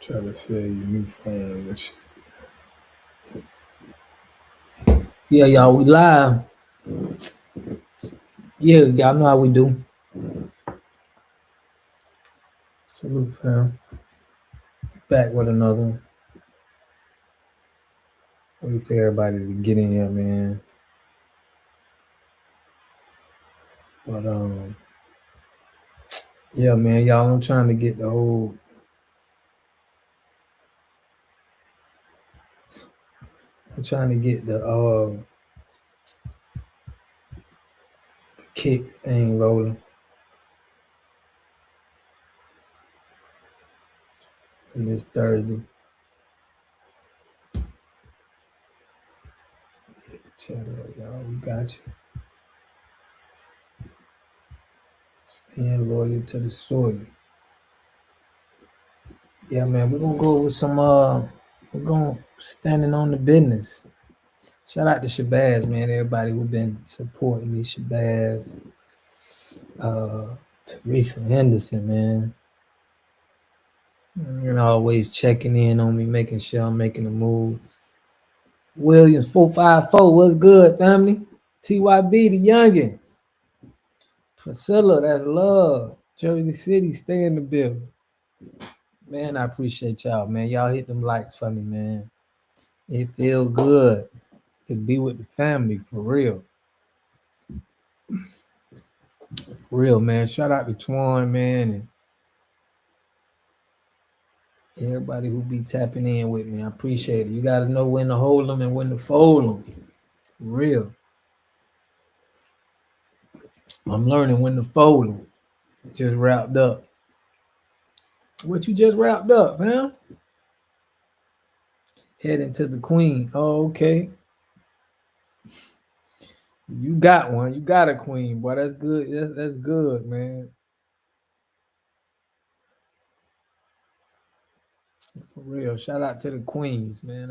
Try to sell you new phone and shit. Yeah, y'all, we live. Yeah, y'all know how we do. Salute, fam. Back with another one. Wait for everybody to get in here, man. But yeah, man, y'all, I'm trying to get the whole. I'm trying to get the kick thing rolling. And this Thursday. Chat up, y'all. We got you. Staying loyal to the soil. Yeah, man, we're gonna go with some we're gonna standing on the business. Shout out to Shabazz, man. Everybody who been supporting me, Shabazz, Teresa Henderson, man. And always checking in on me, making sure I'm making a move. Williams 454, what's good, family? TYB the youngin. Priscilla, that's love. Jersey City, stay in the building. Man, I appreciate y'all, man. Y'all hit them likes for me, man. It feel good to be with the family for real. For real, man. Shout out to Twan, man, and everybody who be tapping in with me. I appreciate it. You got to know when to hold them and when to fold them. For real. I'm learning when to fold them. Just wrapped up. What you just wrapped up, fam? Heading to the queen. Oh, okay. You got one. You got a queen, boy. That's good. That's good, man. For real. Shout out to the queens, man.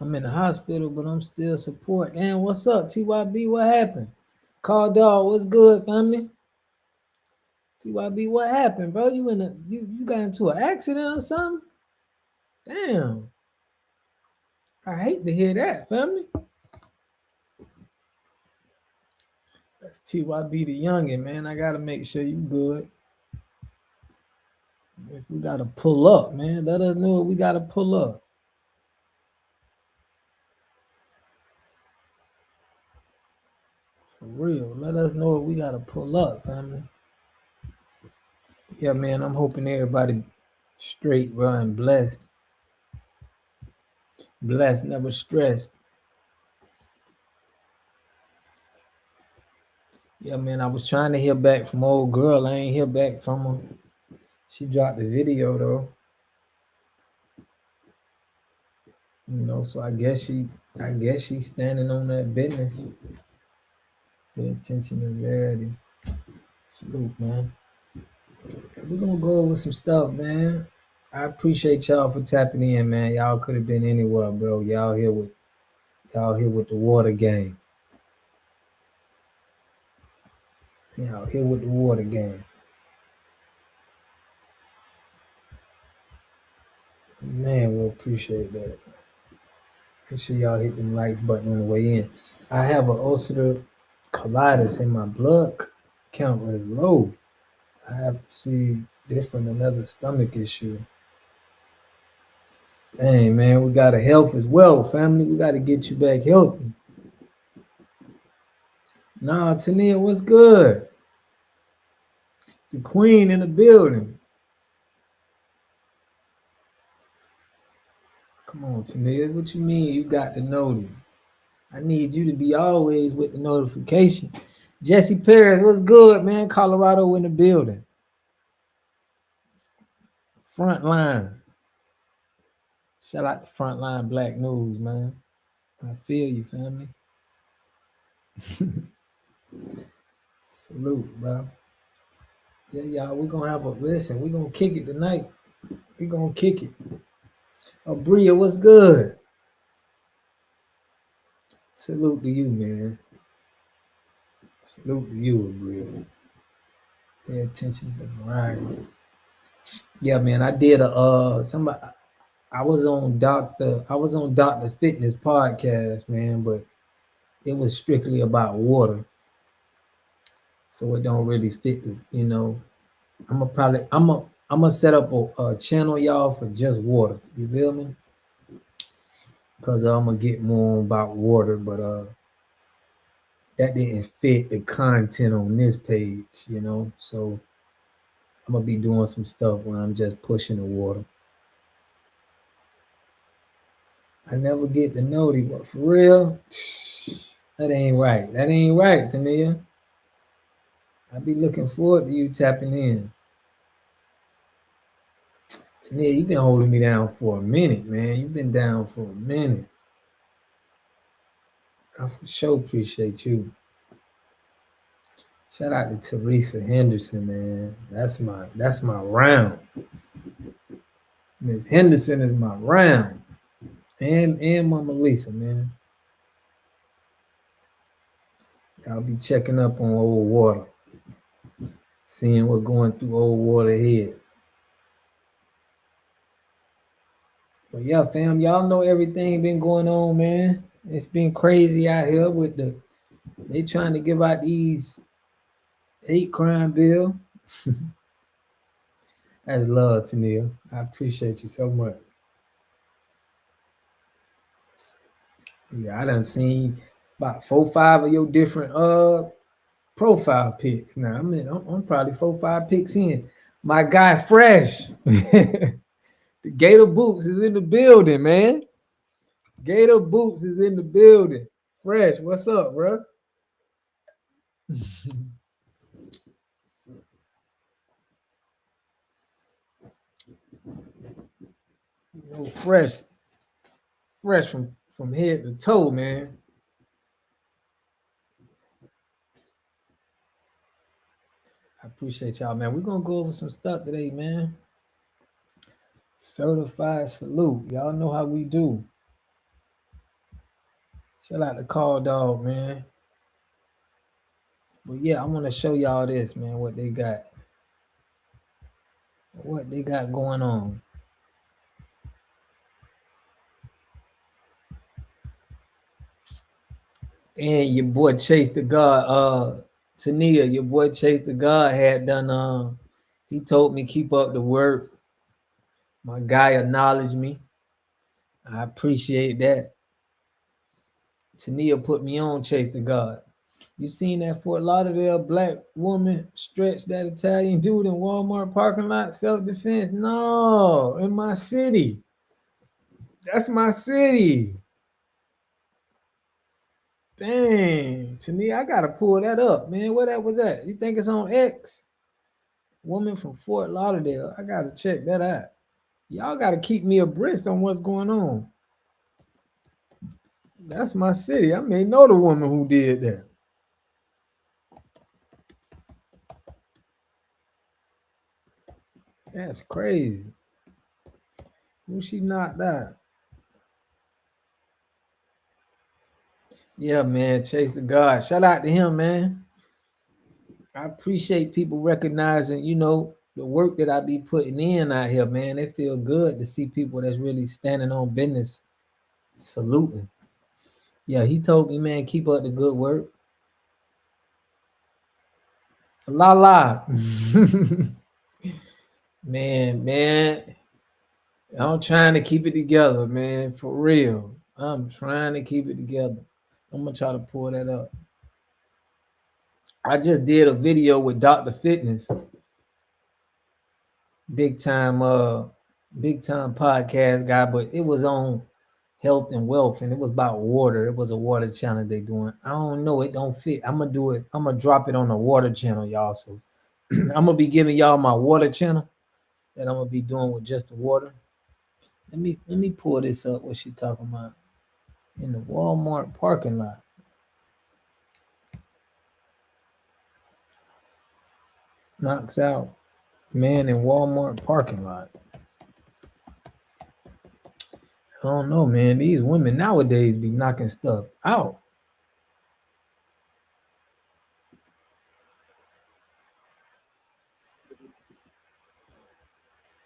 I'm in the hospital, but I'm still support. And what's up, TYB? What happened? Call dog. What's good, family? TYB, what happened, bro? You got into an accident or something? Damn. I hate to hear that, family. That's TYB the youngin, man. I gotta make sure you good. If we gotta pull up, man, let us know we gotta pull up. For real. Let us know we gotta pull up, family. Yeah, man, I'm hoping everybody straight, bro, and blessed. Blessed, never stressed. Yeah, man, I was trying to hear back from old girl. I ain't hear back from her. She dropped the video though. So I guess she's standing on that business. Pay attention to reality. Salute, man. We're gonna go over some stuff, man. I appreciate y'all for tapping in, man. Y'all could have been anywhere, bro. Y'all here with the water game. Y'all here with the water game. Man, we'll appreciate that. Make sure y'all hit them likes button on the way in. I have an ulcerative colitis and my blood count is low. I have to see different another stomach issue. Dang, man, we got a health as well, family. We got to get you back healthy. Nah, Tania, what's good? The queen in the building. Come on, Tania, what you mean you got the notice? I need you to be always with the notification. Jesse Perez, what's good, man? Colorado in the building. Front line. Shout out to Frontline Black News, man. I feel you, family. Salute, bro. Yeah, y'all, we're gonna have a listen. We're gonna kick it tonight. We're gonna kick it. Oh, Bria, what's good? Salute to you, man. Salute to you, Bria. Pay attention to the variety. Yeah, man, I did a somebody. I was on Dr. Fitness podcast, man, but it was strictly about water, so it don't really fit. I'm gonna set up a channel, y'all, for just water. You feel me? Because I'm gonna get more about water, but that didn't fit the content on this page. So I'm gonna be doing some stuff where I'm just pushing the water. I never get to know these, but for real, that ain't right. That ain't right, Tania. I be looking forward to you tapping in. Tania, you've been holding me down for a minute, man. You've been down for a minute. I for sure appreciate you. Shout out to Teresa Henderson, man. That's my round. Miss Henderson is my round. And Mama Lisa, man. I'll be checking up on old water, seeing what's going through old water head. But yeah, fam, y'all know everything been going on, man. It's been crazy out here with they trying to give out these hate crime bill. That's love, Tennille. I appreciate you so much. Yeah, I done seen about 4, 5 of your different profile pics. Now I'm probably 4, 5 pics in. My guy Fresh. The Gator Boots is in the building, man. Gator Boots is in the building. Fresh, what's up, bro? Fresh, fresh from head to toe, man. I appreciate y'all, man. We're gonna go over some stuff today, man. Certified salute. Y'all know how we do. Shout out to Call Dog, man. But yeah, I want to show y'all this, man, what they got going on. And your boy Chase the God, Tania, your boy Chase the God had done he told me keep up the work. My guy acknowledged me. I appreciate that. Tania put me on Chase the God. You seen that Fort Lauderdale black woman stretch that Italian dude in Walmart parking lot, self-defense? No, in my city. That's my city. Dang, Tania, I gotta pull that up, man. Where that was at? You think it's on X? Woman from Fort Lauderdale. I gotta check that out. Y'all gotta keep me abreast on what's going on. That's my city. I may know the woman who did that. That's crazy. Who she knocked out? Yeah, man. Chase the God. Shout out to him, man. I appreciate people recognizing, the work that I be putting in out here, man. It feel good to see people that's really standing on business, saluting. Yeah, he told me, man, keep up the good work. La la. man, I'm trying to keep it together, man, for real. I'm trying to keep it together. I'm gonna try to pull that up. I just did a video with Dr. Fitness, big time, big time podcast guy, but it was on health and wealth, and it was about water. It was a water channel they doing. I don't know, it don't fit. I'm gonna do it. I'm gonna drop it on the water channel, y'all. So I'm gonna be giving y'all my water channel that I'm gonna be doing with just the water. Let me pull this up. What she talking about in the Walmart parking lot? Knocks out man in Walmart parking lot. I don't know, man. These women nowadays be knocking stuff out.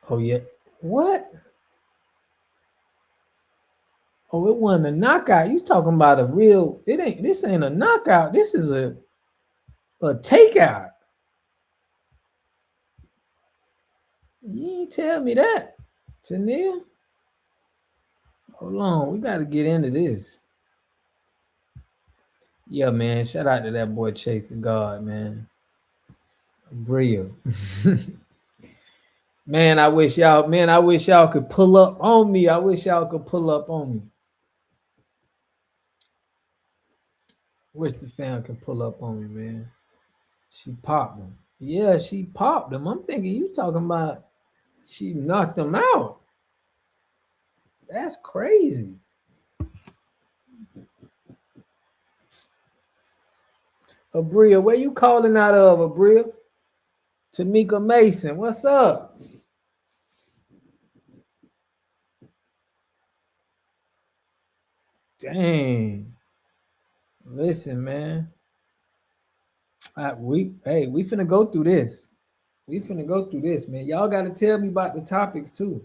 Oh yeah. What? Oh, it wasn't a knockout. You talking about a real? It ain't. This ain't a knockout. This is a takeout. You ain't tell me that, Tania. Hold on. We got to get into this. Yeah, man. Shout out to that boy Chase the God, man. Bria. Man, I wish y'all. Man, I wish y'all could pull up on me. I wish y'all could pull up on me. Wish the fam can pull up on me, man. She popped him. Yeah, she popped him. I'm thinking you talking about she knocked him out. That's crazy. Abria, where you calling out of, Abria? Tamika Mason, what's up? Dang. Listen, man. We finna go through this. We finna go through this, man. Y'all gotta tell me about the topics too.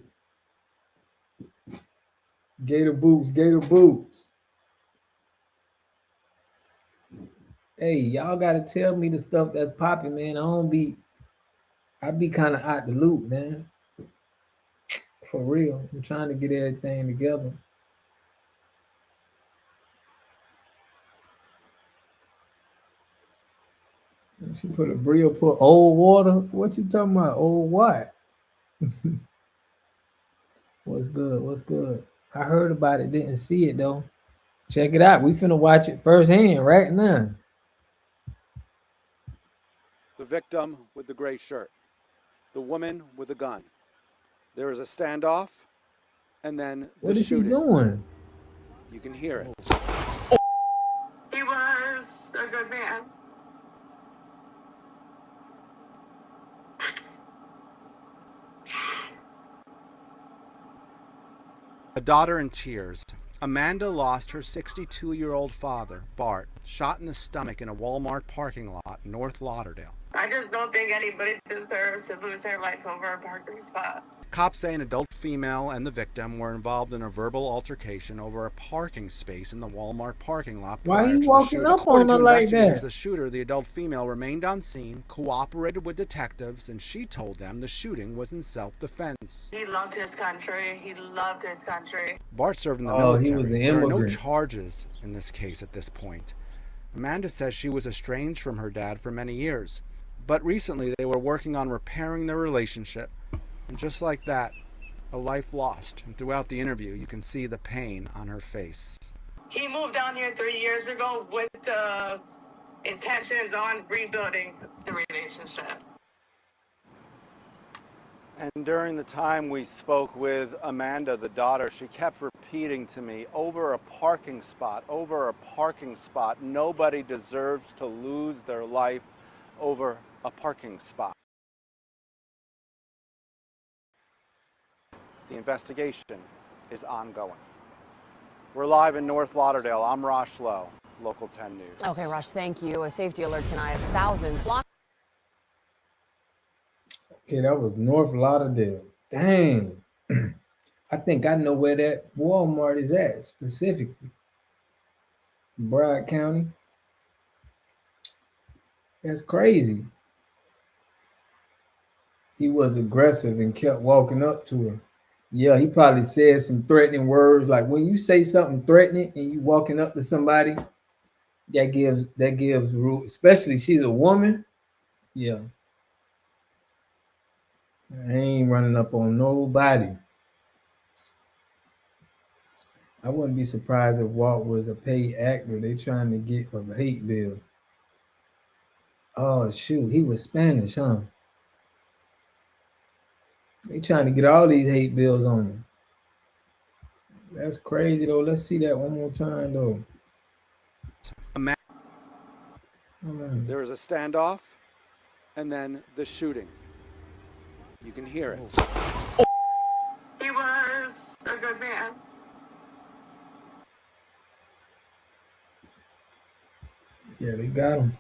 Gator boots, gator boots. Hey, y'all gotta tell me the stuff that's popping, man. I be kind of out the loop, man. For real. I'm trying to get everything together. She put a Bria put old water. What you talking about? Old what? What's good? What's good? I heard about it, didn't see it though. Check it out. We finna watch it firsthand right now. The victim with the gray shirt, the woman with a gun. There is a standoff, and then the What is he shooting. doing? You can hear it. He was a good man. A daughter in tears. Amanda lost her 62-year-old father, Bart, shot in the stomach in a Walmart parking lot in North Lauderdale. I just don't think anybody deserves to lose their life over a parking spot. Cops say an adult female and the victim were involved in a verbal altercation over a parking space in the Walmart parking lot Why prior he to the walking shooting. up According on her to like investigators, that? the shooter, the adult female, remained on scene, cooperated with detectives, and she told them the shooting was in self-defense. He loved his country. He loved his country. Bart served in the Oh, he was military. an There are no immigrant. charges in this case at this point. Amanda says she was estranged from her dad for many years, but recently they were working on repairing their relationship. And just like that, a life lost. And throughout the interview, you can see the pain on her face. He moved down here 3 years ago with the intentions on rebuilding the relationship. And during the time we spoke with Amanda, the daughter, she kept repeating to me, over a parking spot, over a parking spot. Nobody deserves to lose their life over a parking spot. The investigation is ongoing. We're live in North Lauderdale. I'm Rosh Lowe, Local 10 News. Okay, Rush, thank you. A safety alert tonight. Thousands blocked. Okay, that was North Lauderdale. Dang. I think I know where that Walmart is at specifically. Broward County. That's crazy. He was aggressive and kept walking up to her. Yeah, he probably said some threatening words. Like when you say something threatening and you walking up to somebody, that gives rule. Especially she's a woman. Yeah, I ain't running up on nobody. I wouldn't be surprised if Walt was a paid actor. They trying to get a hate bill. Oh shoot, he was Spanish, huh? They trying to get all these hate bills on him. That's crazy though. Let's see that one more time though. There is a standoff, and then the shooting. You can hear it. He was a good man. Yeah, they got him.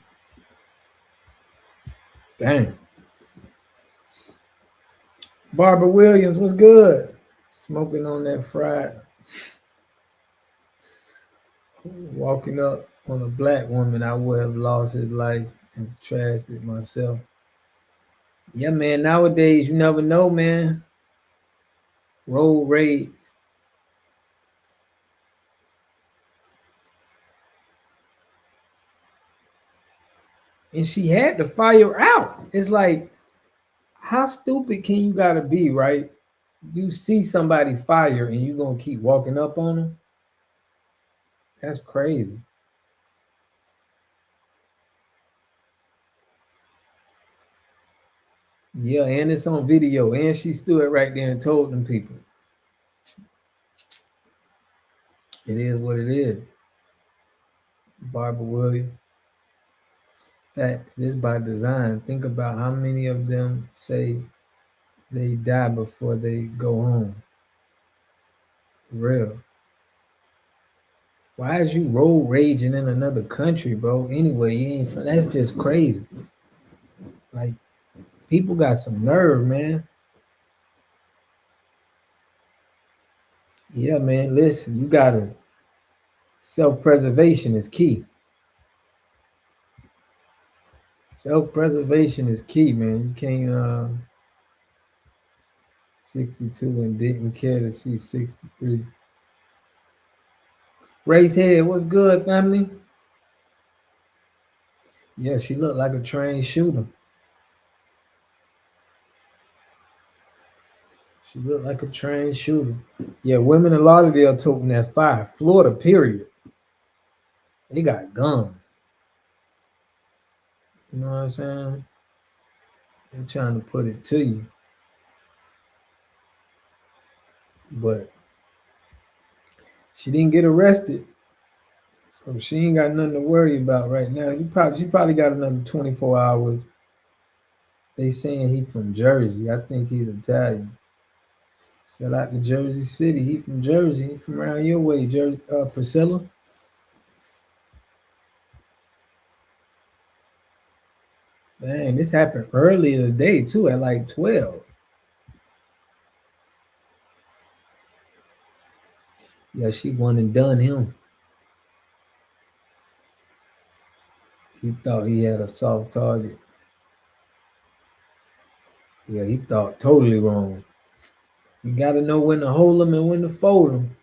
Dang. Barbara Williams, what's good? Smoking on that fried, walking up on a black woman, I would have lost his life and trashed it myself. Yeah, man. Nowadays, you never know, man. Road rage. And she had to fire out. It's like, how stupid can you gotta be, right? You see somebody fire and you gonna keep walking up on them? That's crazy. Yeah, and it's on video. And she stood right there and told them people. It is what it is. Barbara Williams. Facts. This by design. Think about how many of them say they die before they go home. Real. Why is you road raging in another country, bro? Anyway, you ain't. That's just crazy. Like, people got some nerve, man. Yeah, man. Listen, you gotta. Self-preservation is key. Self-preservation is key, man. You can't 62 and didn't care to see 63. Race head, what's good, family? Yeah, she looked like a trained shooter. She looked like a trained shooter. Yeah, women in Lauderdale toting that fire. Florida, period. They got guns. You know what I'm saying? They're trying to put it to you. But she didn't get arrested. So she ain't got nothing to worry about right now. She probably got another 24 hours. They saying he from Jersey. I think he's Italian. Shout out to Jersey City. He from Jersey. He from around your way, Jersey. Priscilla. Dang, this happened earlier today too, at like 12. Yeah, she won and done him. He thought he had a soft target. Yeah, he thought totally wrong. You got to know when to hold him and when to fold him.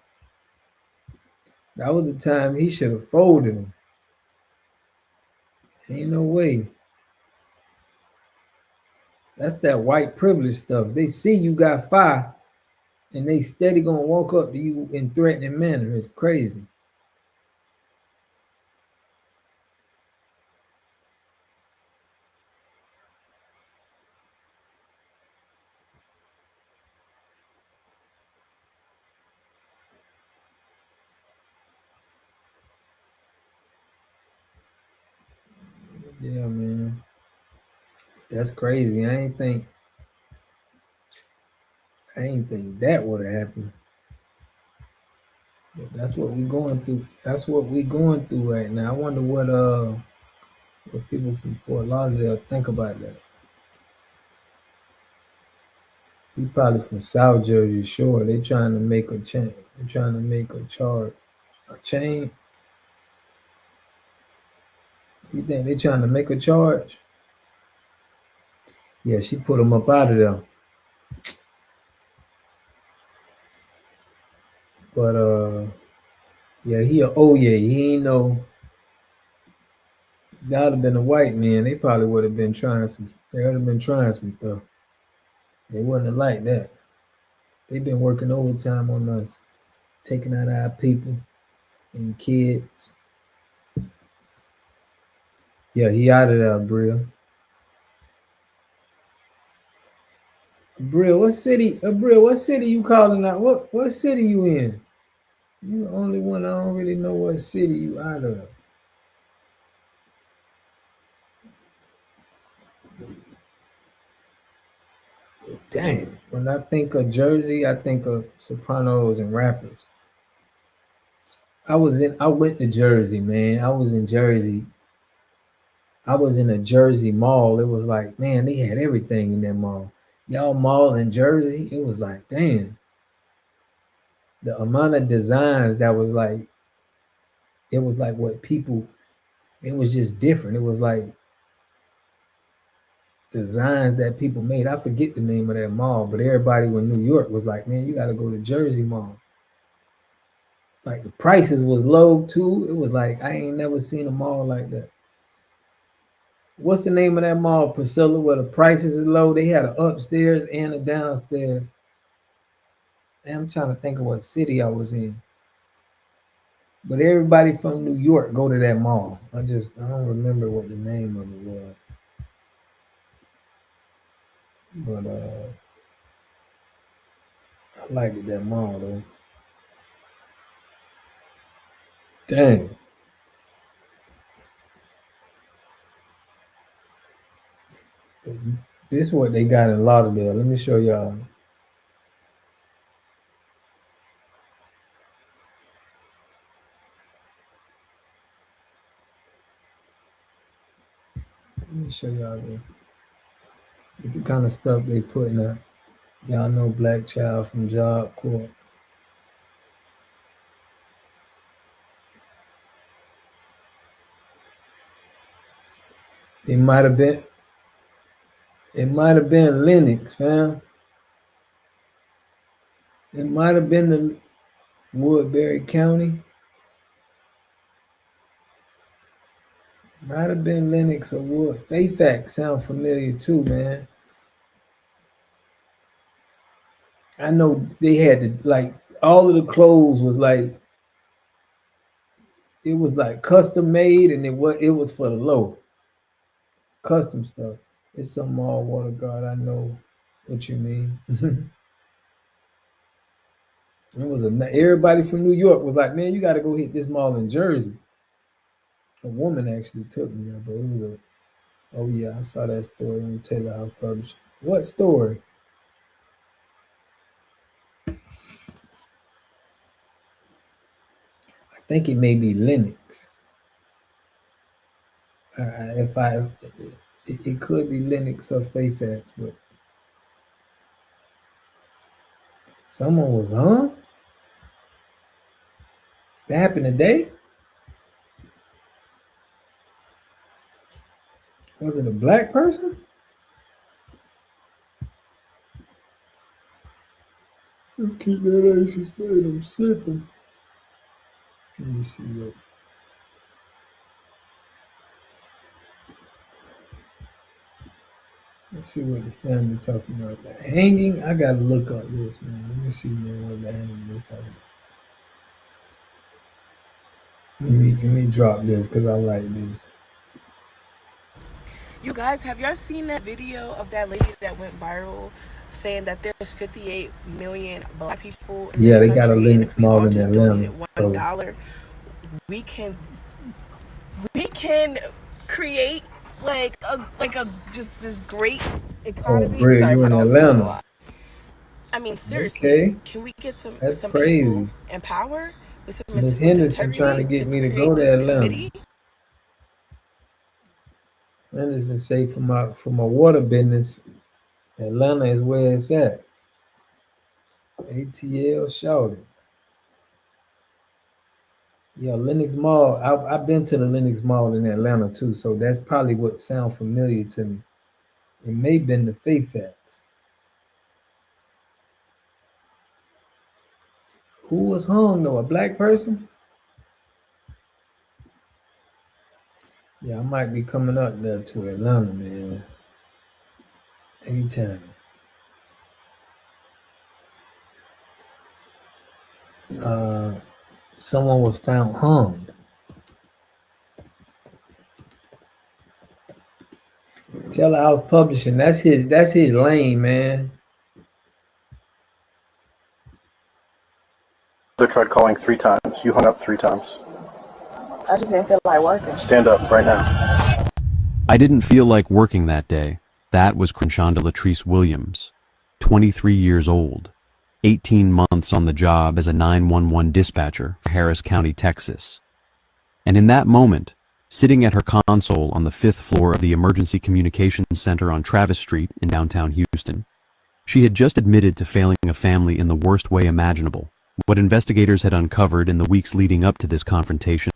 That was the time he should have folded him. Ain't no way. That's that white privilege stuff. They see you got fire, and they steady gonna walk up to you in threatening manner. It's crazy. Yeah, man. That's crazy. I ain't think that would have happened. But that's what we going through. That's what we going through right now. I wonder what people from Fort Lauderdale think about that. He probably from South Jersey Shore. They trying to make a change. They're trying to make a charge. A change. You think they trying to make a charge? Yeah, she put him up out of there. But yeah, he ain't know. That would have been a white man. They probably would have been trying some. They would have been trying some stuff. They wouldn't have liked that. They've been working overtime on us, taking out our people and kids. Yeah, he out of there, Brill. Brill, what city you calling out? What city you in? You the only one. I don't really know what city you out of. Dang. When I think of Jersey, I think of Sopranos and rappers. I went to Jersey, man. I was in Jersey. I was in a Jersey mall. It was like, man, they had everything in that mall. y'all mall in Jersey, it was like, damn, the amount of designs that was like, it was like what people, it was just different. It was like designs that people made. I forget the name of that mall, but everybody in New York was like, man, you got to go to Jersey Mall. Like the prices was low too. It was like I ain't never seen a mall like that. What's the name of that mall, Priscilla, where the prices is low? They had an upstairs and a downstairs. And I'm trying to think of what city I was in. But everybody from New York go to that mall. I don't remember what the name of it was. But I liked it, that mall though. Dang. This is what they got in Lauderdale. Let me show y'all. Let me show y'all the kind of stuff they putting up. Y'all know Black Child from Job Corps. It might have been Lennox, fam. It might have been the Woodbury County. Might have been Lennox or Wood. Fairfax sound familiar too, man. I know they had to like all of the clothes was like it was like custom made and it was for the low. Custom stuff. It's some mall water guard. I know what you mean. Everybody from New York was like, man, you got to go hit this mall in Jersey. A woman actually took me there, but it was oh yeah, I saw that story in Taylor House Publishing. What story? I think it may be Lennox. It could be Lennox or Fairfax, but someone was hung. That happened today. Was it a black person? Keep that ice straight. I'm sipping. Let me see what. Let's see what the family talking about. The hanging. I gotta look up this, man. Let me see, man, what the hanging they're talking about. Let me drop this because I like this. You guys, have y'all seen that video of that lady that went viral saying that there's 58 million black people in Yeah, this they got a country, and Lennox if we all Mall in just Atlanta. donated $1, we can create like a just this great economy. Bria, Sorry, you my in dog's doing a Atlanta? lot. I mean, seriously, Okay, can we get that's some people crazy. in power with Miss with Henderson trying to integrity get to me to go create to this Atlanta. committee? Henderson say for my water business, Atlanta is where it's at. ATL shouted. Yeah, Lenox Mall. I've been to the Lenox Mall in Atlanta too, so that's probably what sounds familiar to me. It may have been the Fairfax. Who was hung though? A black person? Yeah, I might be coming up there to Atlanta, man. Anytime. Someone was found hung. Telehouse Publishing. That's his lane, man. They tried calling 3 times. You hung up 3 times. I just didn't feel like working. Stand up right now. I didn't feel like working that day. That was Crenshawnda Latrice Williams, 23 years old, 18 months on the job as a 911 dispatcher for Harris County, Texas. And in that moment, sitting at her console on the 5th floor of the Emergency Communications Center on Travis Street in downtown Houston, She had just admitted to failing a family in the worst way imaginable. What investigators had uncovered in the weeks leading up to this confrontation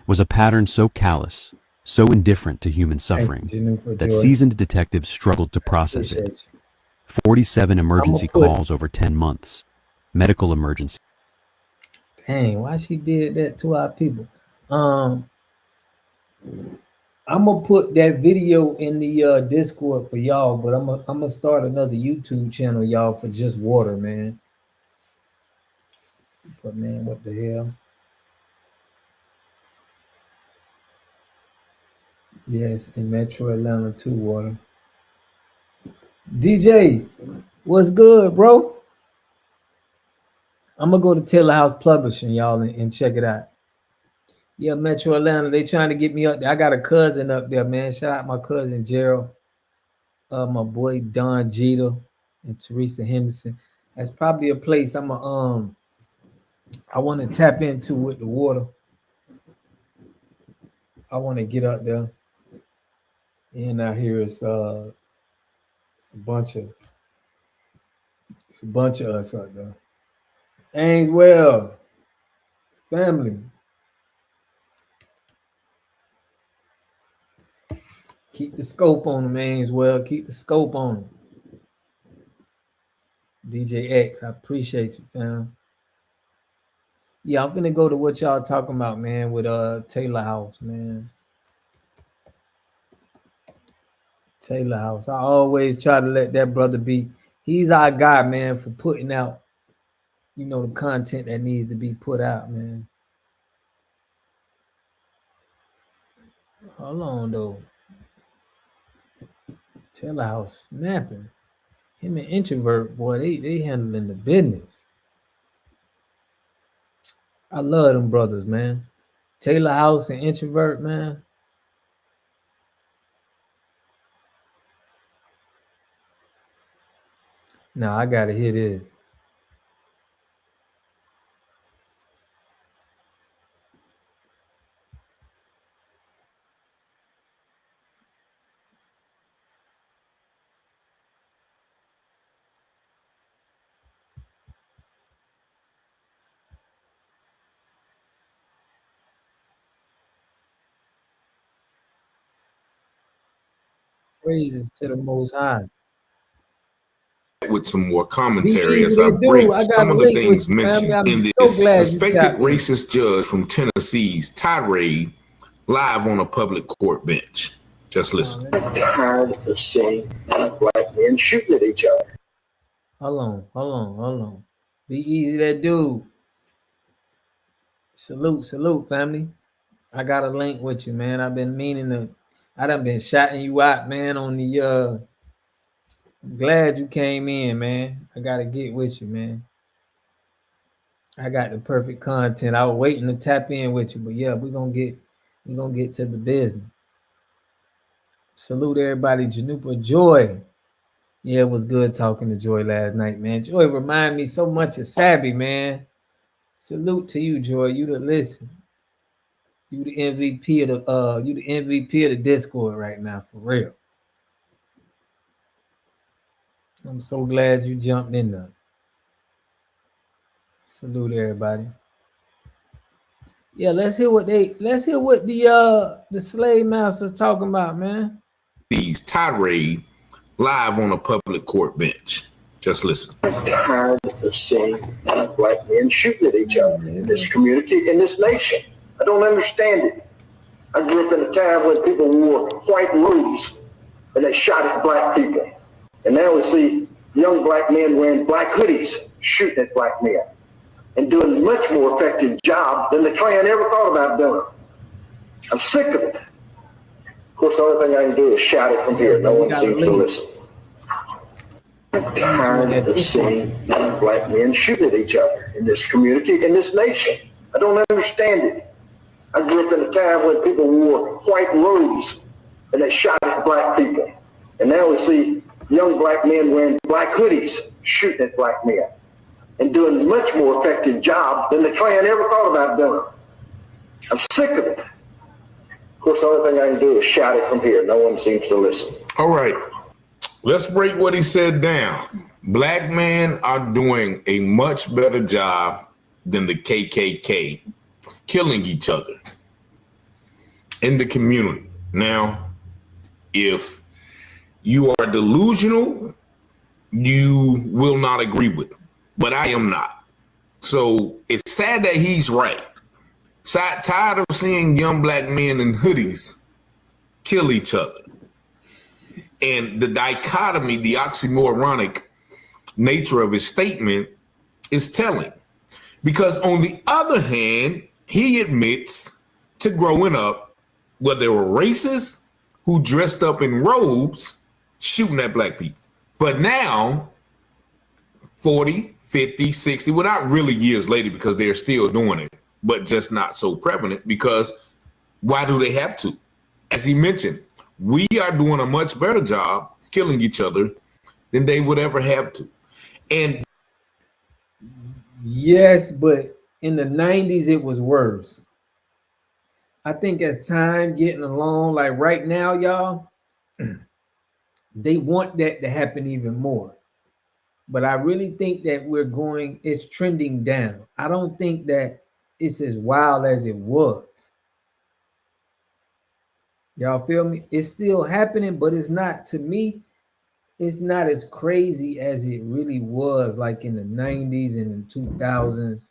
was a pattern so callous, so indifferent to human suffering, that seasoned detectives struggled to process it. 47 emergency calls over 10 months. Medical emergency. Dang, why she did that to our people? I'm gonna put that video in the Discord for y'all, but I'm gonna start another YouTube channel, y'all, for just water, man. But man, what the hell? Yes, in Metro Atlanta too, water. DJ, what's good, bro? I'm gonna go to Taylor House Publishing, y'all, and check it out. Yeah, Metro Atlanta, they trying to get me up there. I got a cousin up there, man. Shout out my cousin Gerald, my boy Don Jeter, and Teresa Henderson. That's probably a place I want to tap into with the water. I want to get up there, and I hear it's a bunch of us up there. Ainswell family. Keep the scope on them, Ainswell. Keep the scope on them. DJ X, I appreciate you, fam. Yeah, I'm finna go to what y'all talking about, man, with Taylor House, man. Taylor House. I always try to let that brother be. He's our guy, man, for putting out, you know, the content that needs to be put out, man. Hold on, though. Taylor House snapping. Him and Introvert, boy, they handling the business. I love them brothers, man. Taylor House and Introvert, man. Nah, I gotta hear this. Praises to the Most High. With some more commentary as I break some of the things mentioned in this suspected racist judge from Tennessee's tirade live on a public court bench. Just listen. I'm tired of seeing black men shooting at each other. Hold on. Be easy, that dude. Salute, family. I got a link with you, man. I've been meaning to. I done been shouting you out, man, on the I'm glad you came in, man. I gotta get with you, man. I got the perfect content. I was waiting to tap in with you, but yeah, we're gonna get to the business. Salute everybody, Janupa Joy. Yeah, it was good talking to Joy last night, man. Joy reminded me so much of Sabby, man. Salute to you, Joy. You the listen. You the MVP of the Discord right now, for real. I'm so glad you jumped in there. Salute everybody. Yeah, let's hear what the slave masters talking about, man. These tirade live on a public court bench. Just listen. I'm tired of seeing black men shooting at each other in this community, in this nation. I don't understand it. I grew up in a time when people wore white robes and they shot at black people. And now we see young black men wearing black hoodies shooting at black men and doing a much more effective job than the Klan ever thought about doing. I'm sick of it. Of course, the only thing I can do is shout it from here. No one seems to listen. I'm tired of seeing young black men shooting at each other in this community, in this nation. I don't understand it. I grew up in a time when people wore white robes and they shot at black people. And now we see young black men wearing black hoodies shooting at black men and doing a much more effective job than the Klan ever thought about doing. I'm sick of it. Of course, the only thing I can do is shout it from here. No one seems to listen. All right. Let's break what he said down. Black men are doing a much better job than the KKK killing each other in the community. Now, if you are delusional, you will not agree with him, but I am not. So it's sad that he's right. Tired of seeing young black men in hoodies kill each other. And the dichotomy, the oxymoronic nature of his statement is telling. Because on the other hand, he admits to growing up where there were racists who dressed up in robes shooting at black people. But now, 40, 50, 60, well, not really years later because they're still doing it, but just not so prevalent because why do they have to? As he mentioned, we are doing a much better job killing each other than they would ever have to. And yes, but in the 90s, it was worse. I think as time getting along, like right now, y'all, they want that to happen even more. But I really think that it's trending down. I don't think that it's as wild as it was. Y'all feel me? It's still happening, but it's not, to me, it's not as crazy as it really was like in the 90s and the 2000s.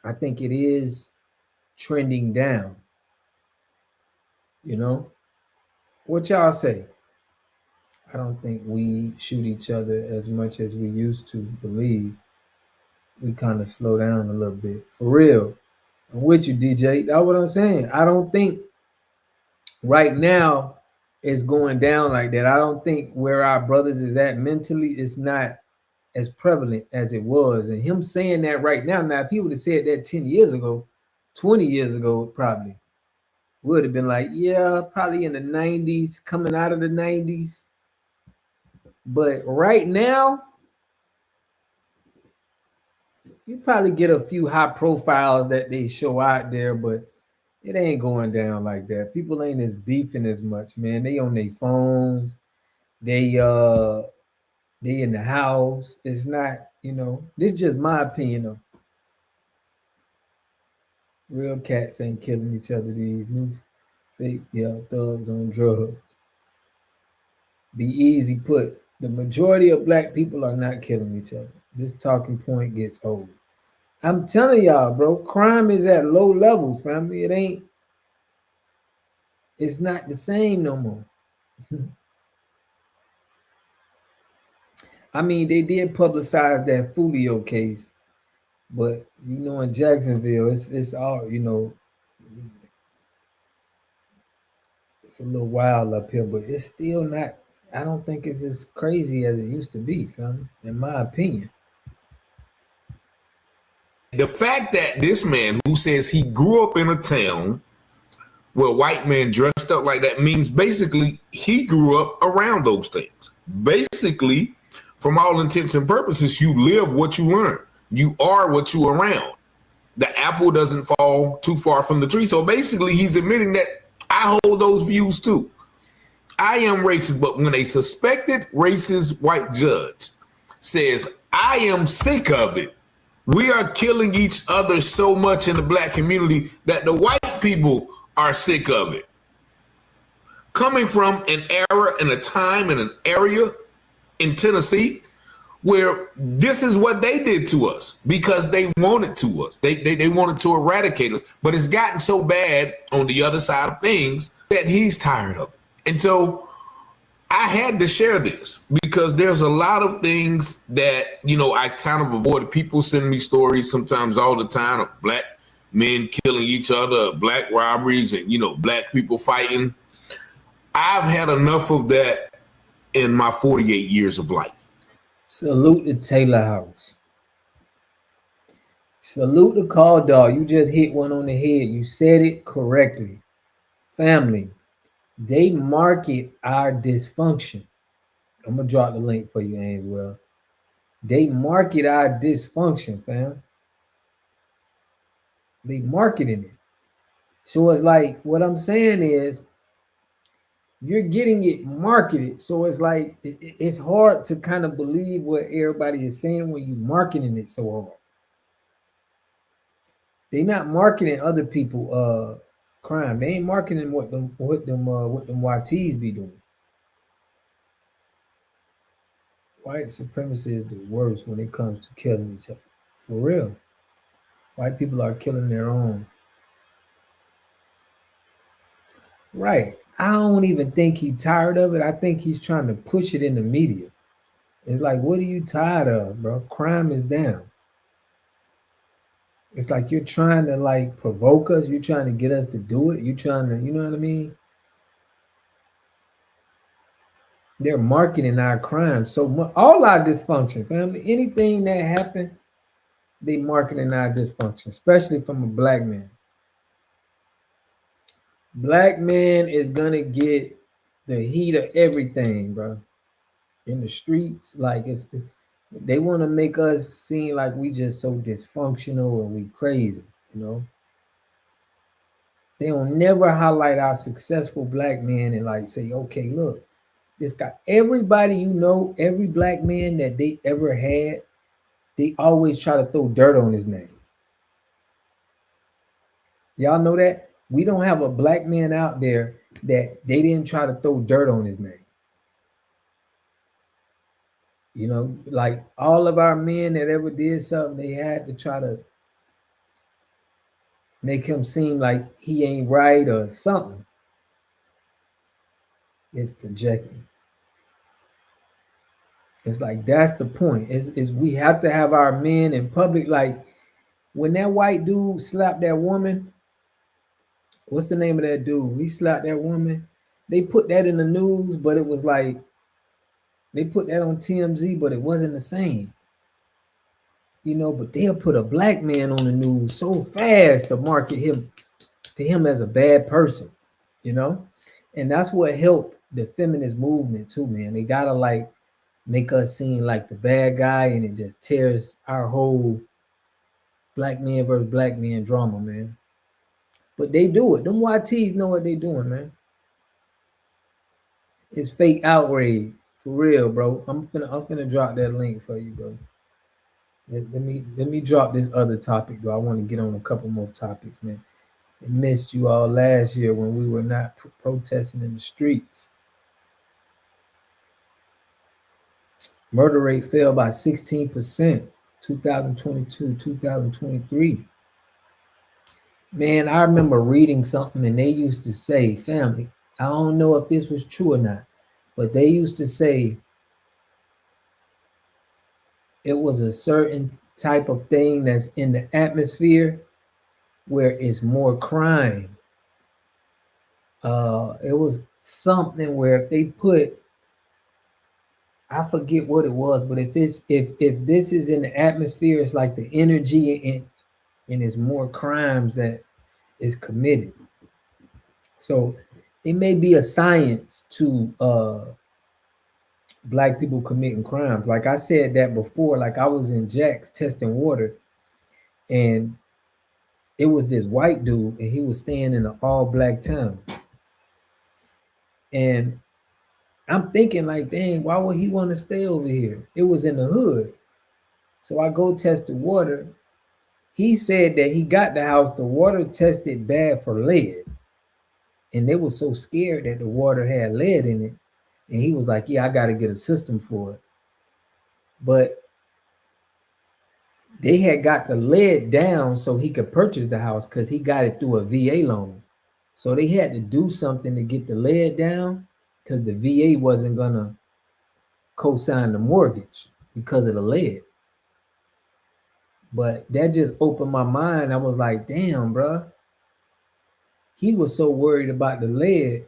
I think it is trending down. You know? What y'all say? I don't think we shoot each other as much as we used to believe. We kind of slow down a little bit. For real. I'm with you, DJ. That's what I'm saying. I don't think right now it's going down like that. I don't think where our brothers is at mentally is not as prevalent as it was. And him saying that right now, if he would have said that 10 years ago, 20 years ago, probably would have been like, yeah, probably in the 90s, coming out of the 90s. But right now, you probably get a few high profiles that they show out there, but it ain't going down like that. People ain't as beefing as much, man. They on their phones. They in the house. It's not, this is just my opinion though. Real cats ain't killing each other. These new fake thugs on drugs. Be easy put. The majority of black people are not killing each other. This talking point gets old. I'm telling y'all, bro, crime is at low levels, family. It's not the same no more. I mean, they did publicize that Fulio case, but in Jacksonville, it's all, it's a little wild up here, but it's still not, I don't think it's as crazy as it used to be, family, in my opinion. the fact that this man who says he grew up in a town where white men dressed up like that means basically he grew up around those things. Basically, from all intents and purposes, you live what you learn. You are what you around. The apple doesn't fall too far from the tree. So basically, he's admitting that I hold those views too. I am racist, but when a suspected racist white judge says, I am sick of it, we are killing each other so much in the black community that the white people are sick of it. Coming from an era and a time and an area in Tennessee where this is what they did to us because they wanted to us. They wanted to eradicate us. But it's gotten so bad on the other side of things that he's tired of it. And so I had to share this because there's a lot of things that, I kind of avoided. People send me stories sometimes all the time of black men killing each other, black robberies, and, black people fighting. I've had enough of that in my 48 years of life. Salute the Taylor House. Salute the call dog. You just hit one on the head. You said it correctly. Family, they market our dysfunction. I'm going to drop the link for you, Ainswell. They market our dysfunction, fam. They marketing it. So it's like, what I'm saying is, you're getting it marketed. So it's like it's hard to kind of believe what everybody is saying when you marketing it so hard. They not marketing other people crime. They ain't marketing what them YTs be doing. White supremacy is the worst when it comes to killing each other. For real. White people are killing their own. Right. I don't even think he's tired of it. I think he's trying to push it in the media. It's like, what are you tired of, bro? Crime is down. It's like you're trying to like provoke us. You're trying to get us to do it. You're trying to, you know what I mean? They're marketing our crime so much. All our dysfunction, family. Anything that happened, they marketing our dysfunction, especially from a black man. Black man is gonna get the heat of everything, bro. In the streets, like they want to make us seem like we just so dysfunctional and we crazy, you know. They don't never highlight our successful black men and like say, okay, look, this guy, everybody you know, every black man that they ever had, they always try to throw dirt on his name. Y'all know that? We don't have a black man out there that they didn't try to throw dirt on his name. You know, like all of our men that ever did something, they had to try to make him seem like he ain't right or something. It's projecting. It's like that's the point. Is we have to have our men in public. Like when that white dude slapped that woman, what's the name of that dude? He slapped that woman. They put that in the news, but it was like they put that on TMZ, but it wasn't the same. You know, but they'll put a black man on the news so fast to market him to him as a bad person, you know? And that's what helped the feminist movement too, man. They gotta like make us seem like the bad guy, and it just tears our whole black man versus black man drama, man. But they do it. Them YTs know what they doing, man. It's fake outrage. For real, bro. I'm finna drop that link for you, bro. Let me drop this other topic, bro. I want to get on a couple more topics, man. I missed you all last year when we were not protesting in the streets. Murder rate fell by 16%, 2022, 2023. Man, I remember reading something and they used to say, family, I don't know if this was true or not, but they used to say it was a certain type of thing that's in the atmosphere where it's more crime. It was something where if they put, I forget what it was, but if this is in the atmosphere, it's like the energy and it's more crimes that is committed. So it may be a science to black people committing crimes. Like I said that before, like I was in Jack's testing water, and it was this white dude, and he was staying in an all-black town. And I'm thinking like, dang, why would he want to stay over here? It was in the hood. So I go test the water. He said that he got the house, the water tested bad for lead. And they were so scared that the water had lead in it. And he was like, yeah, I got to get a system for it. But they had got the lead down so he could purchase the house because he got it through a VA loan. So they had to do something to get the lead down because the VA wasn't going to co-sign the mortgage because of the lead. But that just opened my mind. I was like, damn, bro. He was so worried about the lead,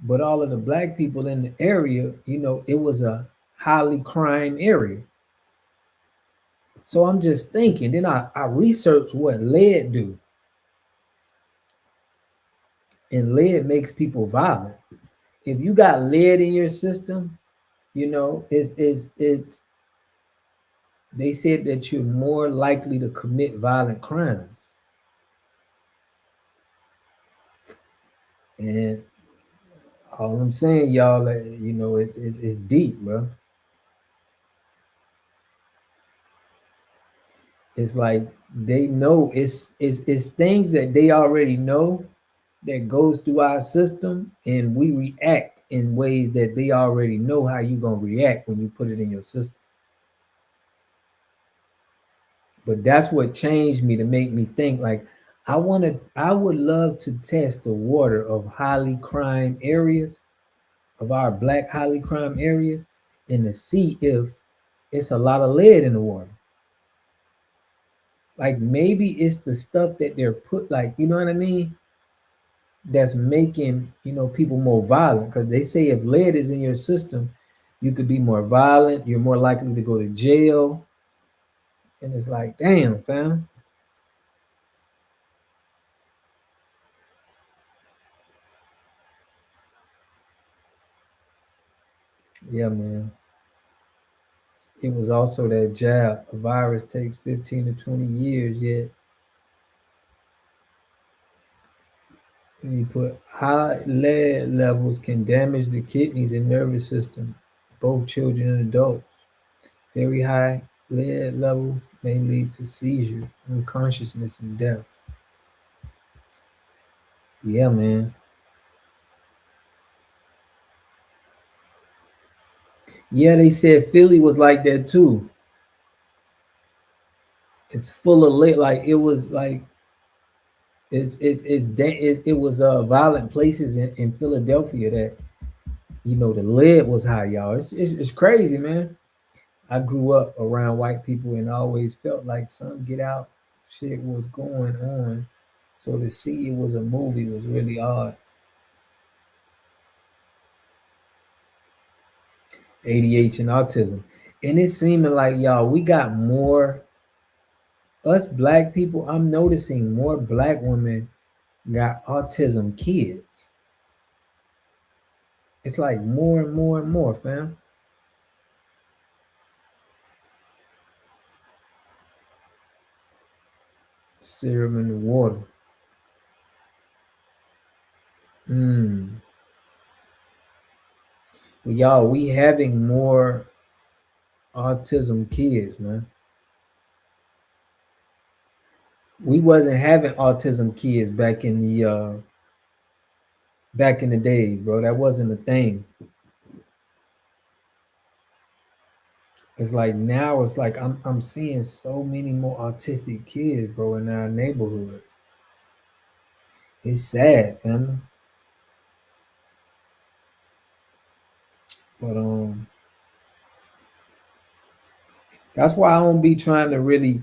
but all of the black people in the area, you know, it was a highly crime area. So I'm just thinking, then I researched what lead do. And lead makes people violent. If you got lead in your system, you know, it's they said that you're more likely to commit violent crimes. And All I'm saying, y'all, it's deep, bro. It's like they know it's things that they already know that goes through our system, and we react in ways that they already know how you gonna react when you put it in your system. But that's what changed me to make me think like I would love to test the water of highly crime areas, of our black highly crime areas, and to see if it's a lot of lead in the water. Like maybe it's the stuff that they're put, like, you know what I mean, that's making, people more violent, because they say if lead is in your system, you could be more violent, you're more likely to go to jail. And it's like, damn, fam. Yeah, man. It was also that jab. A virus takes 15 to 20 years, yet you put high lead levels can damage the kidneys and nervous system, both children and adults. Very high lead levels may lead to seizure, unconsciousness, and death. Yeah, man. Yeah, they said Philly was like that too. It's full of lead. Like it was like it was violent places in Philadelphia that the lead was high, y'all. It's crazy, man. I grew up around white people and always felt like some get out shit was going on. So to see it was a movie was really odd. ADHD and autism. And it's seeming like, y'all, we got more, us black people, I'm noticing more black women got autism kids. It's like more and more and more, fam. Serum in the water. Well, y'all, we having more autism kids, man. We wasn't having autism kids back in the days, bro. That wasn't a thing. It's like now it's like I'm seeing so many more autistic kids, bro, in our neighborhoods. It's sad, family. But that's why I don't be trying to really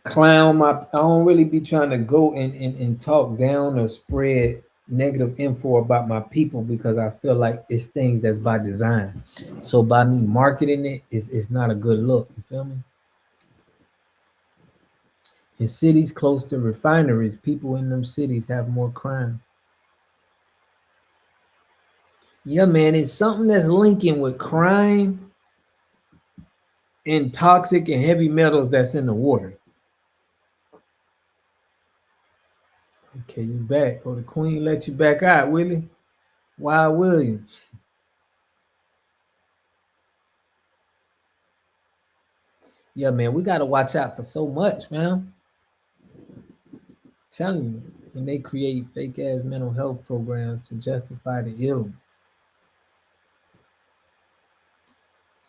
I don't really be trying to go and talk down or spread negative info about my people, because I feel like it's things that's by design. So by me marketing it's not a good look. You feel me? In cities close to refineries, people in them cities have more crime. Yeah, man, it's something that's linking with crime and toxic and heavy metals that's in the water. Okay, you back. Oh, the queen let you back out, Willie. Why, Williams? Yeah, man, we got to watch out for so much, man. Telling you, and they create fake ass mental health programs to justify the illness.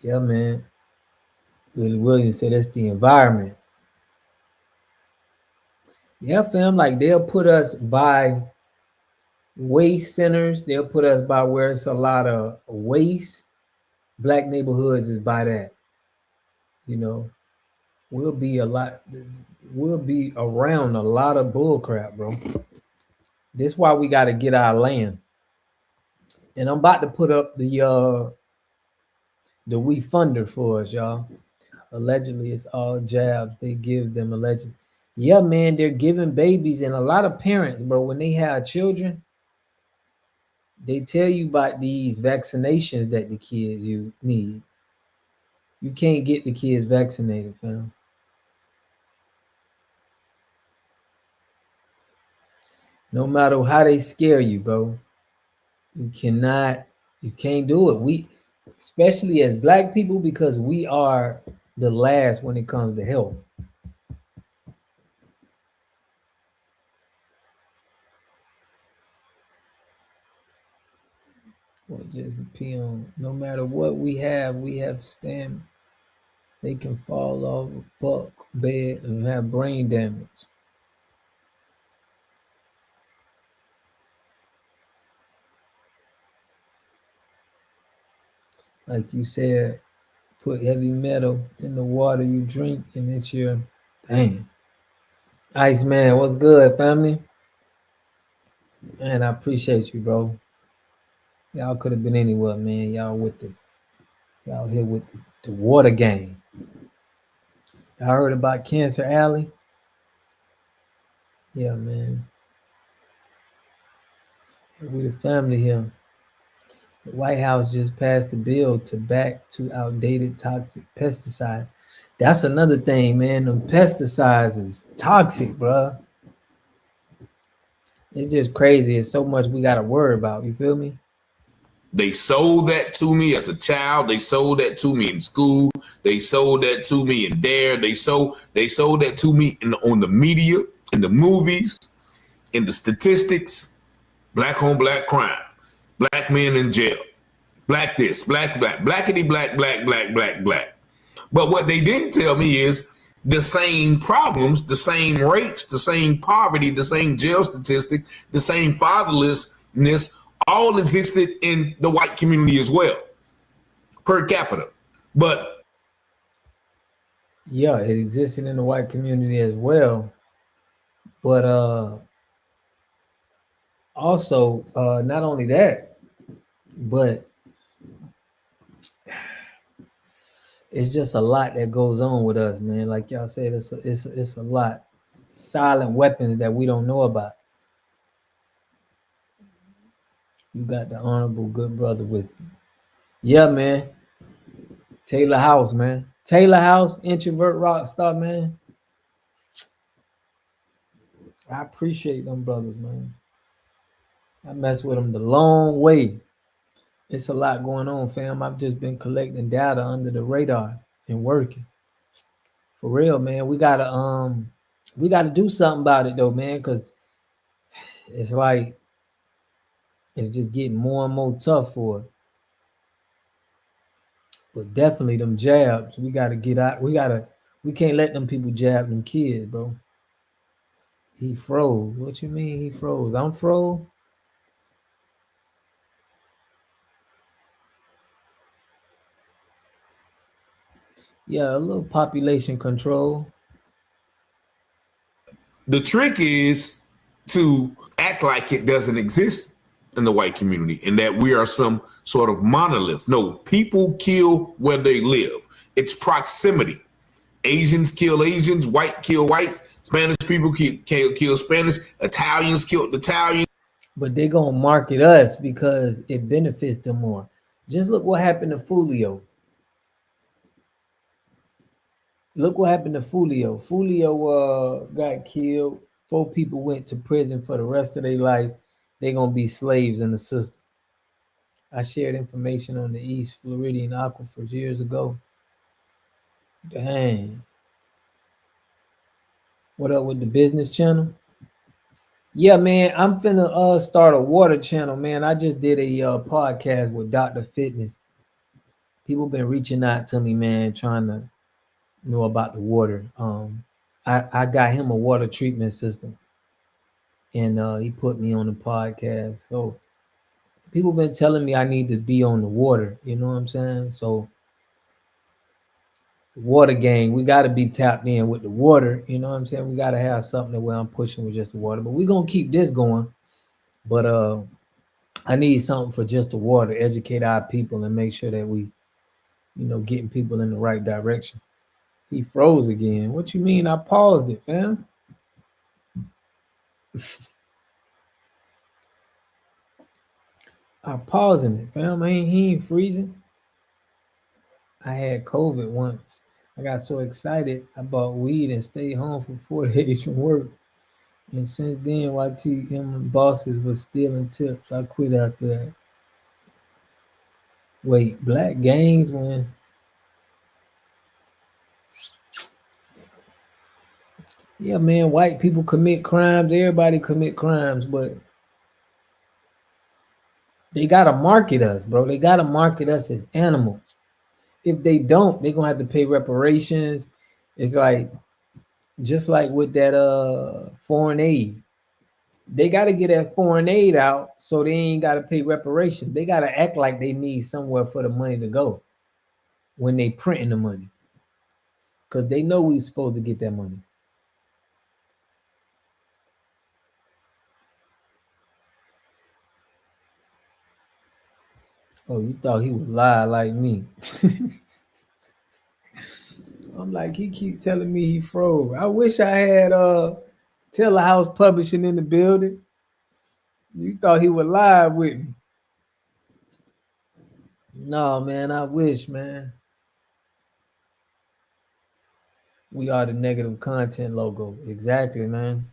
Yeah, man. Willie Williams said that's the environment. Yeah, fam, like they'll put us by waste centers. They'll put us by where it's a lot of waste. Black neighborhoods is by that. We'll be around a lot of bull crap, bro. This is why we got to get our land. And I'm about to put up the we funder for us, y'all. Allegedly, it's all jabs they give them. Allegedly, yeah, man, they're giving babies, and a lot of parents, bro, when they have children, they tell you about these vaccinations that the kids you need. You can't get the kids vaccinated, fam. No matter how they scare you, bro. You can't do it. We, especially as black people, because we are the last when it comes to health. Well, just peon. No matter what we have stand. They can fall off a buck bed and have brain damage. Like you said, put heavy metal in the water you drink, and it's your dang. Ice man, what's good, family? Man, I appreciate you, bro. Y'all could have been anywhere, man. Y'all here with the water game. I heard about Cancer Alley. Yeah, man. We the family here. The White House just passed a bill to back to outdated toxic pesticides. That's another thing, man. Them pesticides is toxic, bro. It's just crazy. It's so much we got to worry about. You feel me? They sold that to me as a child. They sold that to me in school. They sold that to me in Dare. They sold that to me on the media, in the movies, in the statistics. Black on black crime, black men in jail, black this, black, blackity, black, black, black, black, black. But what they didn't tell me is the same problems, the same rates, the same poverty, the same jail statistic, the same fatherlessness all existed in the white community as well, per capita. But yeah, it existed in the white community as well. But also, not only that, but it's just a lot that goes on with us, man. Like y'all said, it's a lot. Silent weapons that we don't know about. You got the honorable good brother with you. Yeah, man. Taylor House, man. Taylor House, introvert rock star, man. I appreciate them brothers, man. I mess with them the long way. It's a lot going on, fam. I've just been collecting data under the radar and working. For real, man. We gotta do something about it though, man, because it's like it's just getting more and more tough for it. But definitely them jabs, we gotta get out. We can't let them people jab them kids, bro. He froze. What you mean he froze? I'm froze. Yeah, a little population control. the trick is to act like it doesn't exist in the white community and that we are some sort of monolith. No, people kill where they live. It's proximity. Asians kill Asians, white kill white, Spanish people kill Spanish, Italians kill Italians. But they're gonna market us because it benefits them more. Just look what happened to Fulio. Look what happened to Fulio. Fulio got killed. 4 people went to prison for the rest of their life. They're gonna be slaves in the system. I shared information on the East Floridian aquifers years ago. Dang. What up with the business channel? Yeah, man, I'm finna start a water channel, man. I just did a podcast with Dr. Fitness. People been reaching out to me, man, trying to know about the water. I got him a water treatment system, and he put me on the podcast. So people been telling me I need to be on the water. You know what I'm saying? So the water gang, we got to be tapped in with the water. You know what I'm saying? We got to have something where I'm pushing with just the water. But we're gonna keep this going. But I need something for just the water, educate our people and make sure that we, getting people in the right direction. He froze again. What you mean? I paused it, fam. I pausing it, fam. He ain't freezing. I had COVID once. I got so excited I bought weed and stayed home for 4 days from work. And since then, YT him and bosses was stealing tips. I quit after that. Wait, black gangs, man. Yeah, man, white people commit crimes. Everybody commit crimes, but they gotta market us, bro. They gotta market us as animals. If they don't, they're gonna have to pay reparations. It's like just like with that foreign aid. They gotta get that foreign aid out so they ain't gotta pay reparations. They gotta act like they need somewhere for the money to go when they printing the money. Cause they know we supposed to get that money. Oh, you thought he was live like me. I'm like, he keep telling me he froze. I wish I had Telehouse Publishing in the building. You thought he was live with me. No, man, I wish, man. We are the negative content logo. Exactly, man.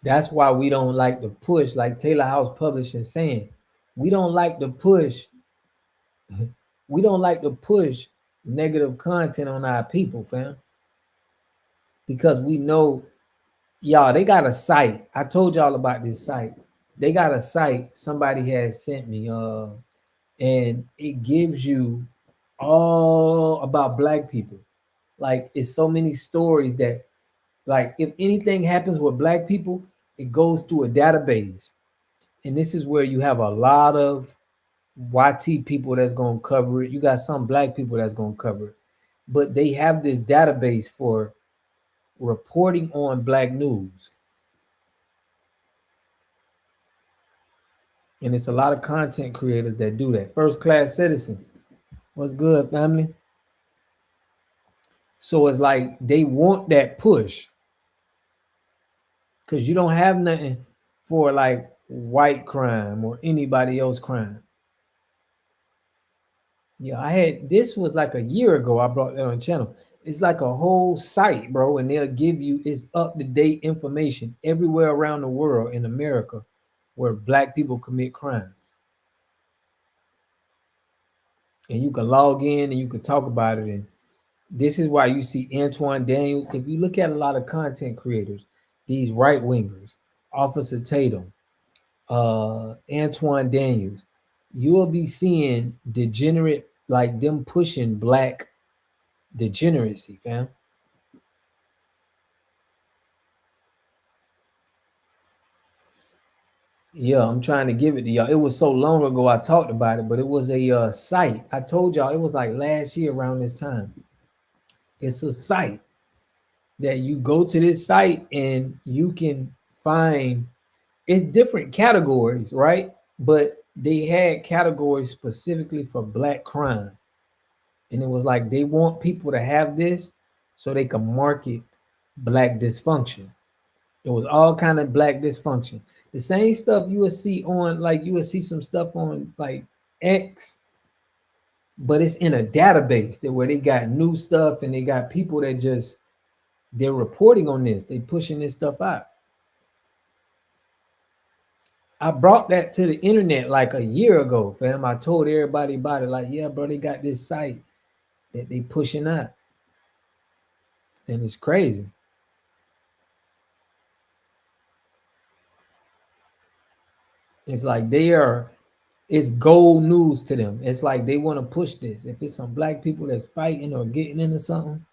That's why we don't like to push, like Taylor House Publishing saying. We don't like to push. We don't like to push negative content on our people, fam. Because we know, y'all, they got a site. I told y'all about this site. They got a site somebody has sent me, and it gives you all about black people. Like it's so many stories that, like, if anything happens with black people, it goes through a database. And this is where you have a lot of YT people that's gonna cover it. You got some black people that's gonna cover it. But they have this database for reporting on black news. And it's a lot of content creators that do that. First Class Citizen. What's good, family? So it's like they want that push. Because you don't have nothing for like white crime or anybody else crime. Yeah, I had this was like a year ago. I brought that on the channel. It's like a whole site, bro, and they'll give you it's up-to-date information everywhere around the world in America where black people commit crimes. And you can log in and you can talk about it. And this is why you see Antoine Daniels. If you look at a lot of content creators, these right wingers, Officer Tatum, Antoine Daniels, you'll be seeing degenerate, like them pushing black degeneracy, fam. Yeah, I'm trying to give it to y'all. It was so long ago I talked about it, but it was a site. I told y'all it was like last year around this time. It's a site that you go to this site and you can find it's different categories, right? But they had categories specifically for black crime. And it was like they want people to have this so they can market black dysfunction. It was all kind of black dysfunction. The same stuff you will see on, like you will see some stuff on like X, but it's in a database that where they got new stuff and they got people that just they're reporting on this. They pushing this stuff out. I brought that to the internet like a year ago, fam. I told everybody about it. Like, yeah, bro, they got this site that they pushing out. And it's crazy. It's like it's gold news to them. It's like they want to push this. If it's some black people that's fighting or getting into something,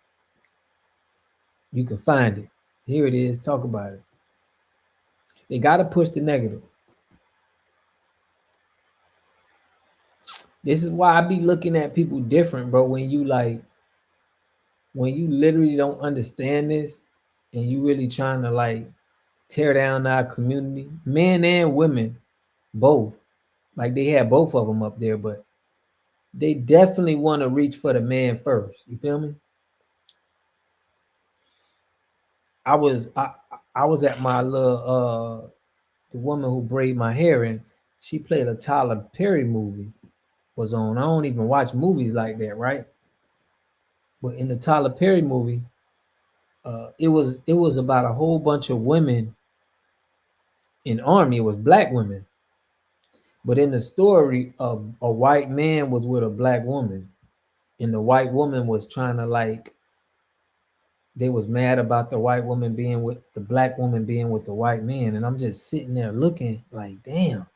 you can find it. Here it is. Talk about it. They got to push the negative. This is why I be looking at people different, bro. When you literally don't understand this and you really trying to like tear down our community, men and women, both. Like they had both of them up there, but they definitely want to reach for the man first. You feel me? I was at my little the woman who braided my hair and she played a Tyler Perry movie was on. I don't even watch movies like that, right? But in the Tyler Perry movie, it was about a whole bunch of women in army. It was black women, But in the story, a white man was with a black woman, and the white woman was trying to like, they was mad about the white woman being with the black woman being with the white man, and I'm just sitting there looking like, damn,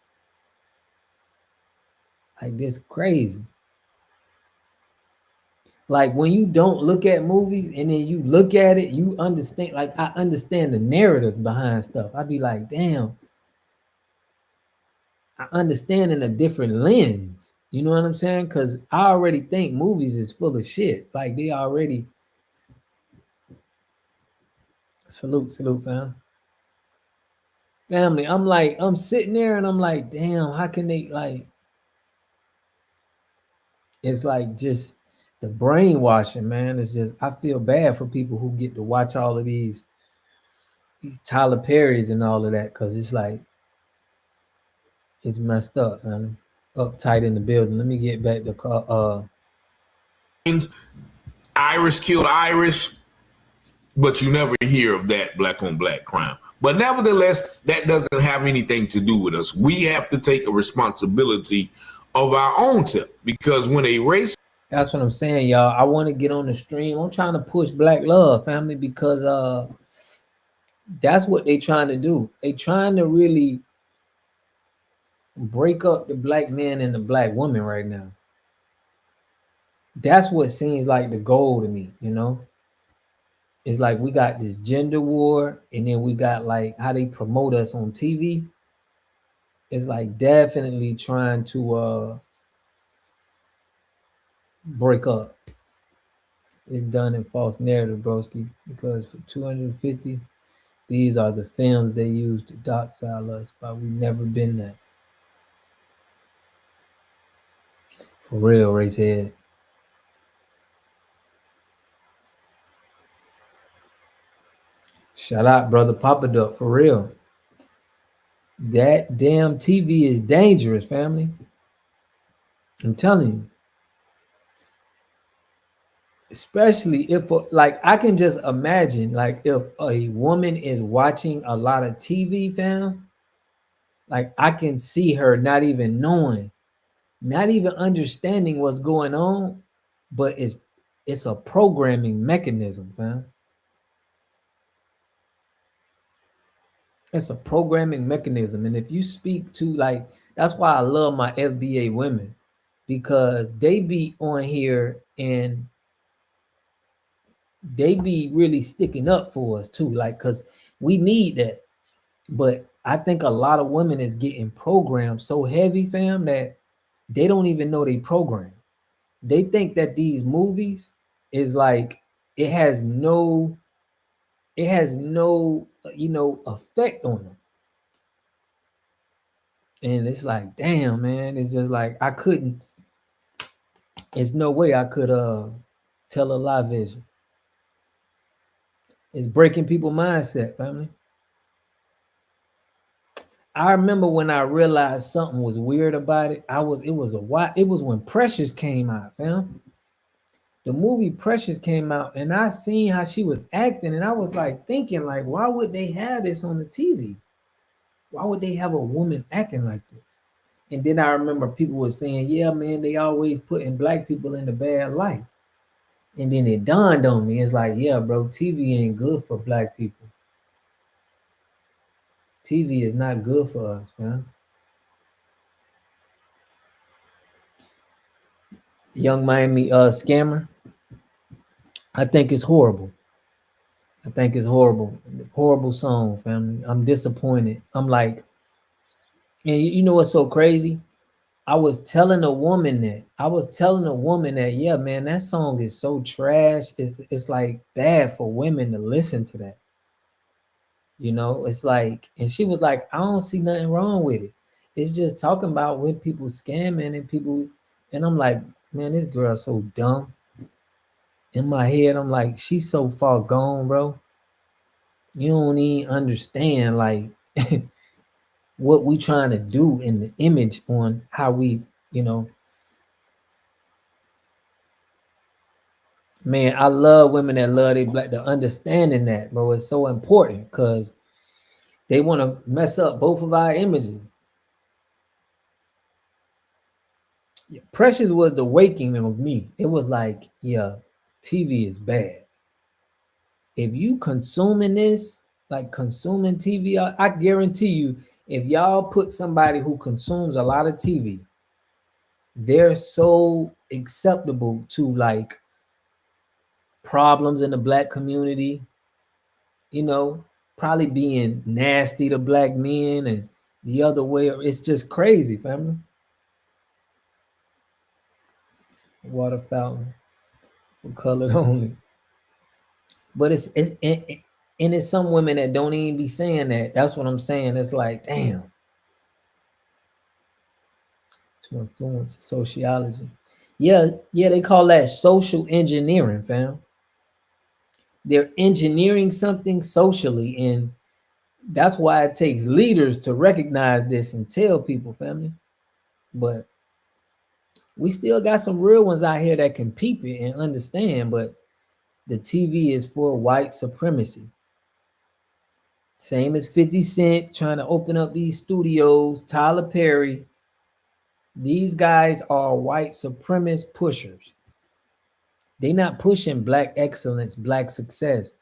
like this crazy. Like when you don't look at movies and then you look at it, you understand. Like I understand the narrative behind stuff. I'd be like, damn, I understand in a different lens. You know what I'm saying? Because I already think movies is full of shit. Like they already salute, fam. Family. I'm like, I'm sitting there and I'm like, damn, how can they like? It's like just the brainwashing, man. It's just I feel bad for people who get to watch all of these Tyler Perry's and all of that, because it's like it's messed up, man. Uptight in the building. Let me get back to Irish killed Irish, but you never hear of that black on black crime. But nevertheless, that doesn't have anything to do with us. We have to take a responsibility of our own self, because when a race. That's what I'm saying, y'all. I want to get on the stream. I'm trying to push black love, family, because that's what they trying to do. They trying to really break up the black man and the black woman right now. That's what seems like the goal to me, you know? It's like we got this gender war, and then we got like how they promote us on TV. It's like definitely trying to break up. It's done in false narrative, broski, because for 250, these are the films they use to doxile us, but we've never been that. For real, Racehead. Shout out, brother Papa Duck, for real. That damn TV is dangerous, family. I'm telling you. Especially if, like, I can just imagine, like, if a woman is watching a lot of TV, fam, like, I can see her not even knowing, not even understanding what's going on, but it's a programming mechanism, fam. It's a programming mechanism. And if you speak to, like, that's why I love my FBA women, because they be on here and they be really sticking up for us too, like, because we need that. But I think a lot of women is getting programmed so heavy, fam, that they don't even know they program. They think that these movies is like, it has no effect on them. And it's like, damn, man, it's just like it's no way I could tell a lie vision. It's breaking people's mindset, family. I remember when I realized something was weird about it. It was when Precious came out, fam. The movie Precious came out, and I seen how she was acting, and I was like thinking, like, why would they have this on the TV? Why would they have a woman acting like this? And then I remember people were saying, yeah, man, they always putting black people in the bad light. And then it dawned on me, it's like, yeah, bro, TV ain't good for black people. TV is not good for us, man. Young Miami Scammer, I think it's horrible. I think it's horrible. Horrible song, family. I'm disappointed. I'm like, and you know what's so crazy? I was telling a woman that, yeah, man, that song is so trash. It's like bad for women to listen to that. You know, it's like, and she was like, I don't see nothing wrong with it. It's just talking about when people scamming and people, and I'm like, man, this girl's so dumb. In my head, I'm like, she's so far gone, bro. You don't even understand, like, what we trying to do in the image on how we, man, I love women that love they black, the understanding that, bro, is so important, because they want to mess up both of our images. Precious was the waking of me. It was like, yeah, TV is bad. If you consuming this, like consuming TV, I guarantee you, if y'all put somebody who consumes a lot of TV, they're so acceptable to like problems in the black community, probably being nasty to black men and the other way. It's just crazy, family. Water fountain for colored only. But and it's some women that don't even be saying that. That's what I'm saying. It's like, damn, to influence sociology. Yeah, they call that social engineering, fam. They're engineering something socially, and that's why it takes leaders to recognize this and tell people, family. But we still got some real ones out here that can peep it and understand, but the TV is for white supremacy. Same as 50 Cent trying to open up these studios, Tyler Perry. These guys are white supremacist pushers. They not pushing black excellence, black success.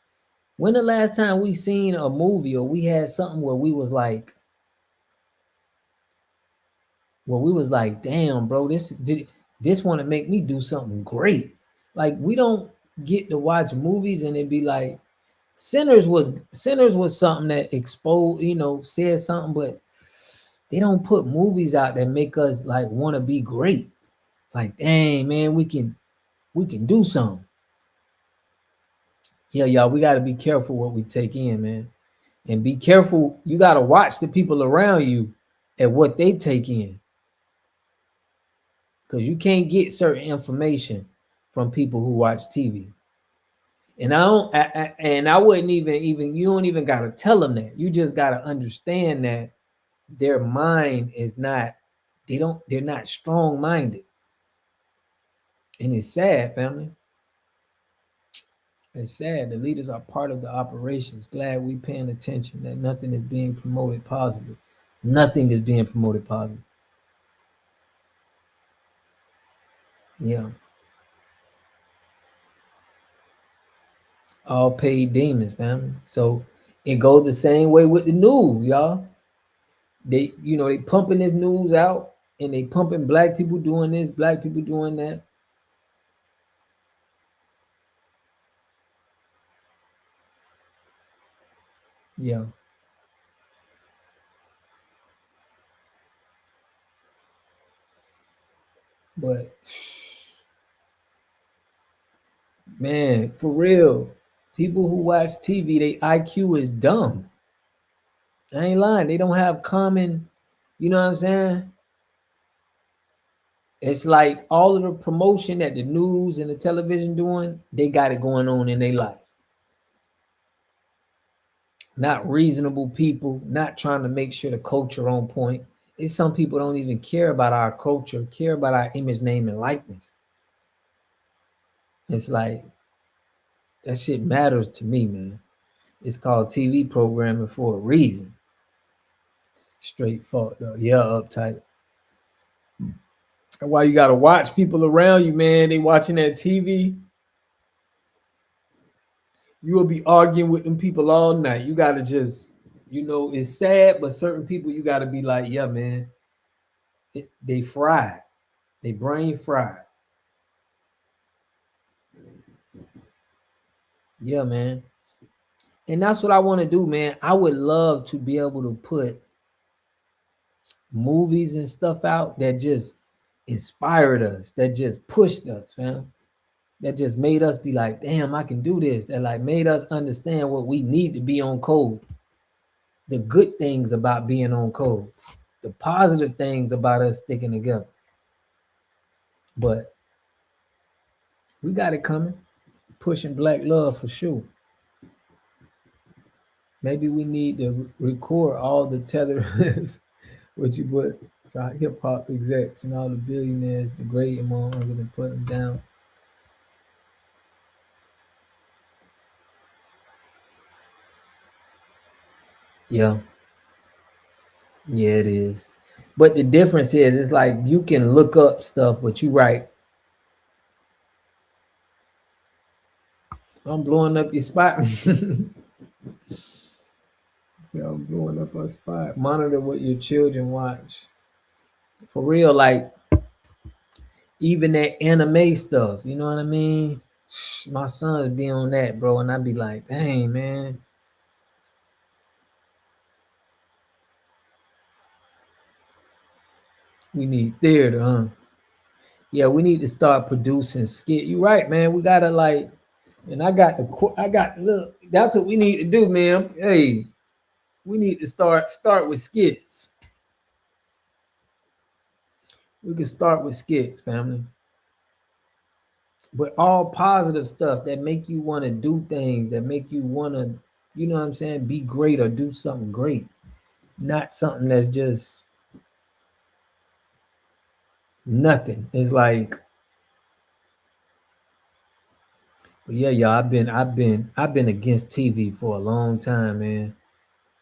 When the last time we seen a movie or we had something where we was like, damn, bro, this want to make me do something great. Like we don't get to watch movies and it be like, Sinners was something that exposed, said something, but they don't put movies out that make us like want to be great. Like, dang, man, we can do something. Yeah, y'all, we got to be careful what we take in, man. And be careful. You got to watch the people around you at what they take in. Because you can't get certain information from people who watch TV. And I wouldn't even you don't even got to tell them that. You just got to understand that their mind is not, they're not strong-minded. And it's sad, family. It's sad. The leaders are part of the operations. Glad we paying attention that nothing is being promoted positive. Nothing is being promoted positive. Yeah. All paid demons, family. So it goes the same way with the news, y'all. They pumping this news out and they pumping black people doing this, black people doing that. Yeah. But man, for real, people who watch TV, their IQ is dumb. I ain't lying. They don't have common, you know what I'm saying? It's like all of the promotion that the news and the television doing, they got it going on in their life. Not reasonable people, not trying to make sure the culture on point. It's some people don't even care about our culture, care about our image, name, and likeness. It's like, that shit matters to me, man. It's called TV programming for a reason. Straight fault, though. Yeah, uptight. That's why you got to watch people around you, man. They watching that TV. You will be arguing with them people all night. You got to just, it's sad, but certain people you got to be like, yeah, man, they fried. They brain fried. Yeah, man. And that's what I want to do, man. I would love to be able to put movies and stuff out that just inspired us, that just pushed us, fam. That just made us be like, damn, I can do this. That like made us understand what we need to be on code. The good things about being on code. The positive things about us sticking together. But we got it coming. Pushing black love for sure. Maybe we need to record all the tethers, what you put to hip hop execs and all the billionaires, degrade them all other than put them down. Yeah. Yeah, it is. But the difference is, it's like you can look up stuff, but you write, I'm blowing up your spot. So I'm blowing up a spot. Monitor what your children watch. For real, like even that anime stuff, you know what I mean? My sons be on that, bro, and I be like, dang, man. We need theater, huh? Yeah, we need to start producing skit. You right, man. We gotta like, and I got look. That's what we need to do, man. Hey, we need to start with skits. We can start with skits, family. But all positive stuff that make you want to do things, that make you want to, you know what I'm saying, be great or do something great. Not something that's just nothing. It's like, yeah, y'all. I've been against TV for a long time, man.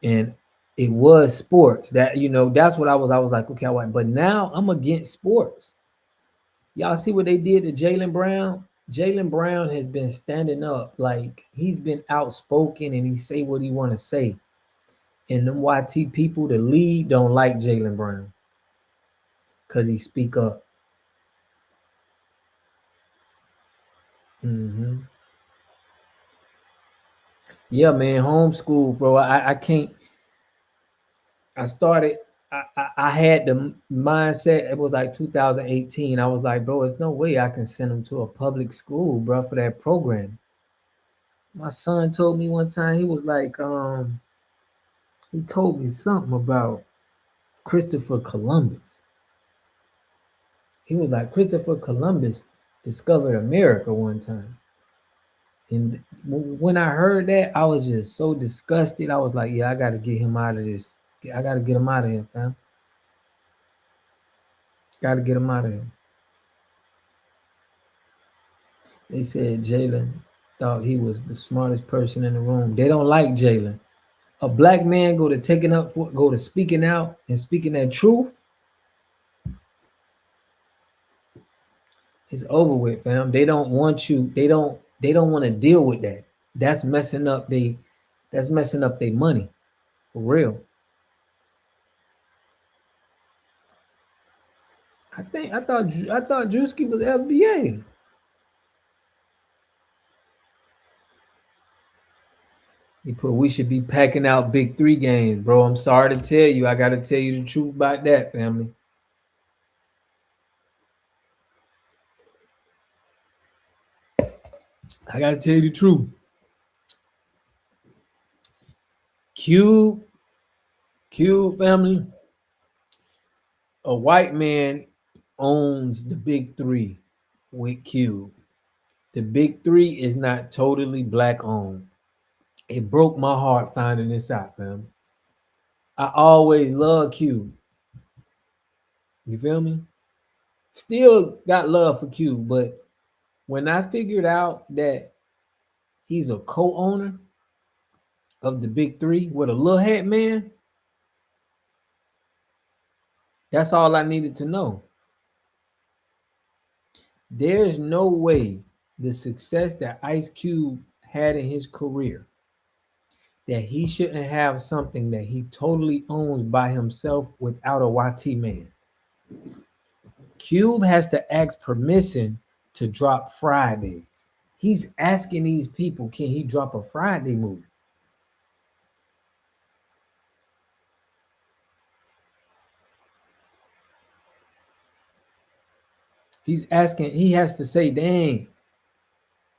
And it was sports that, that's what I was like, okay, but now I'm against sports. Y'all see what they did to Jaylen Brown? Jaylen Brown has been standing up, like he's been outspoken and he say what he want to say. And them YT people, the league, don't like Jaylen Brown because he speak up. Yeah, man, homeschool, bro. I can't. I started. I had the mindset. It was like 2018. I was like, bro, there's no way I can send him to a public school, bro, for that program. My son told me one time, he was like, he told me something about Christopher Columbus. He was like, Christopher Columbus discovered America one time. And when I heard that, I was just so disgusted. I was like, yeah, I got to get him out of this. I got to get him out of here, fam. Got to get him out of here. They said Jaylen thought he was the smartest person in the room. They don't like Jaylen. A black man go to speaking out and speaking that truth. It's over with, fam. They don't want you. They don't want to deal with that. That's messing up their money. For real. I thought Drewski was FBA. He put, we should be packing out big 3 games, bro. I'm sorry to tell you. I got to tell you the truth about that, family. I got to tell you the truth. Cube family, a white man owns the big 3 with Cube. The big 3 is not totally black owned. It broke my heart finding this out, fam. I always loved Cube. You feel me? Still got love for Cube, but when I figured out that he's a co-owner of the big 3 with a little hat man, that's all I needed to know. There's no way the success that Ice Cube had in his career that he shouldn't have something that he totally owns by himself without a YT man. Cube has to ask permission to drop Fridays. He's asking these people, can he drop a Friday movie? He's asking, he has to say, dang,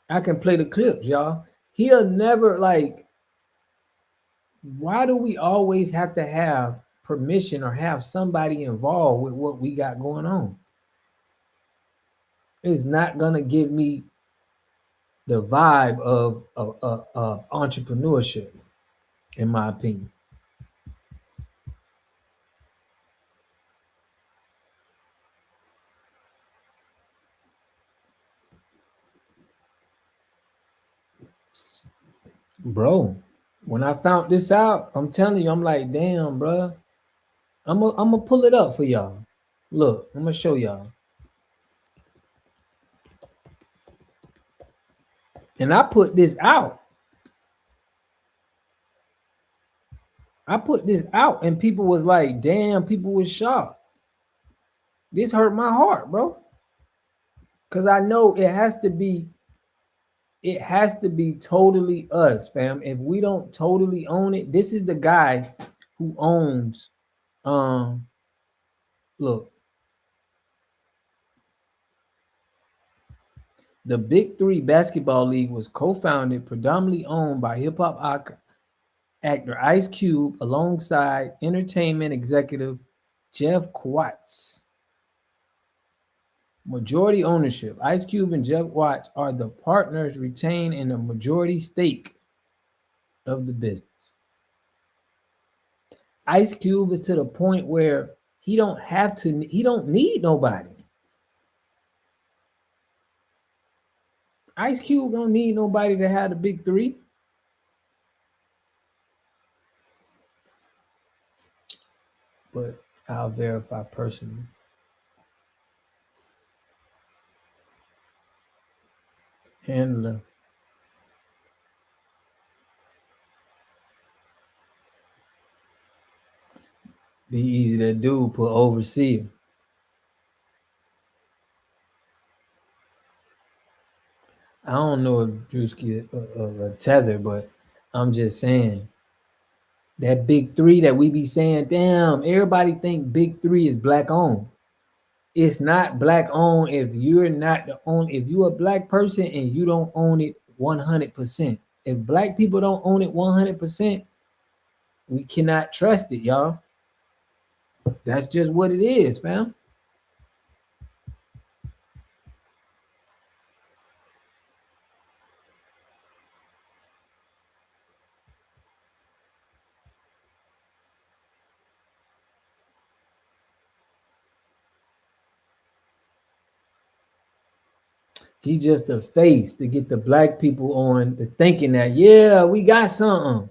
I can play the clips, y'all. He'll never, like, why do we always have to have permission or have somebody involved with what we got going on? It's not going to give me the vibe of entrepreneurship, in my opinion. Bro, when I found this out, I'm telling you, I'm like, damn, bro. I'm gonna pull it up for y'all. Look, I'm gonna show y'all. And I put this out. I put this out, and people was like, damn, people was shocked. This hurt my heart, bro. Cause I know it has to be totally us, fam. If we don't totally own it, this is the guy who owns look, the Big Three Basketball League was co-founded, predominantly owned by hip-hop actor Ice Cube alongside entertainment executive Jeff Quartz. Majority ownership. Ice Cube and Jeff Watts are the partners retained in a majority stake of the business. Ice Cube is to the point where he don't need nobody. Ice Cube don't need nobody to have the big three. But I'll verify personally. Handler. Be easy to do, put overseer. I don't know if Drewski a tether, but I'm just saying that big three that we be saying, damn, everybody think big three is black owned. It's not black owned if you're not the own. If you're a black person and you don't own it 100%. If black people don't own it 100%, we cannot trust it, y'all. That's just what it is, fam. He just a face to get the black people on the thinking that, yeah, we got something.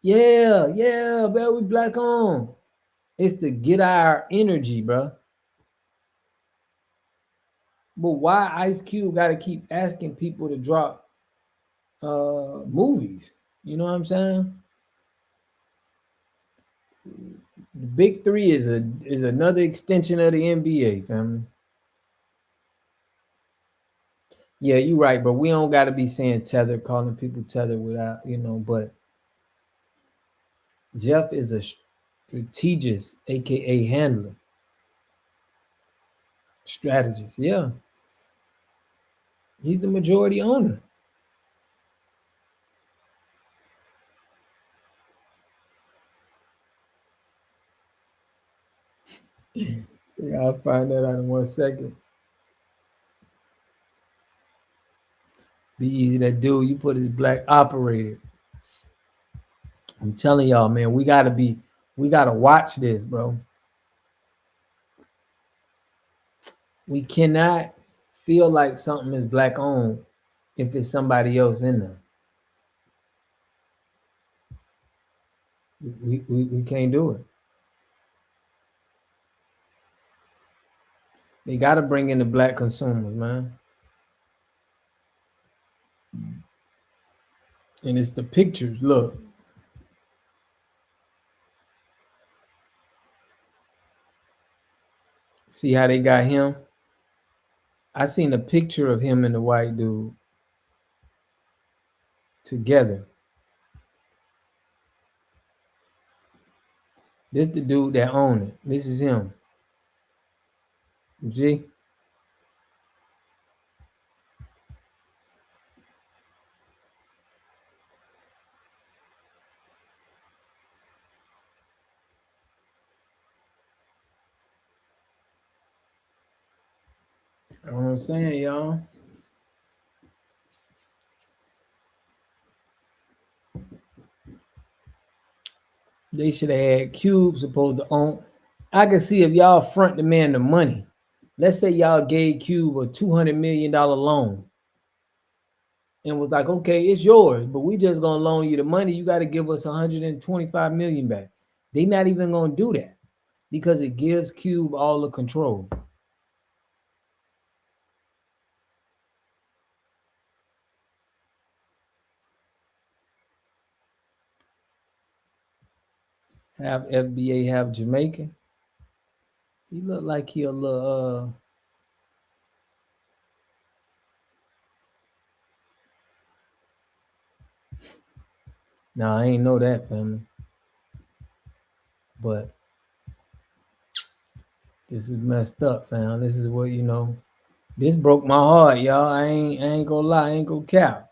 Yeah, bro, we black on. It's to get our energy, bro. But why Ice Cube got to keep asking people to drop movies? You know what I'm saying? The big three is another extension of the NBA, family. Yeah, you're right, but we don't got to be saying tether, calling people tether without, but Jeff is a strategist, aka handler. Strategist, yeah. He's the majority owner. So I'll find that out in 1 second. Be easy to do. You put his black operator. I'm telling y'all, man, we gotta watch this, bro. We cannot feel like something is black owned if it's somebody else in there. We can't do it. They gotta bring in the black consumers, man. And it's the pictures. Look. See how they got him? I seen a picture of him and the white dude together. This the dude that owned it. This is him. You see? You know what I'm saying, y'all? They should have had Cube supposed to own. I can see if y'all front the man the money. Let's say y'all gave Cube a $200 million loan and was like, okay, it's yours, but we just gonna loan you the money. You got to give us $125 million back. They not even gonna do that because it gives Cube all the control. Have FBA, have Jamaican. He look like he a little Nah, I ain't know that, family. But this is messed up, fam. This is what this broke my heart, y'all. I ain't gonna lie, I ain't gonna cap.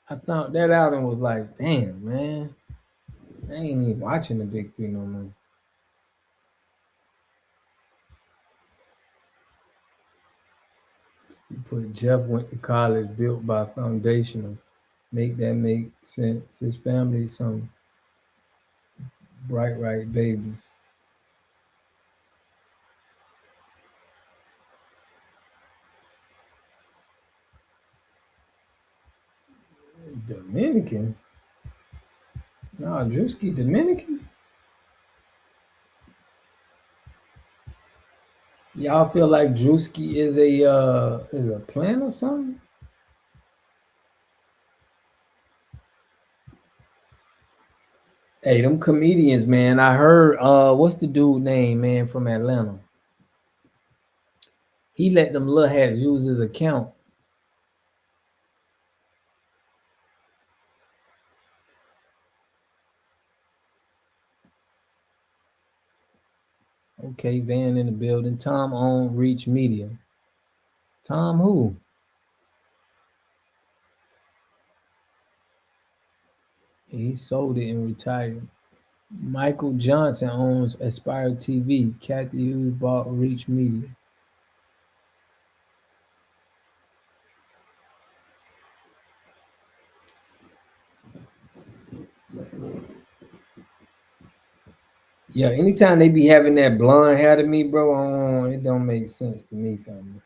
I found that out and was like, damn, man. I ain't even watching the Big Three no more. You put Jeff went to college built by foundationals. Make that make sense. His family some bright right babies. Dominican? No, Drewski Dominican? Y'all feel like Drewski is a plant or something? Hey, them comedians, man. I heard what's the dude name, man, from Atlanta? He let them little hats use his account. Okay, Van in the building. Tom on Reach Media. Tom who? He sold it and retired. Michael Johnson owns Aspire TV. Kathy Hughes bought Reach Media. Yeah, anytime they be having that blonde hair to me, bro, it don't make sense to me, family.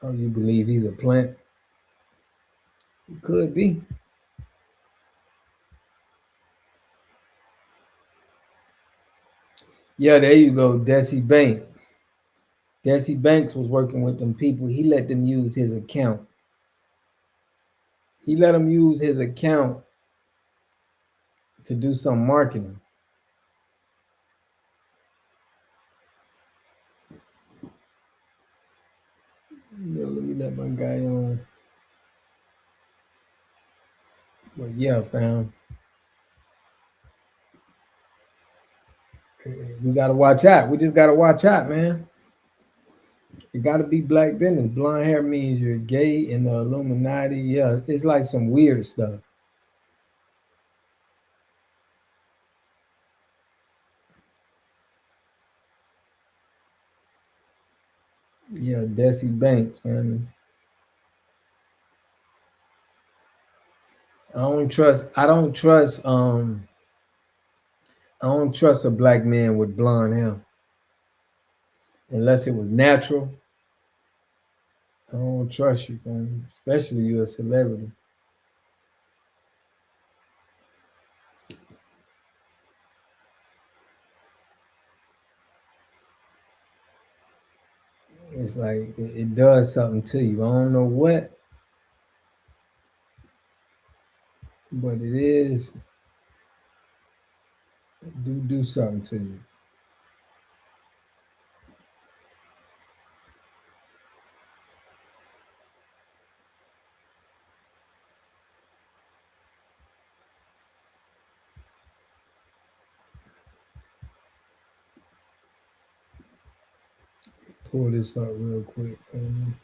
Oh, you believe he's a plant? It could be. Yeah, there you go, Desi Banks. Desi Banks was working with them people. He let them use his account. He let them use his account to do some marketing. Yeah, let me let my guy on. But yeah, fam. We gotta watch out. We just gotta watch out, man. It gotta be black business. Blonde hair means you're gay in the Illuminati. Yeah, it's like some weird stuff. Yeah, Desi Banks, man. I don't trust a black man with blonde hair. Unless it was natural. I don't trust you, man. Especially you're a celebrity. It's like it does something to you. I don't know what, but it is do something to you. Pull this up real quick, family.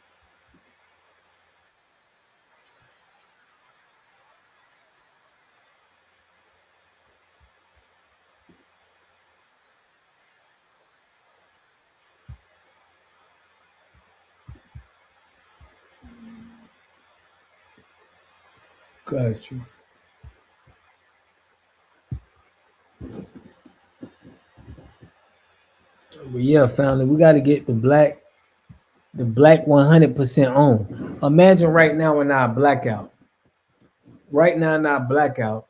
Got you. But yeah, family, we got to get the black 100% on. Imagine right now in our blackout. Right now in our blackout,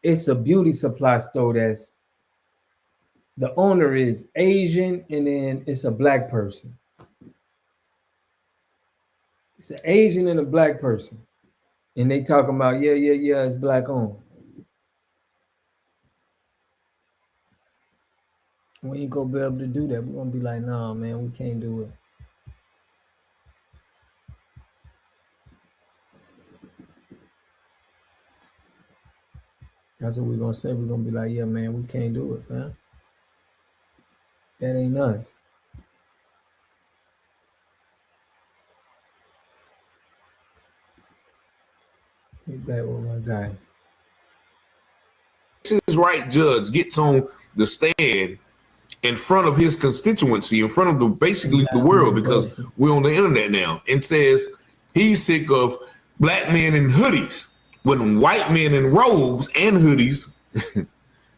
it's a beauty supply store that's the owner is Asian and then it's a black person. It's an Asian and a black person. And they talking about, yeah, it's black owned. We ain't gonna be able to do that. We're gonna be like, nah, man, we can't do it. That's what we're gonna say. We're gonna be like, yeah, man, we can't do it, man. That ain't us. Get back with my guy. His right judge gets on the stand in front of his constituency, in front of basically the world, because we're on the internet now, and says he's sick of black men in hoodies when white men in robes and hoodies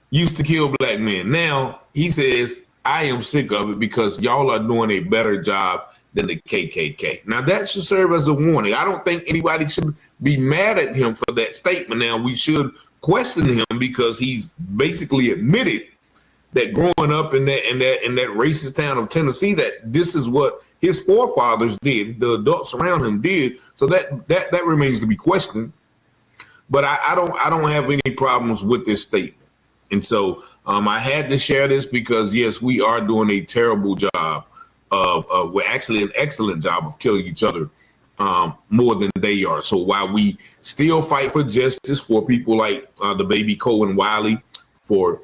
used to kill black men. Now he says, I am sick of it because y'all are doing a better job than the KKK. Now that should serve as a warning. I don't think anybody should be mad at him for that statement. Now we should question him because he's basically admitted that growing up in that racist town of Tennessee, that this is what his forefathers did, the adults around him did. So that remains to be questioned. But I don't have any problems with this statement. And so I had to share this because yes, we are doing a terrible job we're actually an excellent job of killing each other more than they are. So while we still fight for justice for people like the baby Cohen Wiley, for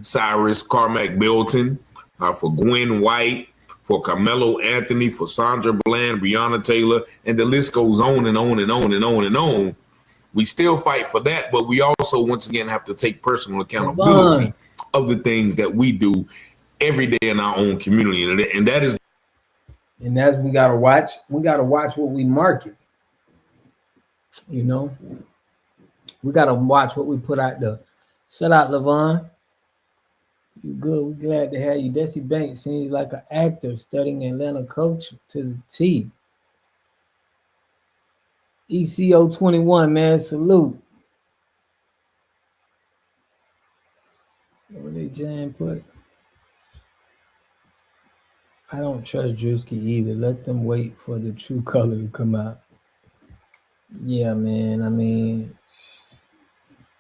Cyrus Carmack Bilton, for Gwen White, for Carmelo Anthony, for Sandra Bland, Breonna Taylor, and the list goes on and on and on and on and on. We still fight for that, but we also, once again, have to take personal accountability of the things that we do every day in our own community. And that's we gotta watch what we market. You know, we gotta watch what we put out there. Shout out Levon. You good? We glad to have you. Desi Banks seems like an actor studying Atlanta culture to the T. ECO 21, man, salute. What they Jan put? I don't trust Drewski either. Let them wait for the true color to come out. Yeah, man. I mean,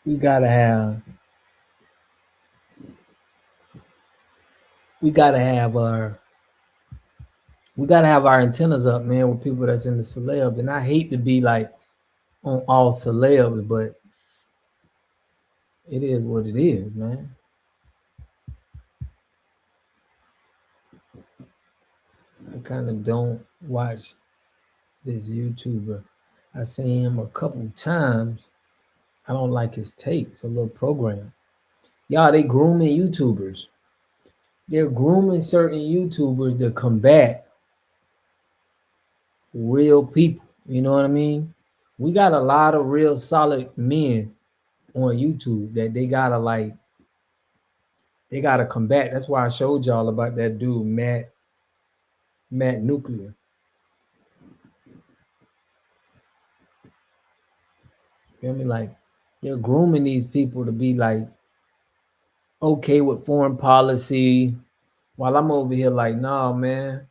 we gotta have our antennas up, man, with people that's in the celeb. And I hate to be like on all celebs, but it is what it is, man. I kind of don't watch this YouTuber. I seen him a couple times. I don't like his takes, a little program. Y'all, they grooming YouTubers. They're grooming certain YouTubers to combat real people. You know what I mean? We got a lot of real solid men on YouTube that they gotta combat. That's why I showed y'all about that dude, Matt Nuclear. You feel me? Like, they're grooming these people to be like okay with foreign policy, while I'm over here like, nah, man,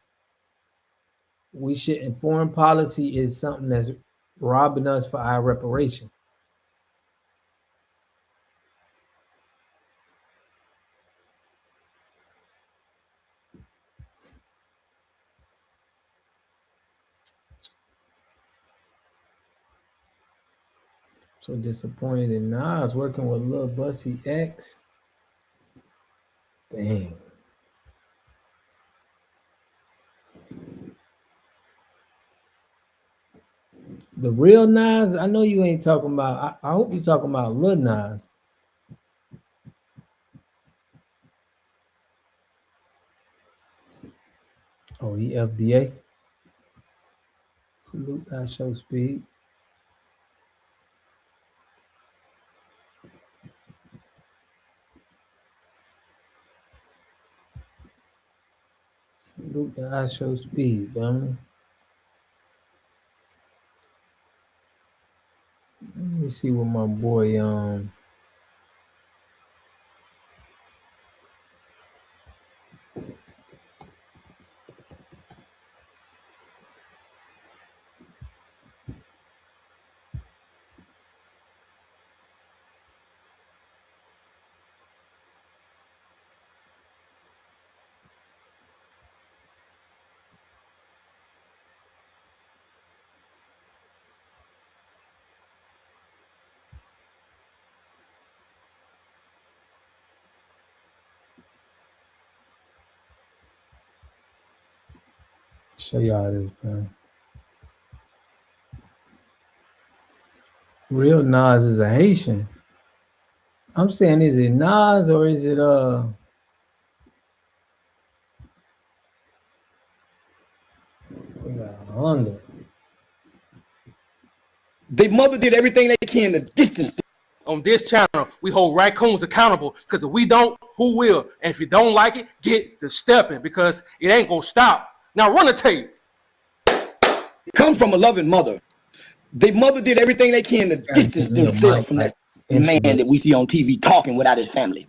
we shouldn't. Foreign policy is something that's robbing us for our reparation. So disappointed in Nas working with Lil Bussy X. Dang. The real Nas, I know you ain't talking about. I hope you're talking about Lil Nas. Oh, he FBA. Salute I show speed. Salute the I show speed, family. Let me see what my boy show y'all this, man. Real Nas is a Haitian. I'm saying, is it Nas or is it we got a Honda. Their mother did everything they can to distance. On this channel, we hold raccoons accountable because if we don't, who will? And if you don't like it, get to stepping because it ain't gonna stop. Now run the tape. Come from a loving mother. Their mother did everything they can to distance themselves from that man that we see on TV talking without his family.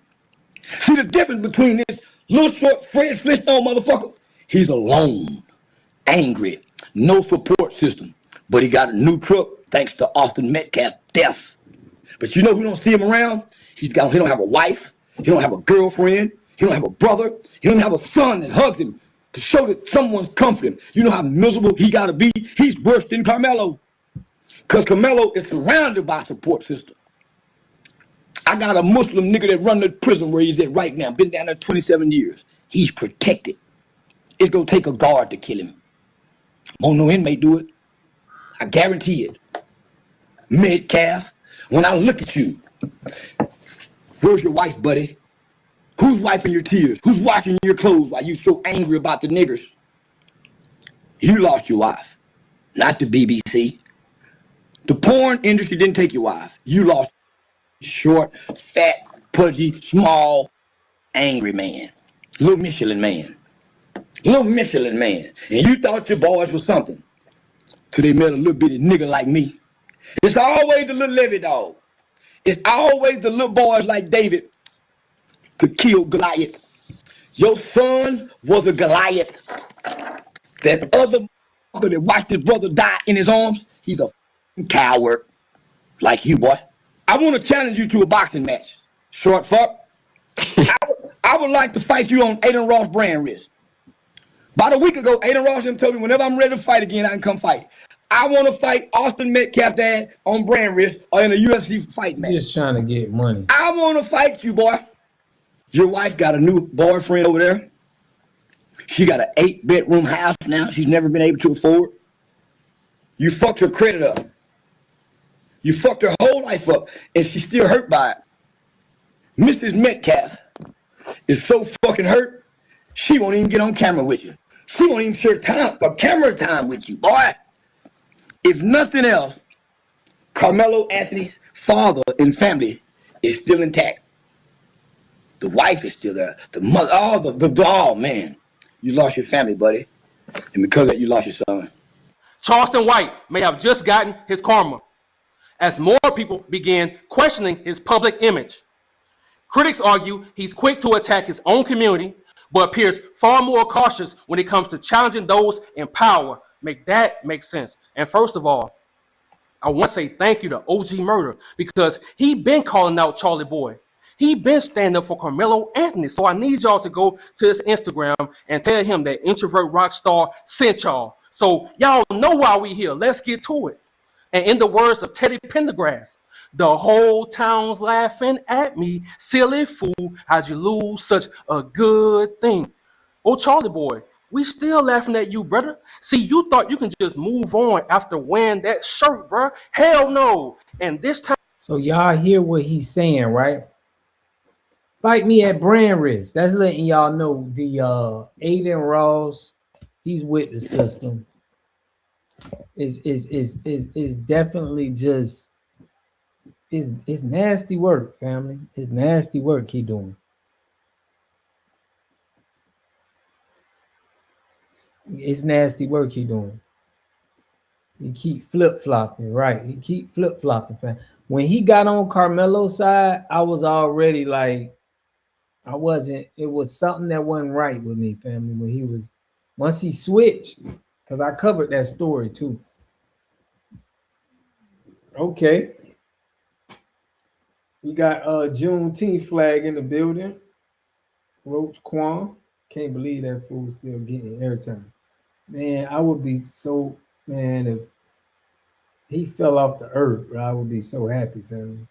See the difference between this little short Fred Flintstone motherfucker? He's alone, angry, no support system, but he got a new truck thanks to Austin Metcalf's death. But you know who don't see him around? He don't have a wife. He don't have a girlfriend. He don't have a brother. He don't have a son that hugs him to show that someone's comforting him. You know how miserable he got to be? He's worse than Carmelo. Because Carmelo is surrounded by a support system. I got a Muslim nigga that run the prison where he's at right now. Been down there 27 years. He's protected. It's going to take a guard to kill him. Won't no inmate do it. I guarantee it. Metcalf, when I look at you, where's your wife, buddy? Who's wiping your tears? Who's washing your clothes while you so angry about the niggers? You lost your wife, not the BBC. The porn industry didn't take your wife. You lost short, fat, pudgy, small, angry man. Little Michelin man. Little Michelin man. And you thought your boys were something. Till they met a little bitty nigga like me. It's always the little levy dog. It's always the little boys like David to kill Goliath. Your son was a Goliath. That other motherfucker that watched his brother die in his arms, he's a coward like you, boy. I want to challenge you to a boxing match. Short fuck. I would like to fight you on Adin Ross brand wrist. About a week ago, Adin Ross told me whenever I'm ready to fight again, I can come fight. I want to fight Austin Metcalf dad on brand wrist or in a UFC fight match. Just trying to get money. I want to fight you, boy. Your wife got a new boyfriend over there. She got an 8-bedroom house now she's never been able to afford. You fucked her credit up. You fucked her whole life up, and she's still hurt by it. Mrs. Metcalf is so fucking hurt, she won't even get on camera with you. She won't even share time or camera time with you, boy. If nothing else, Carmelo Anthony's father and family is still intact. The wife is still there. The mother, oh man. You lost your family, buddy. And because of that, you lost your son. Charleston White may have just gotten his karma as more people began questioning his public image. Critics argue he's quick to attack his own community, but appears far more cautious when it comes to challenging those in power. Make that make sense. And first of all, I want to say thank you to OG Murder because he been calling out Charlie Boy. He been standing up for Carmelo Anthony. So I need y'all to go to his Instagram and tell him that Introvert Rockstar sent y'all. So y'all know why we here. Let's get to it. And in the words of Teddy Pendergrass, the whole town's laughing at me. Silly fool, how'd you lose such a good thing? Oh, Charlie Boy, we still laughing at you, brother. See, you thought you can just move on after wearing that shirt, bro. Hell no. And this time. So y'all hear what he's saying, right? Fight me at brand risk. That's letting y'all know the Adin Ross, he's with the system. Is definitely just it's nasty work, family. It's nasty work he doing. It's nasty work he doing. He keep flip-flopping, right? He keep flip-flopping, fam. When he got on Carmelo's side, I was already like, I wasn't, it was something that wasn't right with me, family, when he was, once he switched, because I covered that story too. Okay. We got Juneteenth flag in the building. Roach Quan. Can't believe that fool still getting airtime. Man, I would be so, man, if he fell off the earth, bro, I would be so happy, family.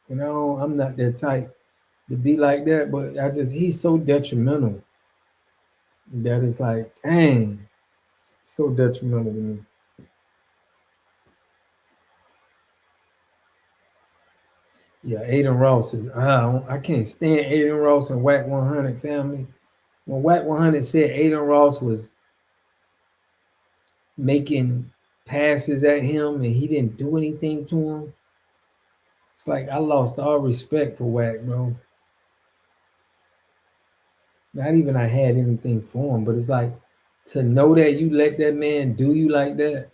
You know, I'm not that type to be like that, but he's so detrimental that it's like, dang, so detrimental to me. Yeah, Aiden Ross is, I can't stand Aiden Ross and Whack 100 family. When Whack 100 said Aiden Ross was making passes at him and he didn't do anything to him, it's like I lost all respect for Whack, bro. Not even I had anything for him, but it's like to know that you let that man do you like that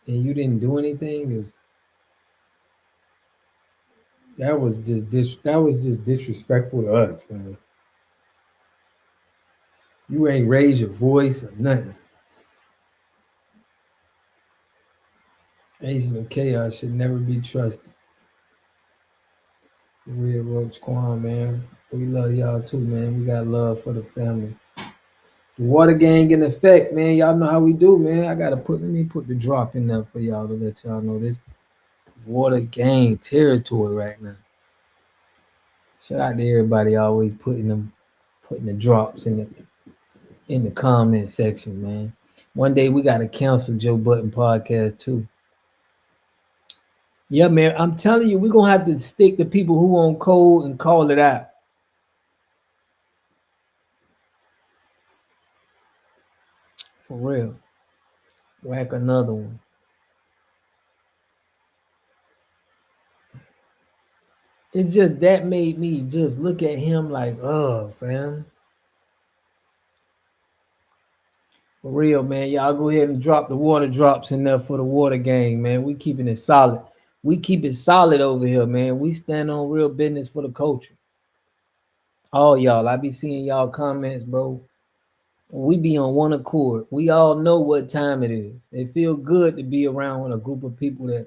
and you didn't do anything is that was just disrespectful to us, man. You ain't raise your voice or nothing. Agent of Chaos should never be trusted. For real, Roach Quan, man. We love y'all too, man. We got love for the family. The Water Gang in effect, man. Y'all know how we do, man. Let me put the drop in there for y'all to let y'all know this Water Gang territory right now. Shout out to everybody always putting the drops in the comment section, man. One day we gotta cancel Joe Button podcast too. Yeah, man. I'm telling you, we're gonna have to stick the people who on code and call it out. For real. Whack another one. It's just that made me just look at him like, oh, fam. For real, man. Y'all go ahead and drop the water drops in there for the Water Gang, man. We keeping it solid. We keep it solid over here, man. We stand on real business for the culture. All y'all, I be seeing y'all comments, bro. We be on one accord. We all know what time it is. It feel good to be around with a group of people that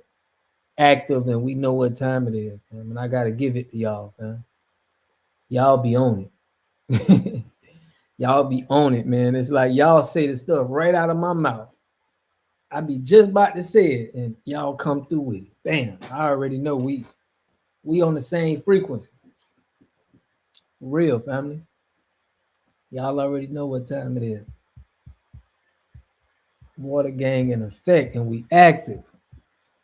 active and we know what time it is, man. And I gotta give it to y'all, man. Y'all be on it. Y'all be on it, man. It's like y'all say the stuff right out of my mouth. I be just about to say it, and y'all come through with it. Bam! I already know we on the same frequency. For real, family. Y'all already know what time it is. Water Gang in effect, and we active.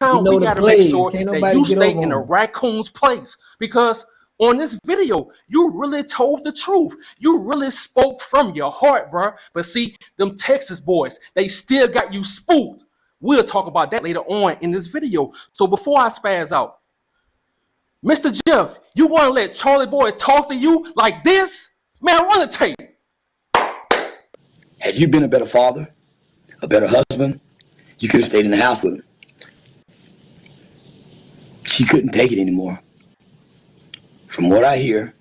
We know We the got to make plays. sure Can't that nobody you get stay over in a on us. raccoon's place, because on this video, you really told the truth. You really spoke from your heart, bro. But see, them Texas boys, they still got you spooked. We'll talk about that later on in this video. So before I spaz out, Mr. Jeff, you want to let Charlie Boy talk to you like this? Man, run the tape. Had you been a better father, a better husband, you could have stayed in the house with him. She couldn't take it anymore. From what I hear,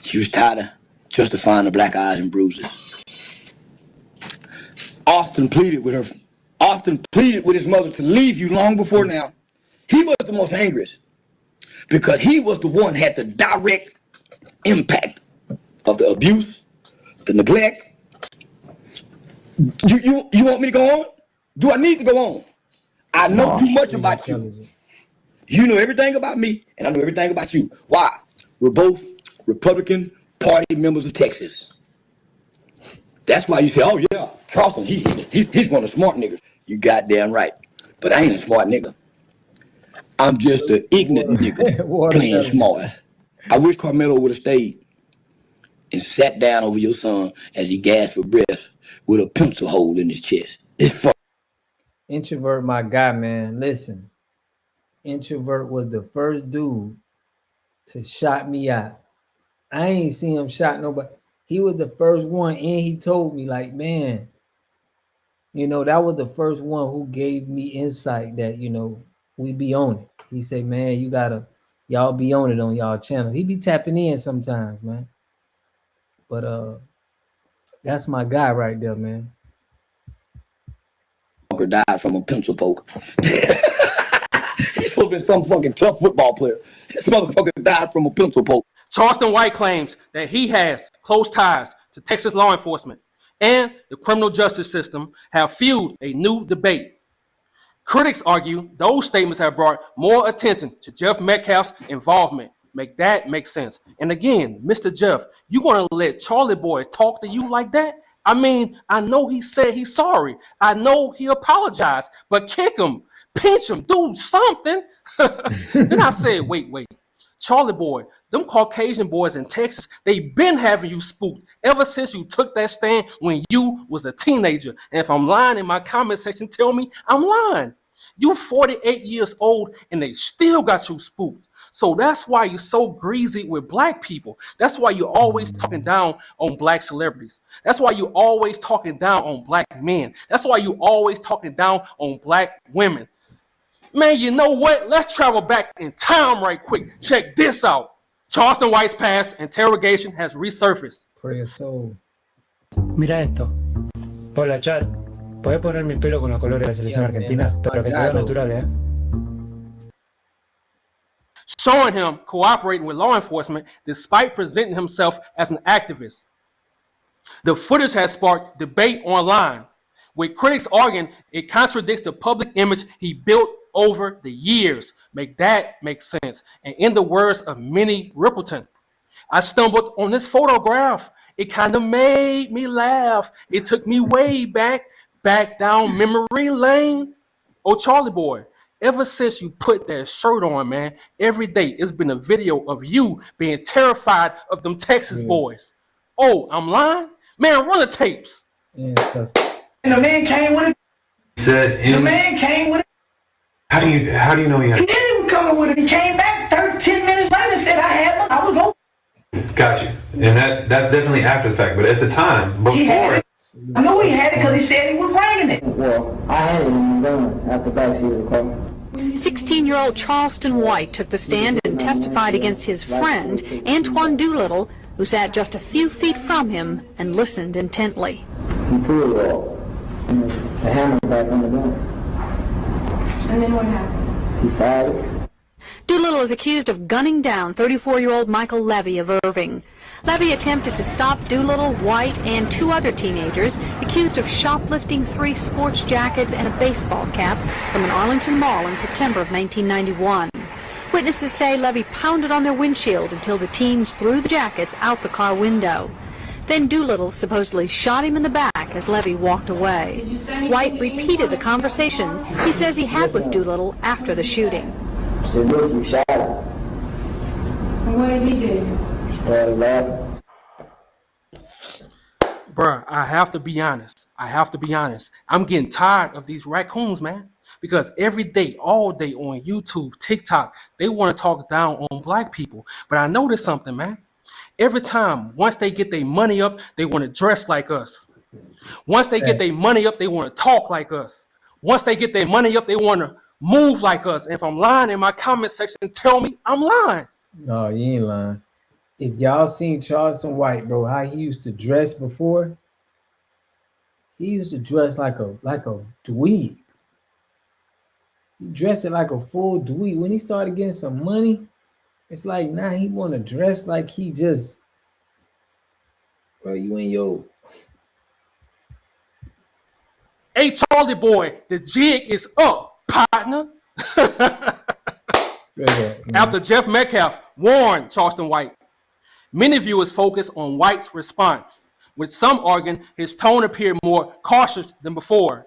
she was tired of justifying the black eyes and bruises. Austin pleaded with his mother to leave you long before now. He was the most angriest because he was the one had the direct impact of the abuse, the neglect. You want me to go on? Do I need to go on? I know too much about you. You know everything about me, and I know everything about you. Why? We're both Republican Party members of Texas. That's why you say, oh yeah, Charleston, he's one of the smart niggas. You goddamn right. But I ain't a smart nigga. I'm just an ignorant nigga playing smart. I wish Carmelo would have stayed and sat down over your son as he gasped for breath with a pencil hole in his chest. It's fun. Introvert, my guy, man. Listen, Introvert was the first dude to shot me out. I ain't seen him shot nobody. He was the first one, and he told me, like, man, You know, that was the first one who gave me insight that, you know, we be on it. He said, man, y'all be on it on y'all channel. He be tapping in sometimes, man. But that's my guy right there, man. Died from a pencil poke. He's supposed to be some fucking tough football player. This motherfucker died from a pencil poke. Charleston White claims that he has close ties to Texas law enforcement and the criminal justice system have fueled a new debate. Critics argue those statements have brought more attention to Jeff Metcalf's involvement. Make that make sense. And again, Mr. Jeff, you gonna let Charlie Boy talk to you like that? I mean, I know he said he's sorry. I know he apologized, but kick him, pinch him, do something. Then I said, wait. Charlie Boy, them Caucasian boys in Texas, they been having you spooked ever since you took that stand when you was a teenager. And if I'm lying in my comment section, tell me I'm lying. You 48 years old and they still got you spooked. So that's why you're so greasy with black people. That's why you're always talking down on black celebrities. That's why you're always talking down on black men. That's why you're always talking down on black women. Man, you know what? Let's travel back in time right quick. Check this out. Charleston White's past interrogation has resurfaced. Prayer soul. Mira esto. Hola, chat. ¿Podés poner mi pelo con los colores de la selección argentina? Pero que se vea natural, ¿eh? Showing him cooperating with law enforcement despite presenting himself as an activist. The footage has sparked debate online, with critics arguing it contradicts the public image he built over the years. Make that make sense. And in the words of Minnie Rippleton, I stumbled on this photograph. It kind of made me laugh. It took me way back down memory lane. Oh, Charlie Boy, ever since you put that shirt on, man, every day it's been a video of you being terrified of them Texas boys. Oh, I'm lying? Man, run the tapes. And the man came with it. The man came with it. How do you know he had? He didn't even come with it. He came back 10 minutes later, said I had one. I was home. Gotcha. And that's definitely after the fact, but at the time, before. He had it. I know he had it because he said he was bringing it. Well, I had it in the gun at the backseat of the car. 16-year-old Charleston White took the stand and testified against his friend, Antoine Doolittle, who sat just a few feet from him and listened intently. He pulled it off. The hammer back on the gun. And then what happened? He fired it. Doolittle is accused of gunning down 34-year-old Michael Levy of Irving. Levy attempted to stop Doolittle, White, and two other teenagers accused of shoplifting 3 sports jackets and a baseball cap from an Arlington mall in September of 1991. Witnesses say Levy pounded on their windshield until the teens threw the jackets out the car window. Then Doolittle supposedly shot him in the back as Levy walked away. White repeated the conversation he says he had with Doolittle after the shooting. He said, look, you shot him. And what did he do? Started laughing. Bruh, I have to be honest. I'm getting tired of these raccoons, man. Because every day, all day on YouTube, TikTok, they want to talk down on black people. But I noticed something, man. Every time, once they get their money up, they want to dress like us. Once they get their money up, they want to talk like us. Once they get their money up, they want to move like us. And if I'm lying in my comment section, tell me I'm lying. No, you ain't lying. If y'all seen Charleston White, bro, how he used to dress before, he used to dress like a dweeb. He dressed like a full dweeb. When he started getting some money, it's like now he want to dress like he just, bro, you in your... Hey, Charlie Boy, the jig is up, partner. After Jeff Metcalf warned Charleston White, many viewers focus on White's response, with some arguing his tone appeared more cautious than before.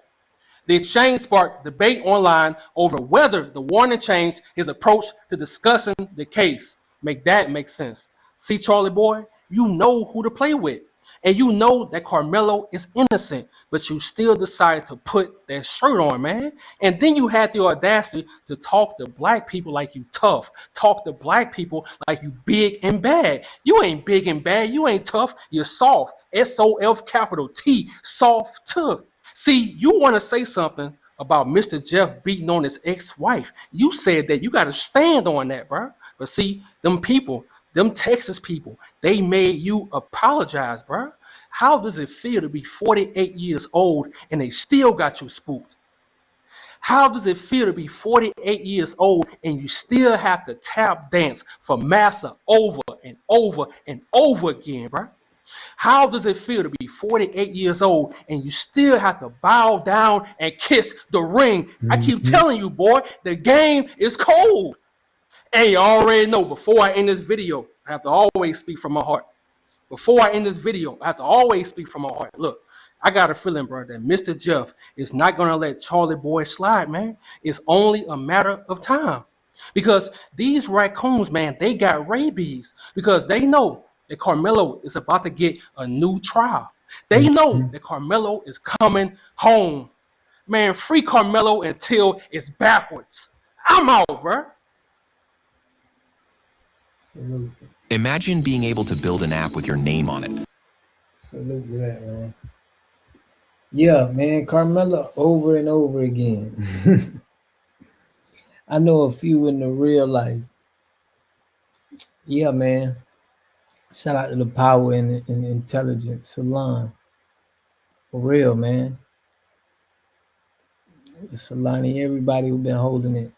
The exchange sparked debate online over whether the warning changed his approach to discussing the case. Make that make sense. See, Charlie Boy, you know who to play with. And you know that Carmelo is innocent, but you still decided to put that shirt on, man. And then you had the audacity to talk to black people like you tough. Talk to black people like you big and bad. You ain't big and bad. You ain't tough. You're soft. SOF capital T, soft tough. See, you want to say something about Mr. Jeff beating on his ex-wife. You said that you got to stand on that, bro. But see, them people, them Texas people, they made you apologize, bro. How does it feel to be 48 years old and they still got you spooked? How does it feel to be 48 years old and you still have to tap dance for massa over and over and over again, bro? How does it feel to be 48 years old and you still have to bow down and kiss the ring? I keep telling you, boy, the game is cold. And you already know, before I end this video, I have to always speak from my heart. Before I end this video, I have to always speak from my heart. Look, I got a feeling, bro, that Mr. Jeff is not going to let Charlie Boy slide, man. It's only a matter of time. Because these raccoons, man, they got rabies. Because they know that Carmelo is about to get a new trial. They know that Carmelo is coming home. Man, free Carmelo until it's backwards. I'm out, bro. Salute. Imagine being able to build an app with your name on it. Salute to that, man. Yeah, man, Carmelo over and over again. I know a few in the real life. Yeah, man. Shout out to the Power and Intelligence Salon. For real, man. Solani, everybody who been holding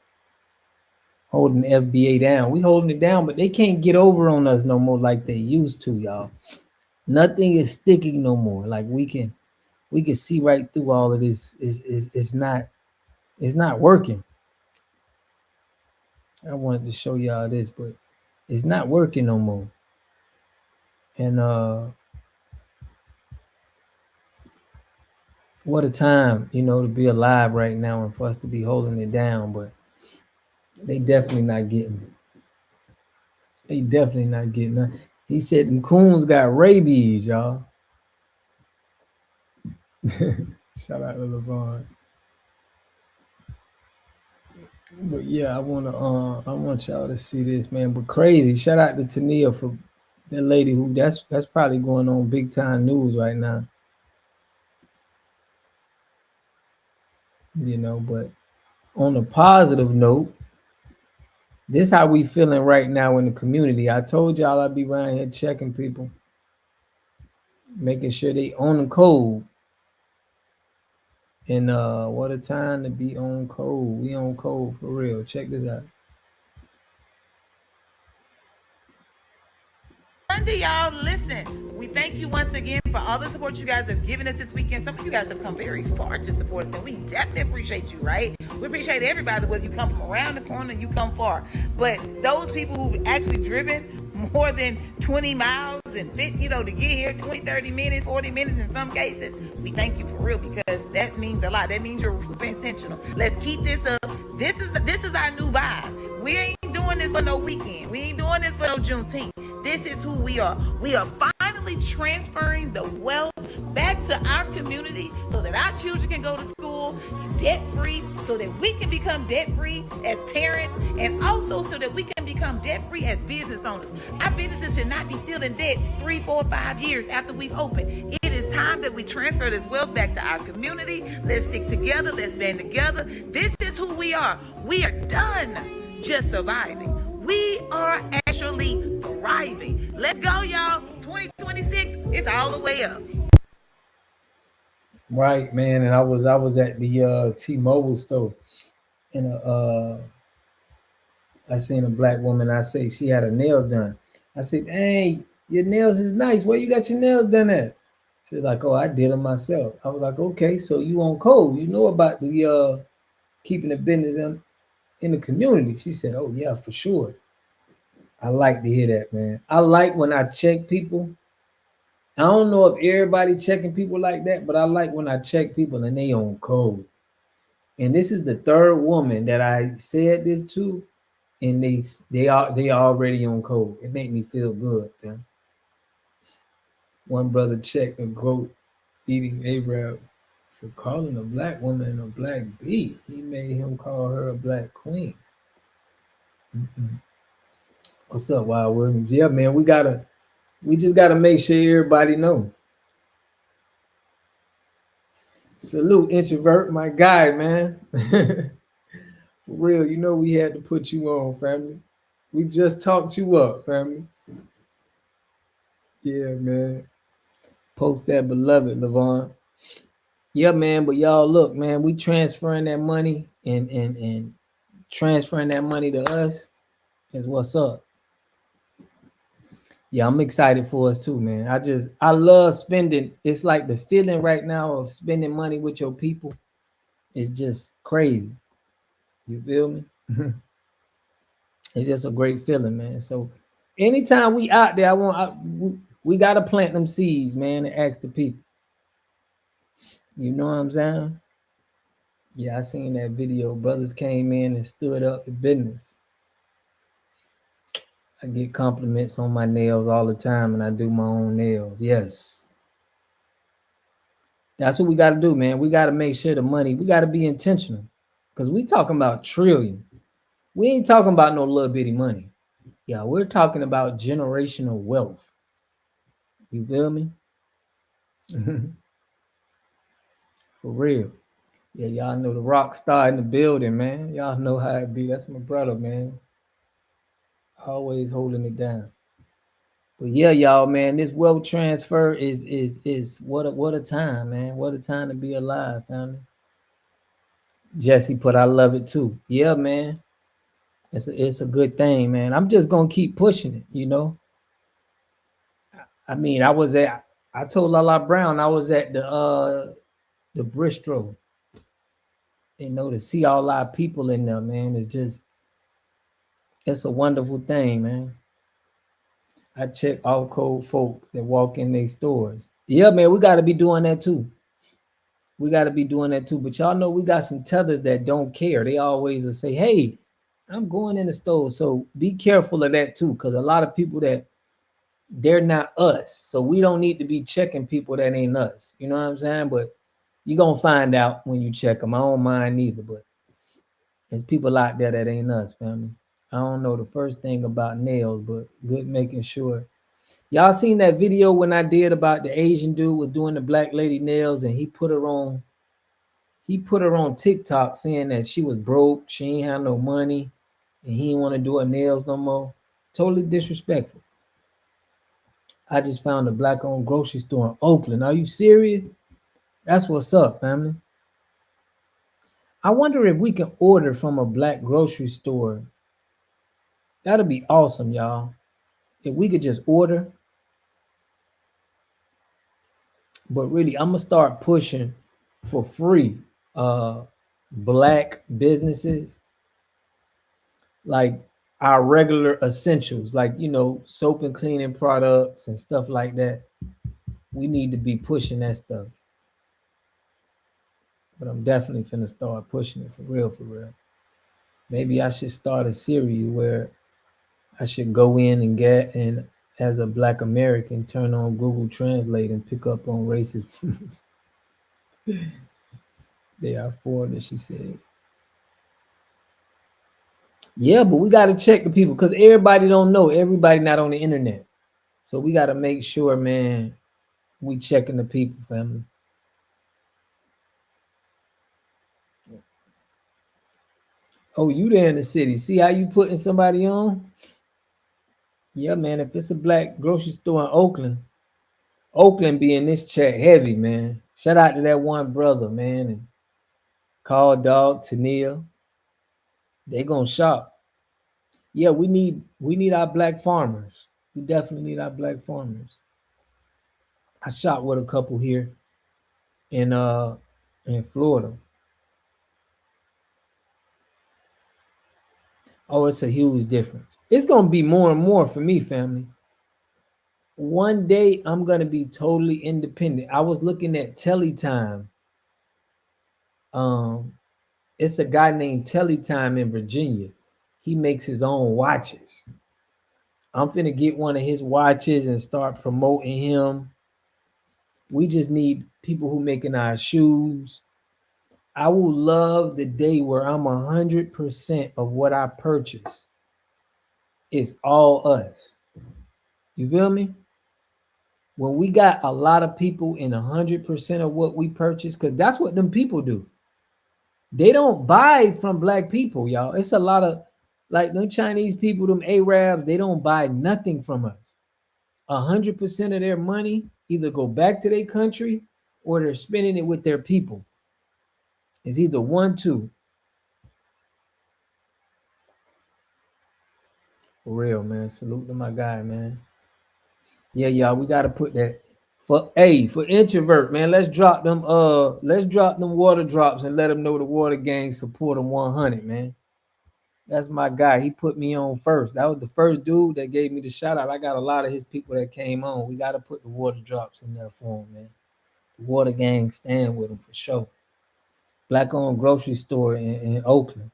FBA down. We holding it down, but they can't get over on us no more like they used to, y'all. Nothing is sticking no more. Like we can see right through all of this. It's not working. I wanted to show y'all this, but it's not working no more. And what a time, to be alive right now and for us to be holding it down, but they definitely not getting it. They definitely not getting it. He said them coons got rabies, y'all. Shout out to LeVon. But yeah, I want y'all to see this, man. But crazy. Shout out to Tania for that lady who that's probably going on big time news right now. But on a positive note, this how we feeling right now in the community. I told y'all I'd be around here checking people, making sure they on the code. And what a time to be on code. We on code for real. Check this out. Sunday, y'all, listen. We thank you once again for all the support you guys have given us this weekend. Some of you guys have come very far to support us, and we definitely appreciate you, right? We appreciate everybody, whether you come from around the corner, you come far. But those people who've actually driven more than 20 miles and fit, to get here 20, 30 minutes, 40 minutes in some cases, we thank you for real, because that means a lot. That means you're intentional. Let's keep this up. This is our new vibe. We ain't doing this for no weekend. We ain't doing this for no Juneteenth. This is who we are. We are finally transferring the wealth back to our community so that our children can go to school debt-free, so that we can become debt-free as parents, and also so that we can become debt-free as business owners. Our businesses should not be still in debt 3, 4, 5 years after we've opened. It is time that we transfer this wealth back to our community. Let's stick together. Let's band together. This is who we are. We are done just surviving. We are actually thriving. Let's go, y'all. 2026, it's all the way up. Right, man. And I was at the T-Mobile store, and I seen a black woman. I say she had her nails done. I said, "Hey, your nails is nice. Where you got your nails done at?" She was like, "Oh, I did them myself." I was like, "Okay, so you on code? You know about the keeping the business in the community?" She said, "Oh yeah, for sure." I like to hear that, man. I like when I check people. I don't know if everybody checking people like that, but I like when I check people and they on code. And this is the third woman that I said this to, and they already on code. It made me feel good, man. One brother checked a goat eating Arab for calling a black woman a black bee. He made him call her a black queen. What's up, Wild Williams? Yeah, man, we just gotta make sure everybody know. Salute, introvert, my guy, man. For real, you know we had to put you on, family. We just talked you up, family. Yeah, man. Post that beloved, Levon. Yeah, man. But y'all look, man, we transferring that money and transferring that money to us is what's up. Yeah, I'm excited for us too, man. I love spending. It's like the feeling right now of spending money with your people is just crazy. You feel me? It's just a great feeling, man. So anytime we out there, we gotta plant them seeds, man, and ask the people. You know what I'm saying? Yeah, I seen that video. Brothers came in and stood up for business. I get compliments on my nails all the time, and I do my own nails. Yes. That's what we got to do, man. We got to make sure the money, we got to be intentional. Because we talking about trillion. We ain't talking about no little bitty money. Yeah, we're talking about generational wealth. You feel me? For real. Yeah, y'all know the rock star in the building, man. Y'all know how it be. That's my brother, man. Always holding it down. But yeah, y'all, man, this wealth transfer is what a time, man. What a time to be alive, family. Jesse put, I love it too. Yeah, man. It's a good thing, man. I'm just gonna keep pushing it, you know. I mean, I told Lala Brown I was at the Bristol, you know, to see all our people in there, man. It's a wonderful thing, man. I check all cold folks that walk in their stores. Yeah, man, we gotta be doing that too. We got to be doing that too. But y'all know we got some tethers that don't care. They always will say, hey, I'm going in the store. So be careful of that too, because a lot of people that they're not us. So we don't need to be checking people that ain't us. You know what I'm saying? But you're going to find out when you check them. I don't mind neither, but there's people out there that ain't us, family. I don't know the first thing about nails, but good making sure. Y'all seen that video when I did about the Asian dude was doing the black lady nails and he put her on TikTok saying that she was broke, she ain't have no money, and he didn't want to do her nails no more. Totally disrespectful. I just found a black-owned grocery store in Oakland. Are you serious? That's what's up, family. I wonder if we can order from a black grocery store. That'll be awesome, y'all. If we could just order. But really, I'm gonna start pushing for free black businesses, like our regular essentials, like, you know, soap and cleaning products and stuff like that. We need to be pushing that stuff. But I'm definitely finna start pushing it for real, for real. Maybe I should start a series where I should go in and get, and as a black American, turn on Google Translate and pick up on racist. They are foreigners, she said. Yeah, but we got to check the people because everybody don't know. Everybody not on the internet. So we got to make sure, man, we checking the people, family. Oh, you there in the city. See how you putting somebody on? Yeah, man, if it's a black grocery store in Oakland be in this chat heavy, man. Shout out to that one brother, man, and Call Dog, Tania. They gonna shop. Yeah, we need our black farmers. We definitely need our black farmers. I shot with a couple here in Florida. Oh, it's a huge difference. It's gonna be more and more for me, family. One day I'm gonna be totally independent. I was looking at Teletime. It's a guy named Teletime in Virginia. He makes his own watches. I'm finna get one of his watches and start promoting him. We just need people who making our shoes. I will love the day where I'm 100% of what I purchase is all us. You feel me? when we got a lot of people in 100% of what we purchase, because that's what them people do. They don't buy from black people, y'all. It's a lot of like them Chinese people, them Arabs, they don't buy nothing from us. 100% of their money either go back to their country or they're spending it with their people. It's either one, two. For real, man. Salute to my guy, man. Yeah, y'all, we gotta put that for introvert, man. Let's drop them water drops and let them know the water gang support them 100, man. That's my guy. He put me on first. That was the first dude that gave me the shout out. I got a lot of his people that came on. We got to put the water drops in there for him, man. The water gang stand with him for sure. Black owned grocery store in Oakland.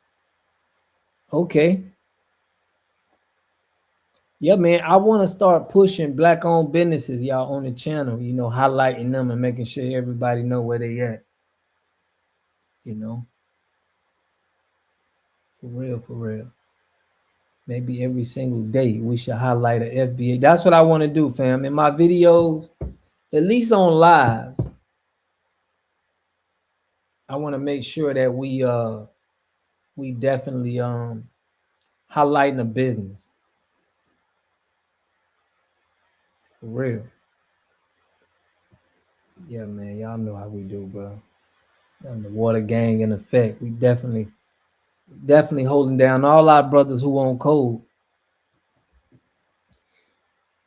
Okay. Yeah, man. I want to start pushing black owned businesses, y'all, on the channel, you know, highlighting them and making sure everybody know where they at. You know. For real, for real. Maybe every single day we should highlight a FBA. That's what I want to do, fam. In my videos, at least on lives, I want to make sure that we definitely highlighting a business. For real. Yeah, man. Y'all know how we do, bro. And the water gang in effect. We definitely holding down all our brothers who on code.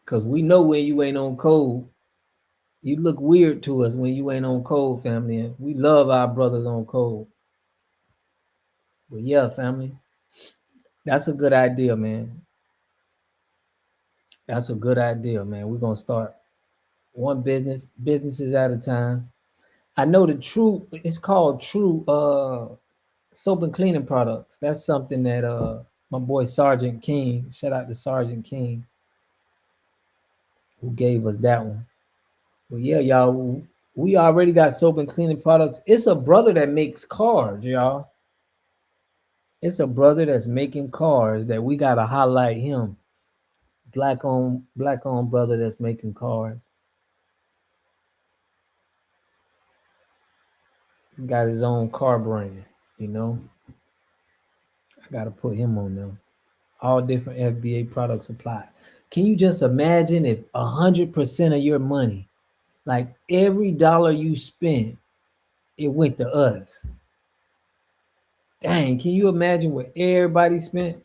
Cause we know when you ain't on code, you look weird to us when you ain't on code, family. And we love our brothers on code. But yeah, family, that's a good idea, man. That's a good idea, man. We're gonna start one businesses at a time. I know it's called True Soap and Cleaning Products. That's something that my boy Sergeant King, shout out to Sergeant King, who gave us that one. But yeah, y'all, we already got soap and cleaning products. It's a brother that makes cars, y'all. It's a brother that's making cars that we gotta highlight him. Black owned brother that's making cars. He got his own car brand, you know. I gotta put him on there. All different FBA products applied. Can you just imagine if 100% of your money, like every dollar you spent, it went to us? Dang, can you imagine what everybody spent?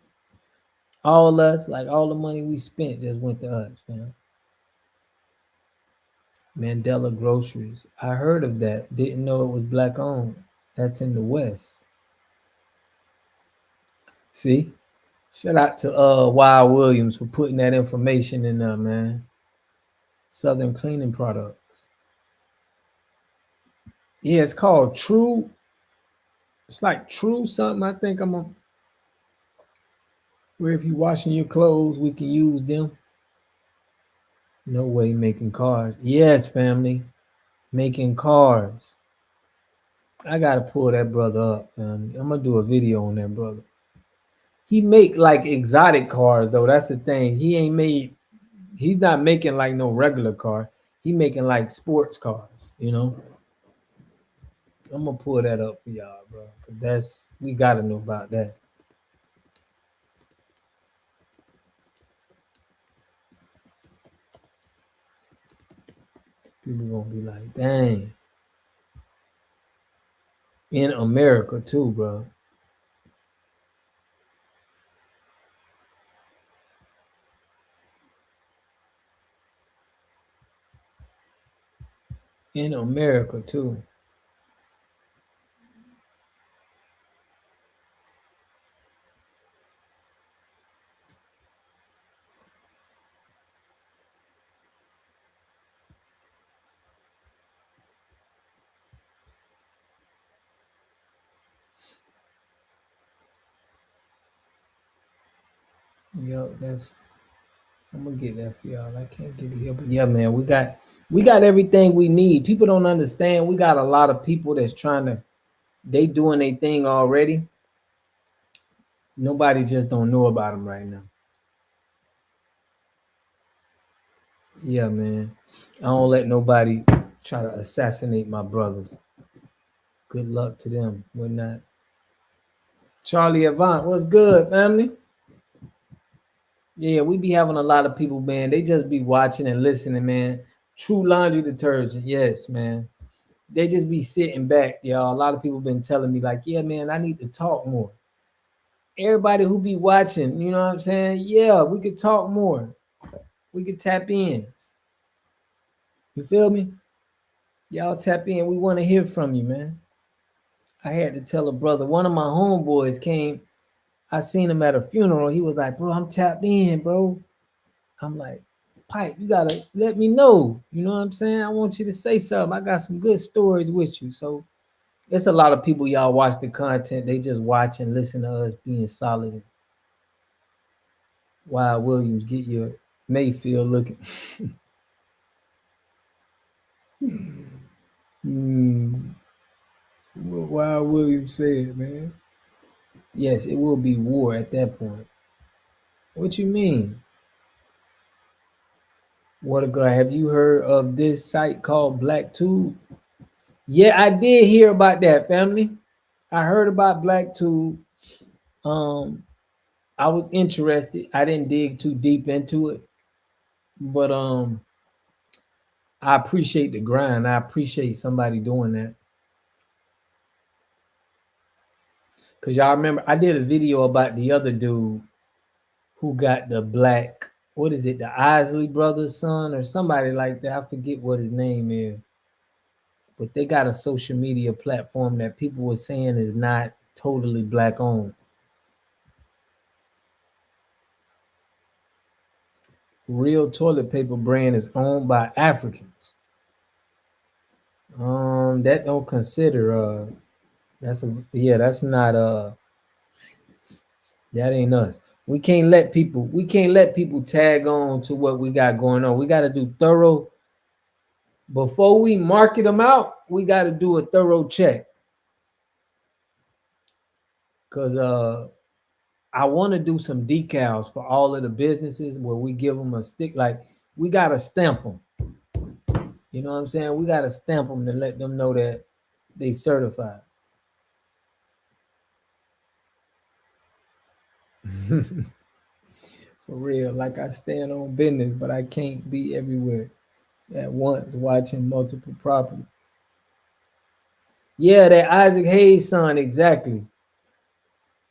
All us, like all the money we spent just went to us, man. Mandela Groceries. I heard of that. Didn't know it was black owned. That's in the West. See? Shout out to Wild Williams for putting that information in there, man. Southern Cleaning Products. Yeah, it's called True. It's like True something. I think I'm on. Where if you washing your clothes, we can use them. No way making cars. Yes, family. Making cars. I gotta pull that brother up, family. I'm gonna do a video on that brother. He make like exotic cars though. That's the thing. He's not making like no regular car. He making like sports cars, you know. I'm gonna pull that up for y'all, bro. Cause we gotta know about that. People gonna be like, dang. In America too, bro. In America too. Yo, I'm gonna get that for y'all. I can't get it here, but yeah, man, we got everything we need. People don't understand. We got a lot of people that's they doing their thing already. Nobody just don't know about them right now. Yeah, man. I don't let nobody try to assassinate my brothers. Good luck to them. We're not. Charlie Avant, what's good, family? Yeah, we be having a lot of people, man. They just be watching and listening, man. True laundry detergent, yes, man. They just be sitting back, y'all. A lot of people been telling me, like, yeah, man, I need to talk more. Everybody who be watching, you know what I'm saying? Yeah, we could talk more. We could tap in. You feel me? Y'all tap in. We want to hear from you, man. I had to tell a brother. One of my homeboys came. I seen him at a funeral. He was like, bro, I'm tapped in, bro. I'm like, Pipe, you gotta let me know. You know what I'm saying? I want you to say something. I got some good stories with you. So it's a lot of people, y'all watch the content. They just watch and listen to us being solid. Wild Williams, get your Mayfield looking. What Wild Williams said, man. Yes, it will be war at that point. What you mean? What a guy. Have you heard of this site called BlackTube? Yeah, I did hear about that, family. I heard about BlackTube. I was interested. I didn't dig too deep into it, but I appreciate the grind. I appreciate somebody doing that. Cause y'all remember I did a video about the other dude who got the black, what is it, the Isley brothers' son or somebody like that. I forget what his name is. But they got a social media platform that people were saying is not totally black owned. Real toilet paper brand is owned by Africans. That don't consider that's not that ain't us. We can't let people tag on to what we got going on. We got to do thorough before we market them out. We got to do a thorough check. Cause I want to do some decals for all of the businesses where we give them a stick. Like we got to stamp them. You know what I'm saying? We got to stamp them to let them know that they certified. For real, like I stand on business, but I can't be everywhere at once watching multiple properties. Yeah, that Isaac Hayes son, exactly.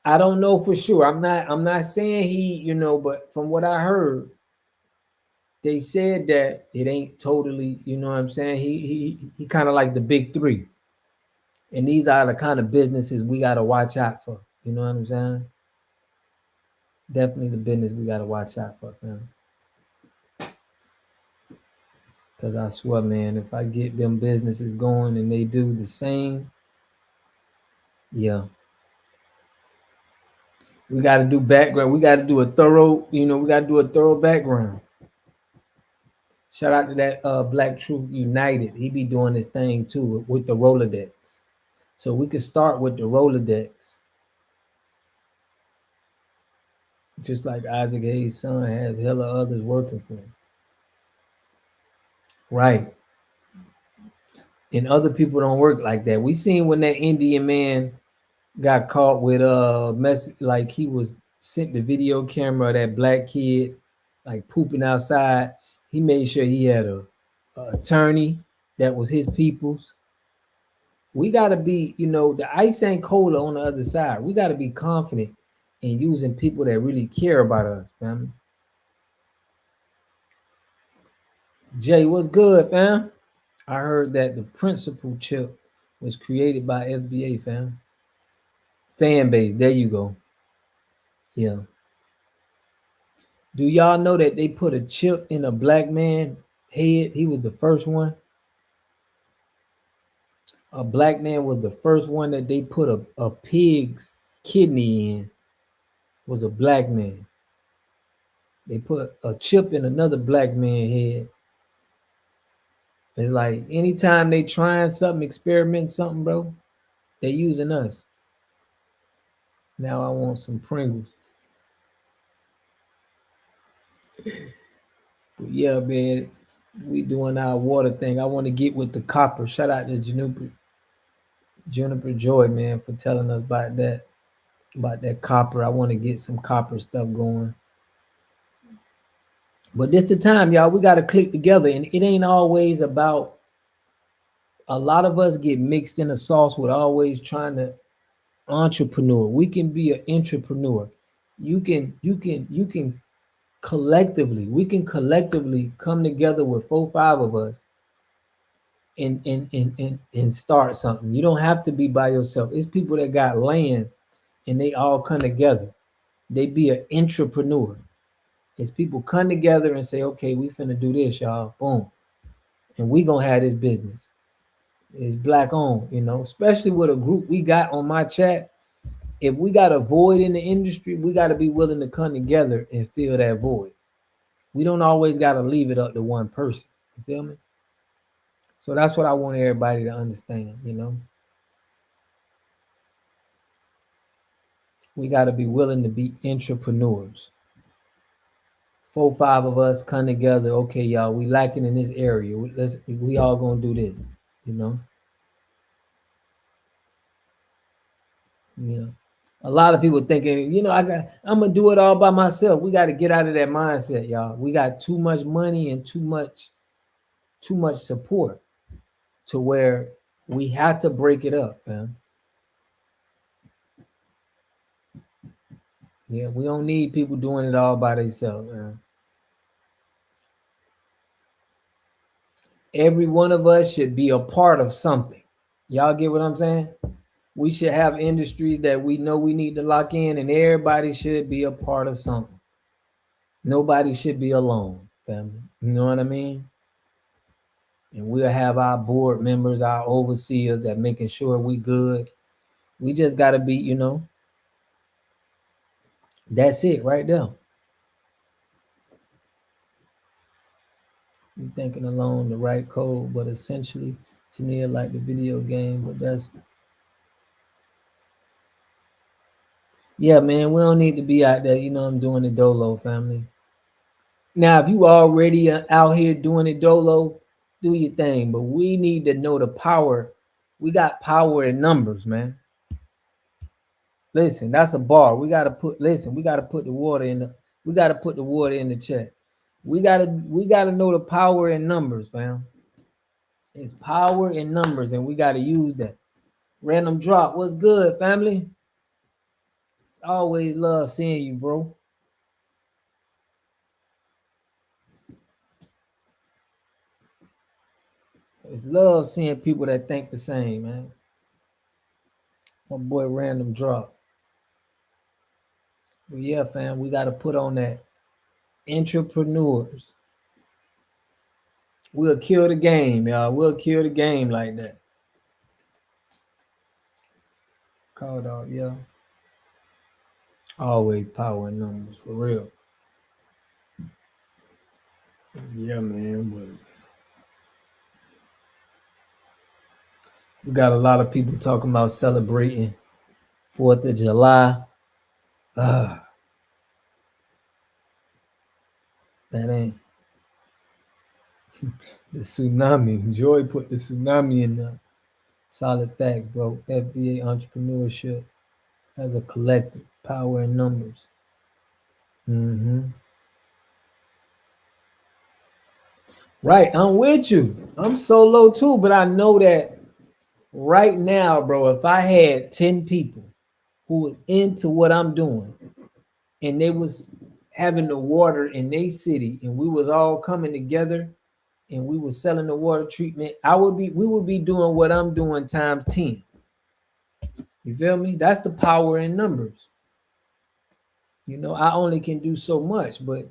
I don't know for sure. I'm not saying he, but from what I heard, they said that it ain't totally, you know what I'm saying? He kind of like the big three. And these are the kind of businesses we gotta watch out for. You know what I'm saying? Definitely the business we gotta watch out for, fam. Cause I swear, man, if I get them businesses going and they do the same, yeah. We gotta do background. We gotta do a thorough, we gotta do a thorough background. Shout out to that Black Truth United. He be doing this thing too with the Rolodex. So we could start with the Rolodex. Just like Isaac Hayes' son has hella others working for him. Right. And other people don't work like that. We seen when that Indian man got caught with like he was sent the video camera of that black kid like pooping outside. He made sure he had a attorney that was his people's. We gotta be, the ice ain't cola on the other side. We gotta be confident in using people that really care about us, family. Jay, what's good, fam? I heard that the principal chip was created by FBA, fam. Fan base, there you go. Yeah. Do y'all know that they put a chip in a black man head? He was the first one. A black man was the first one that they put a pig's kidney in. Was a black man. They put a chip in another black man head. It's like anytime they trying something, experiment something, bro, they using us. Now I want some Pringles. But yeah, man, We doing our water thing. I want to get with the copper. Shout out to Juniper Joy, man, for telling us about that copper. I want to get some copper stuff going. But this the time, y'all. We got to click together, and it ain't always about. A lot of us get mixed in the sauce with always trying to entrepreneur. We can be an entrepreneur. You can collectively. We can collectively come together with 4-5 of us and start something. You don't have to be by yourself. It's people that got land and they all come together. They be an entrepreneur. It's people come together and say, okay, we finna do this, y'all. Boom. And we gonna have this business. It's black owned, especially with a group we got on my chat. If we got a void in the industry, we got to be willing to come together and fill that void. We don't always got to leave it up to one person. You feel me? So that's what I want everybody to understand, We got to be willing to be entrepreneurs. 4-5 of us come together. Okay, y'all, we lacking in this area. We all gonna do this, Yeah. A lot of people thinking, I'm gonna do it all by myself. We got to get out of that mindset, y'all. We got too much money and too much support to where we have to break it up, man. Yeah, we don't need people doing it all by themselves, man. Every one of us should be a part of something. Y'all get what I'm saying? We should have industries that we know we need to lock in, and everybody should be a part of something. Nobody should be alone, family. You know what I mean? And we'll have our board members, our overseers that making sure we good. We just got to be, that's it right there. You thinking along the right code, but essentially to me like the video game, but that's yeah, man, we don't need to be out there, I'm doing the dolo, family. Now, if you already out here doing it dolo, do your thing, but we need to know the power. We got power in numbers, man. Listen, that's a bar. We got to put the water in the chat. We gotta know the power in numbers, fam. It's power in numbers, and we gotta use that. Random drop. What's good, family? It's always love seeing you, bro. It's love seeing people that think the same, man. My boy Random Drop. But yeah, fam, we got to put on that entrepreneurs. We'll kill the game, y'all. We'll kill the game like that. Called out, yeah. Always power in numbers, for real. Yeah, man, but we got a lot of people talking about celebrating 4th of July. That ain't the tsunami. Joy put the tsunami in there. Solid facts, bro. FBA entrepreneurship as a collective, power in numbers. Right, I'm with you. I'm solo too, but I know that right now, bro, if I had 10 people who was into what I'm doing and they was having the water in their city and we was all coming together and we was selling the water treatment, we would be doing what I'm doing times 10. You feel me? That's the power in numbers. I only can do so much, but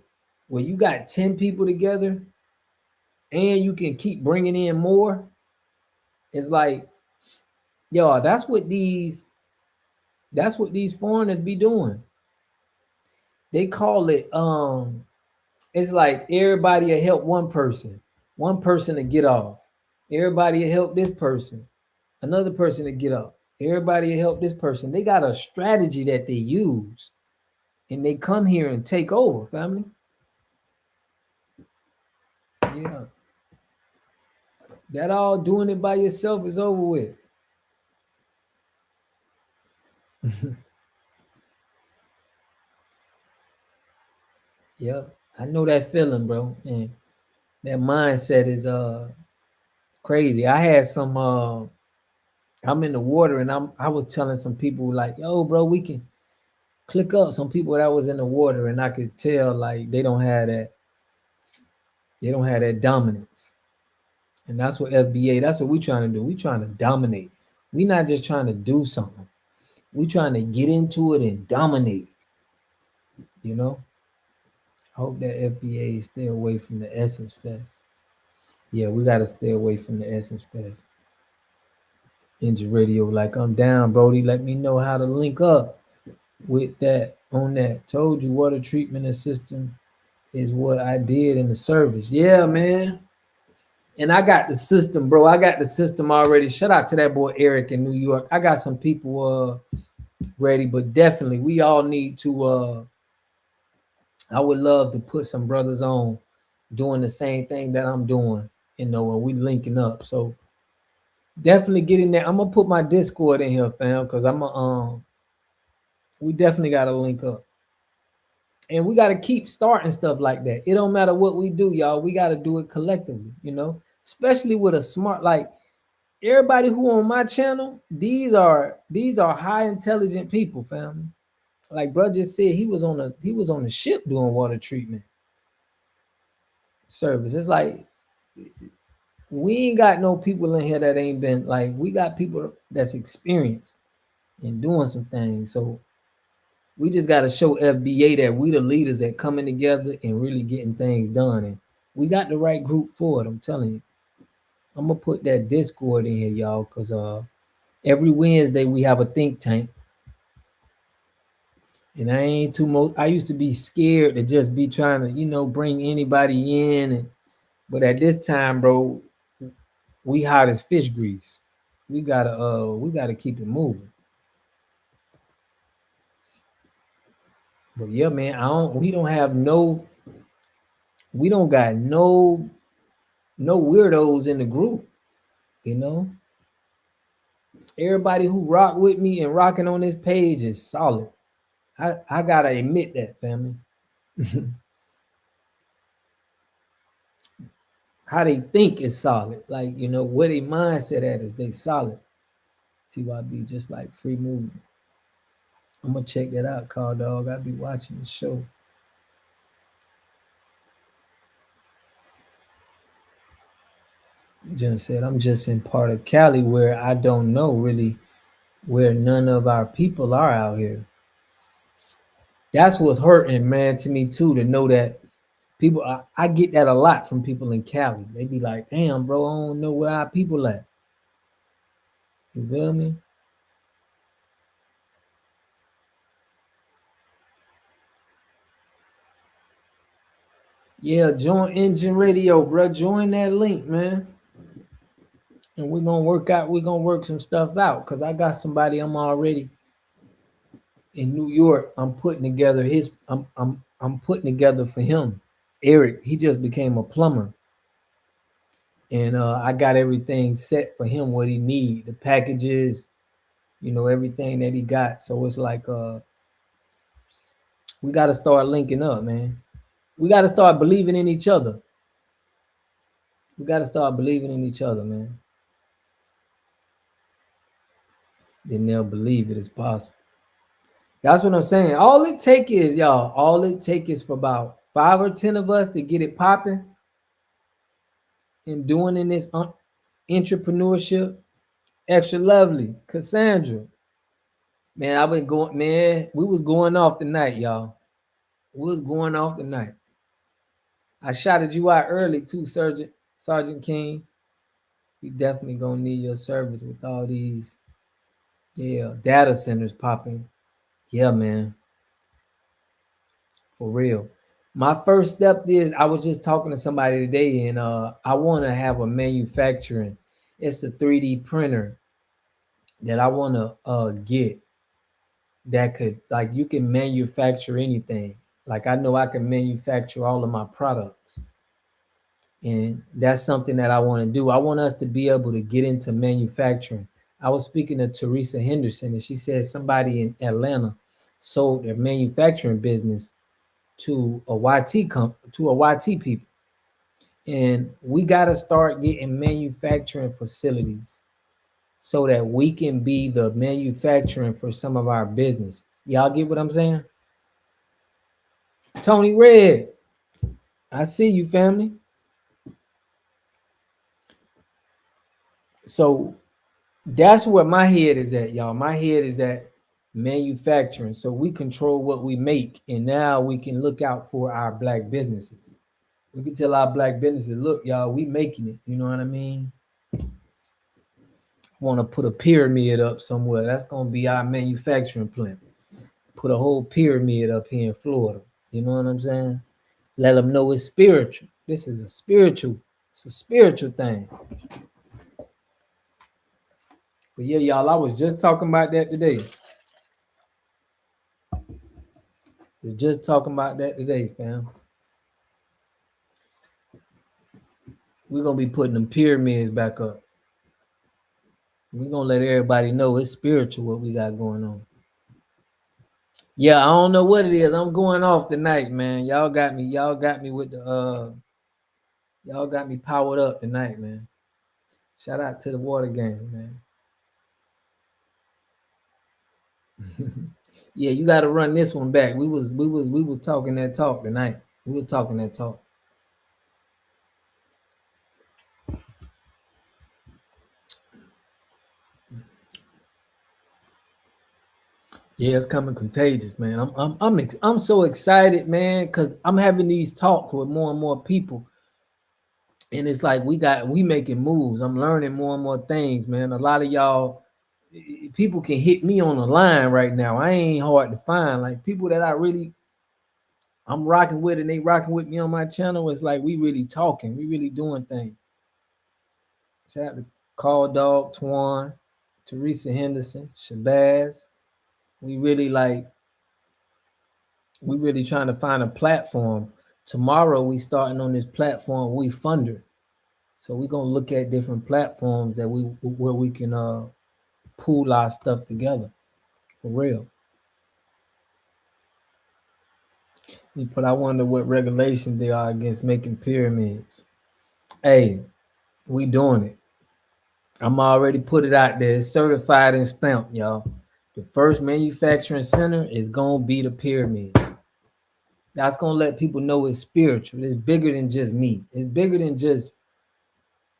when you got 10 people together and you can keep bringing in more, it's like, yo, that's what these foreigners be doing. They call it, it's like everybody will help one person to get off. Everybody will help this person, another person to get off. Everybody will help this person. They got a strategy that they use, and they come here and take over, family. Yeah. That all doing it by yourself is over with. Yep, I know that feeling, bro. And that mindset is crazy. I had some I'm in the water and I was telling some people like, yo, bro, we can click up some people that was in the water, and I could tell like they don't have that dominance. And that's what FBA, that's what we trying to do. We trying to dominate. We not just trying to do something. We trying to get into it and dominate. You know? I hope that FBA stay away from the Essence Fest. Yeah, we gotta stay away from the Essence Fest. Engine Radio, like I'm down, Brody. Let me know how to link up with that on that. Told you water treatment and system is what I did in the service. Yeah, man. And I got the system, bro. I got the system already. Shout out to that boy Eric in New York. I got some people ready, but definitely we all need to I would love to put some brothers on doing the same thing that I'm doing, and we linking up. So definitely get in there. I'm gonna put my Discord in here, fam, because we definitely gotta link up. And we gotta keep starting stuff like that. It don't matter what we do, y'all. We gotta do it collectively, especially with a smart, like everybody who on my channel, these are high intelligent people, family. Like bro just said, he was on a ship doing water treatment service. It's like we ain't got no people in here that ain't been like, we got people that's experienced in doing some things. So we just got to show FBA that we the leaders that coming together and really getting things done. And we got the right group for it. I'm telling you. I'm gonna put that Discord in here, y'all, because every Wednesday we have a think tank. And I ain't too much. I used to be scared to just be trying to, bring anybody in. But at this time, bro, we hot as fish grease. We gotta keep it moving. But yeah, man, we don't got no weirdos in the group, Everybody who rock with me and rocking on this page is solid. I gotta admit that, family. How they think is solid. Like, where they mindset at is they solid. TYB, just like free movement. I'm gonna check that out, Call Dog. I'll be watching the show. Just said I'm just in part of Cali where I don't know really where none of our people are out here. That's what's hurting, man, to me too, to know that people, I get that a lot from people in Cali. They be like, damn, bro, I don't know where our people at. You feel me? Yeah, join Engine Radio, bro. Join that link, man. And we're gonna work some stuff out. Cause I got somebody I'm already in New York. I'm putting together I'm putting together for him. Eric, he just became a plumber. And I got everything set for him, what he need, the packages, everything that he got. So it's like we got to start linking up, man. We got to start believing in each other. We got to start believing in each other, man. Then they'll believe it is possible. That's what I'm saying. All it take is for about 5 or 10 of us to get it popping and doing in this entrepreneurship. Extra lovely, Cassandra. Man, I've been going, man. We was going off tonight, y'all. We was going off tonight. I shouted you out early too, Sergeant King. We definitely gonna need your service with all these, data centers popping. Yeah, man. For real. My first step is I was just talking to somebody today, and I want to have a manufacturing. It's a 3D printer that I want to get that could, like, you can manufacture anything. Like I know I can manufacture all of my products. And that's something that I want to do. I want us to be able to get into manufacturing. I was speaking to Teresa Henderson, and she said somebody in Atlanta sold their manufacturing business to a YT people. And we got to start getting manufacturing facilities so that we can be the manufacturing for some of our businesses. Y'all get what I'm saying? Tony Red, I see you, family. So that's what my head is at, y'all. My head is at manufacturing. So we control what we make, and now we can look out for our black businesses. We can tell our black businesses, look, y'all, we making it. You know what I mean? Want to put a pyramid up somewhere. That's going to be our manufacturing plant. Put a whole pyramid up here in Florida. You know what I'm saying? Let them know it's spiritual. This is it's a spiritual thing. But yeah, y'all, I was just talking about that today. Fam. We're going to be putting them pyramids back up. We're going to let everybody know it's spiritual what we got going on. Yeah, I don't know what it is. I'm going off tonight, man. Y'all got me with the y'all got me powered up tonight, man. Shout out to the water game, man. Yeah, you got to run this one back. We was talking that talk tonight. We was talking that talk. Yeah, it's coming contagious, man. I'm so excited, man, because I'm having these talks with more and more people, and it's like we making moves. I'm learning more and more things, man. A lot of y'all people can hit me on the line right now. I ain't hard to find. Like people that I'm rocking with, and they rocking with me on my channel. It's like we really talking, we really doing things. Shout out to Call Dog, Twan, Teresa Henderson, Shabazz. We really trying to find a platform. Tomorrow we starting on this platform We Funder. So we're gonna look at different platforms that where we can pool our stuff together for real. But I wonder what regulations there are against making pyramids. Hey, we doing it. I'm already put it out there. It's certified and stamped, y'all. The first manufacturing center is gonna be the pyramid. That's gonna let people know it's spiritual. It's bigger than just me. It's bigger than just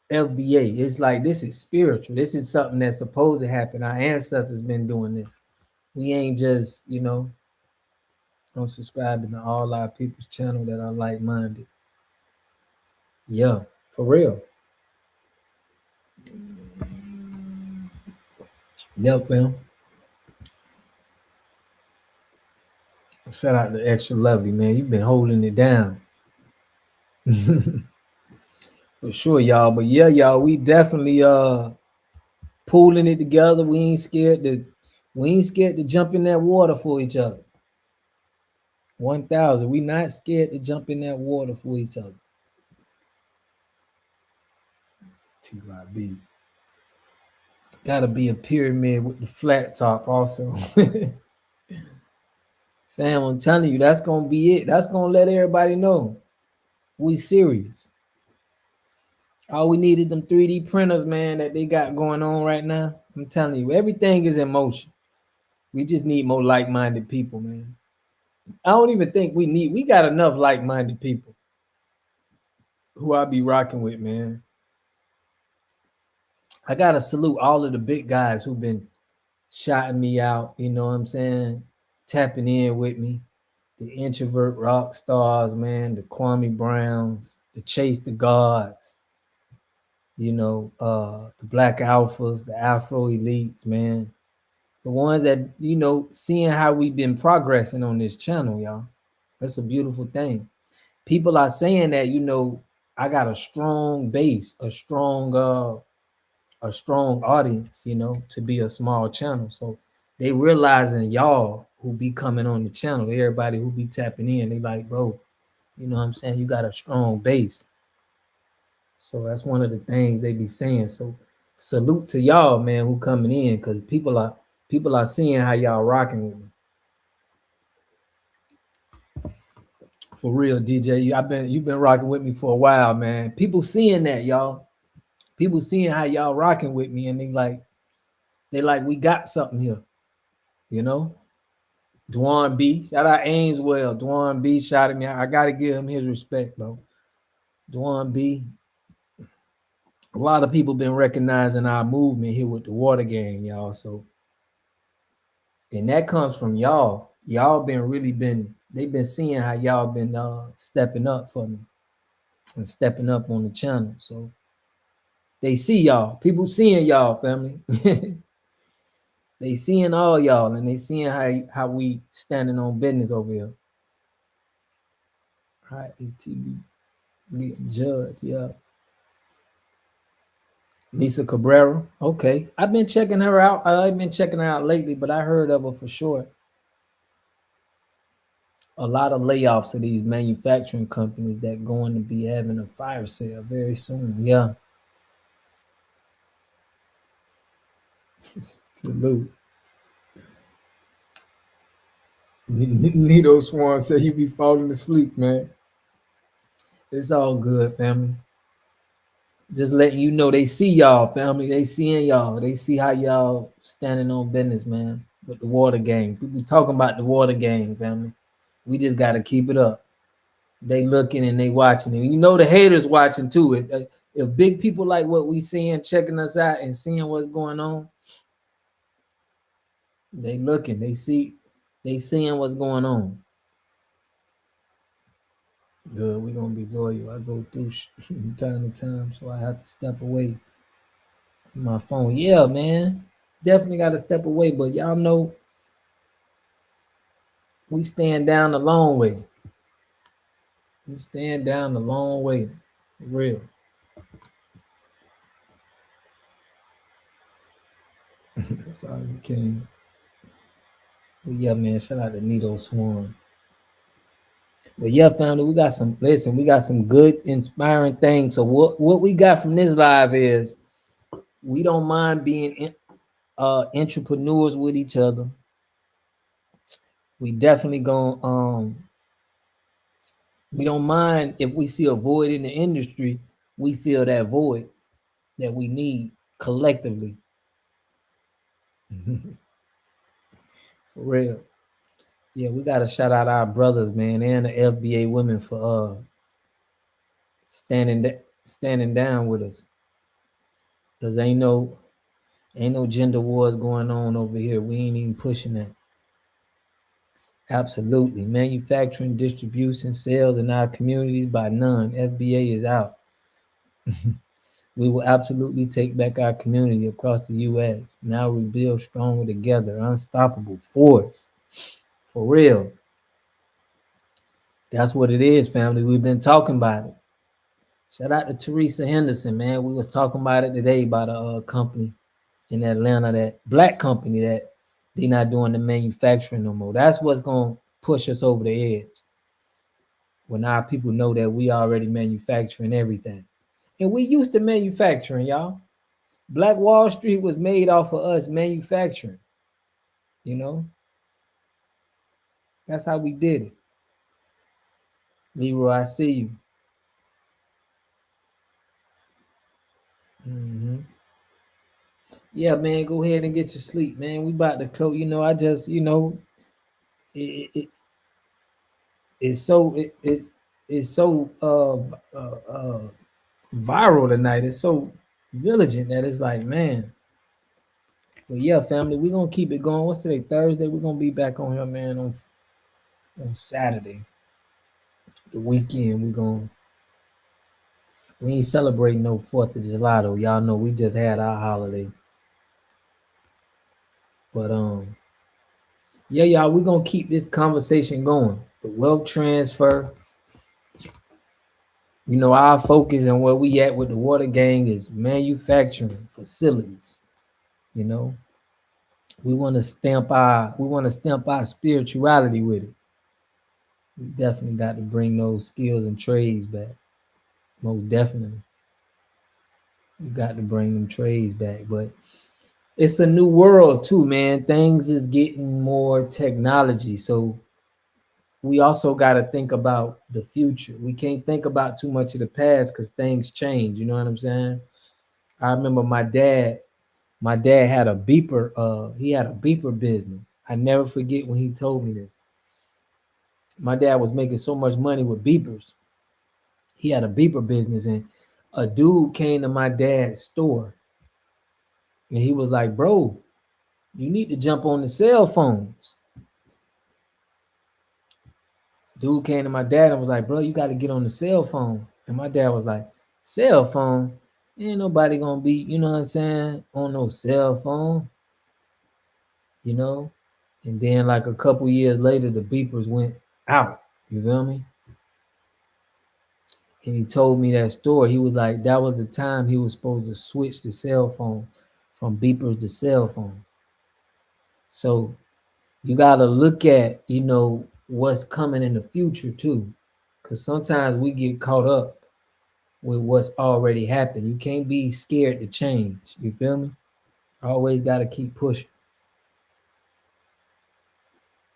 FBA. It's like this is spiritual. This is something that's supposed to happen. Our ancestors been doing this. We ain't just, I'm subscribing to all our people's channel that are like-minded. Yeah, for real. Yep, man. Shout out to Extra Lovely, man. You've been holding it down. For sure, y'all. But yeah, y'all, we definitely pooling it together. We ain't scared to jump in that water for each other. 1,000. We not scared to jump in that water for each other. TYB. Gotta be a pyramid with the flat top also. Fam, I'm telling you, that's gonna be it. That's gonna let everybody know we serious. All we need is them 3D printers, man, that they got going on right now. I'm telling you, everything is in motion. We just need more like-minded people, man. I don't even think we got enough like-minded people who I be rocking with, man. I gotta salute all of the big guys who've been shouting me out, you know what I'm saying? Tapping in with me. The introvert rock stars, man, the Kwame Browns, the Chase the Gods, the Black Alphas, the Afro Elites, man. The ones that, seeing how we've been progressing on this channel, y'all. That's a beautiful thing. People are saying that, I got a strong base, a strong audience, to be a small channel. So they realizing y'all who be coming on the channel, everybody who be tapping in, they like, bro, you know what I'm saying? You got a strong base. So that's one of the things they be saying. So salute to y'all, man, who coming in, because people are seeing how y'all rocking with me. For real, DJ. You've been rocking with me for a while, man. People seeing that, y'all. People seeing how y'all rocking with me, and they like we got something here, you know. Dwan B, shout out Ainswell. Dwan B shot at me. I gotta give him his respect, bro. Dwan B. A lot of people been recognizing our movement here with the Water Gang, y'all. So, and that comes from y'all. Y'all they've been seeing how y'all been stepping up for me and stepping up on the channel. So they see y'all. People seeing y'all, family. They seeing all y'all, and they seeing how we standing on business over here. All right, ATV getting judged, yeah. Lisa Cabrera, okay. I've been checking her out. I've been checking her out lately, but I heard of her for sure. A lot of layoffs of these manufacturing companies that going to be having a fire sale very soon. Yeah. Salute. Nito Swan said you be falling asleep, man. It's all good, family. Just letting you know they see y'all, family. They seeing y'all. They see how y'all standing on business, man. With the Water Gang. People talking about the Water Gang, family. We just got to keep it up. They looking and they watching. And you know the haters watching too. If big people like what we seeing, checking us out and seeing what's going on, they looking. They seeing what's going on. Good, we're gonna be loyal. I go through from time to time, so I have to step away from my phone. Yeah, man. Definitely gotta step away, but y'all know we stand down the long way. We stand down the long way. For real. That's all you can. But yeah, man, shout out to Nito Swan. But yeah, family, we got some good, inspiring things. So what we got from this live is we don't mind being entrepreneurs with each other. We definitely gonna we don't mind if we see a void in the industry, we feel that void that we need collectively. For real. Yeah, we gotta shout out our brothers, man, and the FBA women for standing down with us. Cause ain't no gender wars going on over here. We ain't even pushing that. Absolutely. Manufacturing, distribution, sales in our communities by none. FBA is out. We will absolutely take back our community across the U.S. Now we build stronger together, unstoppable force. For real. That's what it is, family. We've been talking about it. Shout out to Teresa Henderson, man. We was talking about it today about a company in Atlanta, that black company that they not doing the manufacturing no more. That's what's going to push us over the edge. When our people know that we already manufacturing everything. And we used to manufacturing, y'all. Black Wall Street was made off of us manufacturing. You know, that's how we did it. Leroy, I see you. Yeah, man, go ahead and get your sleep, man. We about to close. You know, I just, it's so it's so viral tonight. It's so vigilant that it's like, man. But yeah, family, we're gonna keep it going. What's today? Thursday. We're gonna be back on here, man, on Saturday. The weekend, we ain't celebrating no 4th of July though. Y'all know we just had our holiday. But yeah, y'all, we're gonna keep this conversation going. The wealth transfer. You know, our focus and where we at with the Water Gang is manufacturing facilities. You know, we want to stamp our spirituality with it. We definitely got to bring those skills and trades back. Most definitely. You got to bring them trays back. But it's a new world too, man. Things is getting more technology. So we also got to think about the future. We can't think about too much of the past because things change. You know what I'm saying? I remember my dad had a beeper, he had a beeper business. I never forget when he told me this. My dad was making so much money with beepers. He had a beeper business, and a dude came to my dad's store and he was like, "Bro, you need to jump on the cell phones." Dude came to my dad and was like, "Bro, you got to get on the cell phone." And my dad was like, "Cell phone? Ain't nobody gonna be, you know what I'm saying, on no cell phone, you know?" And then like a couple years later, the beepers went out. You feel me? And he told me that story. He was like, that was the time he was supposed to switch the cell phone from beepers to cell phone. So you gotta look at, you know, what's coming in the future too. Cause sometimes we get caught up with what's already happened. You can't be scared to change. You feel me? Always gotta keep pushing.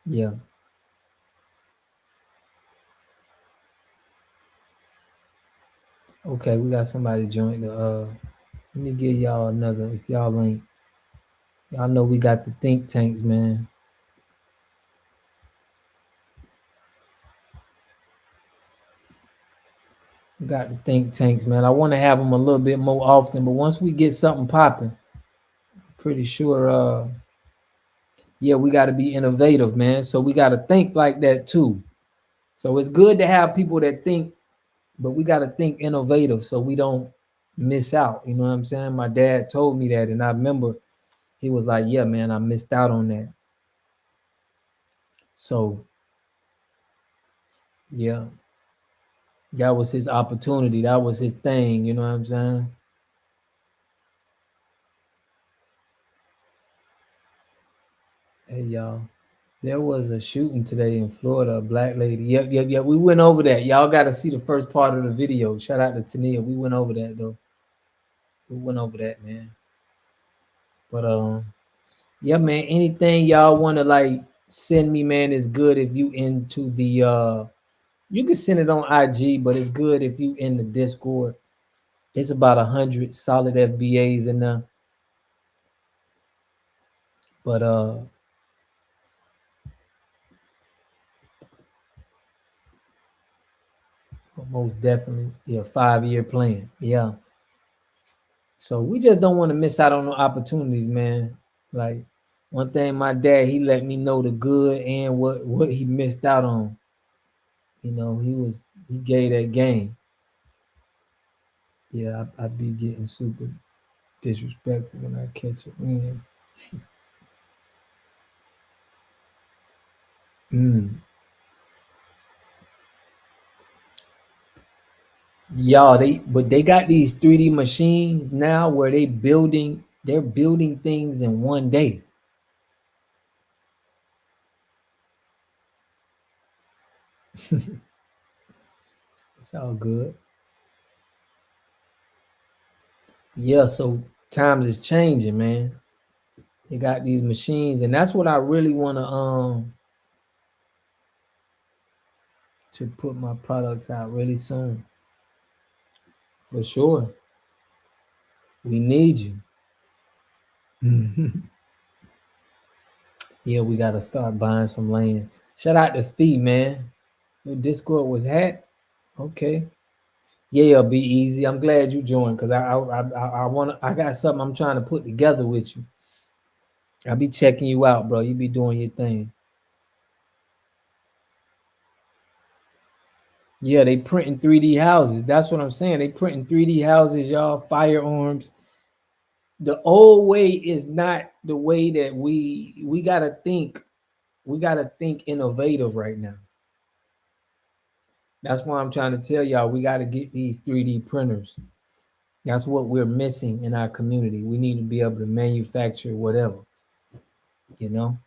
Yeah. Okay, we got somebody join the let me give y'all another, if y'all ain't, y'all know we got the think tanks, man. We got the think tanks, man. I want to have them a little bit more often, but once we get something popping, pretty sure yeah, we got to be innovative, man. So we got to think like that too. So it's good to have people that think, but we got to think innovative so we don't miss out. You know what I'm saying? My dad told me that, and I remember he was like, "Yeah, man, I missed out on that." So yeah, that was his opportunity. That was his thing. You know what I'm saying? Hey, y'all. There was a shooting today in Florida, a black lady. Yep. We went over that. Y'all got to see the first part of the video. Shout out to Tania. We went over that though. We went over that, man. But yeah, man. Anything y'all want to like send me, man, is good if you into the you can send it on IG, but it's good if you in the Discord. It's about 100 solid FBAs in there. But most definitely, yeah, 5-year plan. Yeah. So we just don't want to miss out on the opportunities, man. Like one thing, my dad, he let me know the good and what he missed out on. You know, he gave that game. Yeah, I be getting super disrespectful when I catch it. Y'all, they got these 3D machines now where they're building things in one day. It's all good. Yeah, so times is changing, man. They got these machines, and that's what I really want to put my products out really soon. For sure. We need you. Yeah, we gotta start buying some land. Shout out to Fee, man. Your Discord was hacked. Okay. Yeah, it'll be easy. I'm glad you joined because I got something I'm trying to put together with you. I'll be checking you out, bro. You be doing your thing. Yeah, they printing 3D houses. That's what I'm saying. They printing 3D houses, y'all, firearms. The old way is not the way that we gotta think. We gotta think innovative right now. That's why I'm trying to tell y'all we gotta get these 3D printers. That's what we're missing in our community. We need to be able to manufacture whatever, you know.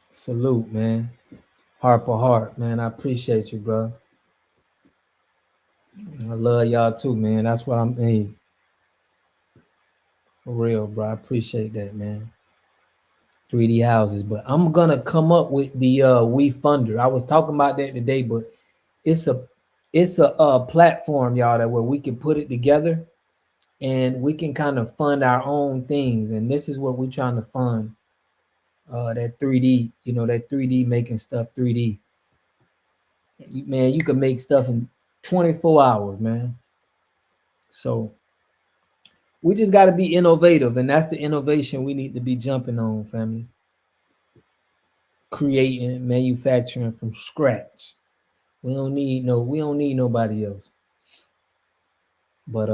Salute, man. Heart for heart, man. I appreciate you, bro. I love y'all too, man. That's what I'm saying. For real, bro. I appreciate that, man. 3D houses, but I'm gonna come up with the We Funder. I was talking about that today, but it's a platform, y'all, that where we can put it together and we can kind of fund our own things. And this is what we're trying to fund. That 3D, that 3D making stuff 3D. Man, you can make stuff in 24 hours, man. So we just got to be innovative, and that's the innovation we need to be jumping on, family. Creating, manufacturing from scratch. We don't need nobody else. But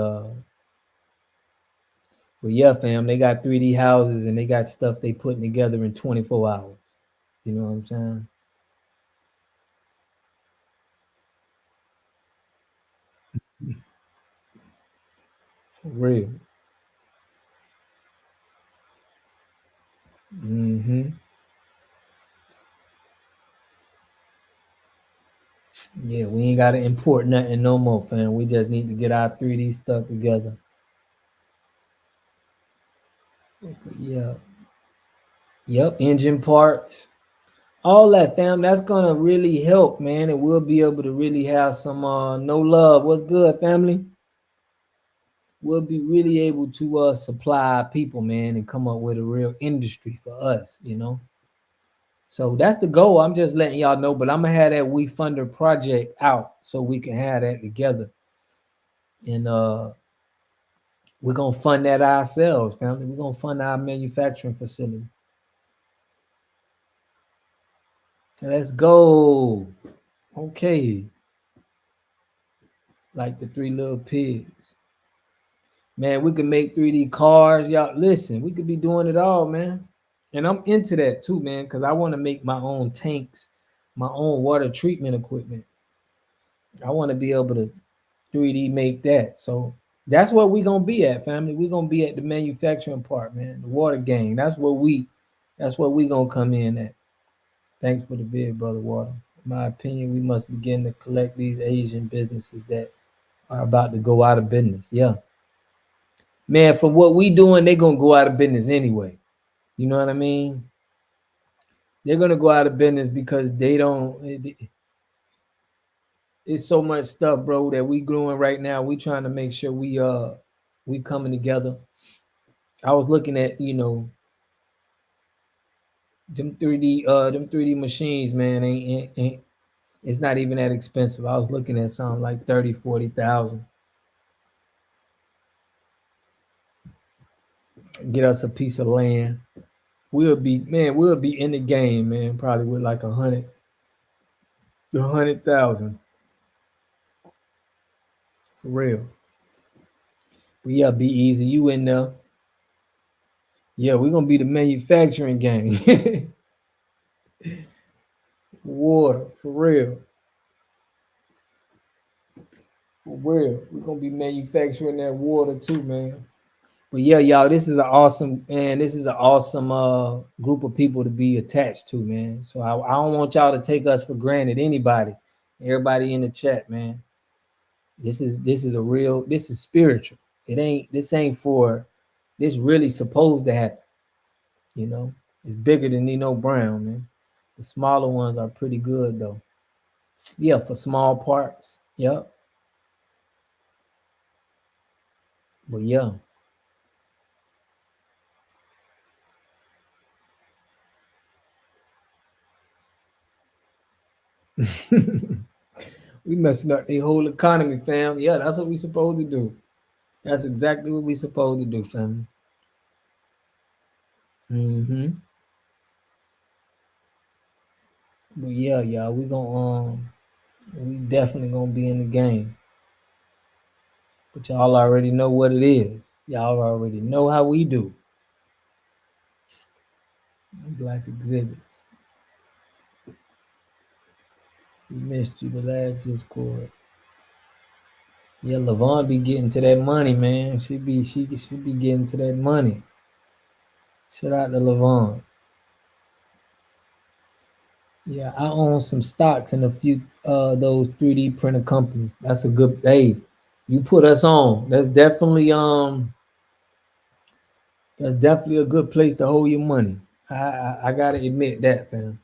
yeah, fam, they got 3D houses and they got stuff they putting together in 24 hours. You know what I'm saying? For real. Mm-hmm. Yeah, we ain't gotta import nothing no more, fam. We just need to get our 3D stuff together. Yeah. Yep, engine parts. All that, fam, that's gonna really help, man, and we'll be able to really have some no love. What's good, family? We'll be really able to supply people, man, and come up with a real industry for us, So that's the goal. I'm just letting y'all know, but I'm gonna have that We Funder project out so we can have that together. And we're gonna fund that ourselves, family. We're gonna fund our manufacturing facility. Let's go. Okay. Like the Three Little Pigs. Man, we can make 3D cars. Y'all listen, we could be doing it all, man. And I'm into that too, man, because I want to make my own tanks, my own water treatment equipment. I want to be able to 3D make that. So that's what we're gonna be at, family. We're gonna be at the manufacturing part, man. The water gang. That's what we gonna come in at. Thanks for the vid, brother Water. In my opinion, we must begin to collect these Asian businesses that are about to go out of business. Yeah. Man, for what we doing, they're gonna go out of business anyway. You know what I mean? They're gonna go out of business because they don't. It's so much stuff, bro, that we growing right now. We trying to make sure we coming together. I was looking at them 3D machines, man. Ain't it's not even that expensive. I was looking at something like 30,000-40,000. Get us a piece of land. We'll be in the game, man. Probably with like 100,000 for real. But yeah, be easy. You in there? Yeah, we're gonna be the manufacturing gang. Water for real. For real, we're gonna be manufacturing that water too, man. But yeah, y'all, this is an awesome group of people to be attached to, man. So I don't want y'all to take us for granted. Anybody, everybody in the chat, man. This is spiritual. This really supposed to happen. It's bigger than Nino Brown, man. The smaller ones are pretty good though. Yeah, for small parts. Yep. But yeah. We messing up the whole economy, fam. Yeah, that's what we supposed to do. That's exactly what we supposed to do, fam. But yeah, y'all, we definitely gonna be in the game. But y'all already know what it is. Y'all already know how we do. Black exhibits. We missed you the last Discord. Yeah, Lavon be getting to that money, man. She be getting to that money. Shout out to Lavon. Yeah, I own some stocks in a few those 3D printer companies. That's a good, hey, you put us on. That's definitely a good place to hold your money. I gotta admit that, fam.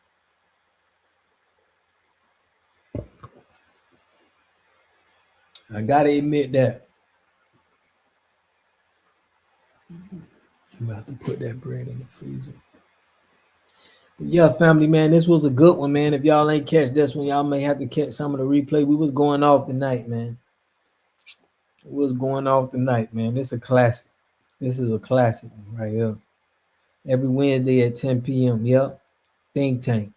I gotta admit that. I'm about to put that bread in the freezer. But yeah, family, man, this was a good one, man. If y'all ain't catch this one, y'all may have to catch some of the replay. We was going off tonight, man. We was going off tonight, man. This is a classic. This is a classic right here. Every Wednesday at 10 p.m. Yep. Think Tank.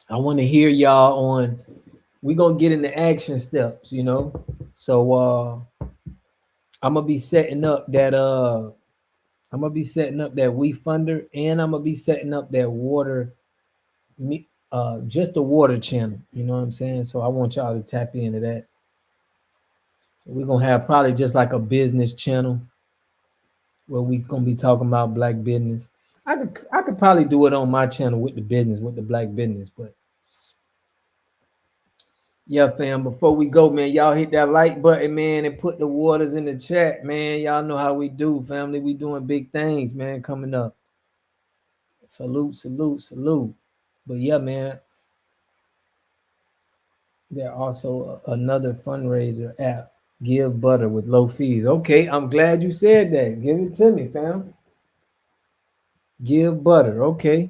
I want to hear y'all on. We're gonna get into action steps, you know. So I'm gonna be setting up that We Funder, and I'm gonna be setting up that water just the water channel. You know what I'm saying? So I want y'all to tap into that. So we're gonna have probably just like a business channel where we gonna be talking about black business. I could probably do it on my channel with the black business, but yeah, fam. Before we go, man, y'all hit that like button, man, and put the waters in the chat, man. Y'all know how we do, family. We doing big things, man, coming up. Salute, salute, salute. But yeah, man, there also another fundraiser app, Give Butter with low fees. Okay, I'm glad you said that. Give it to me, fam. Give Butter. Okay.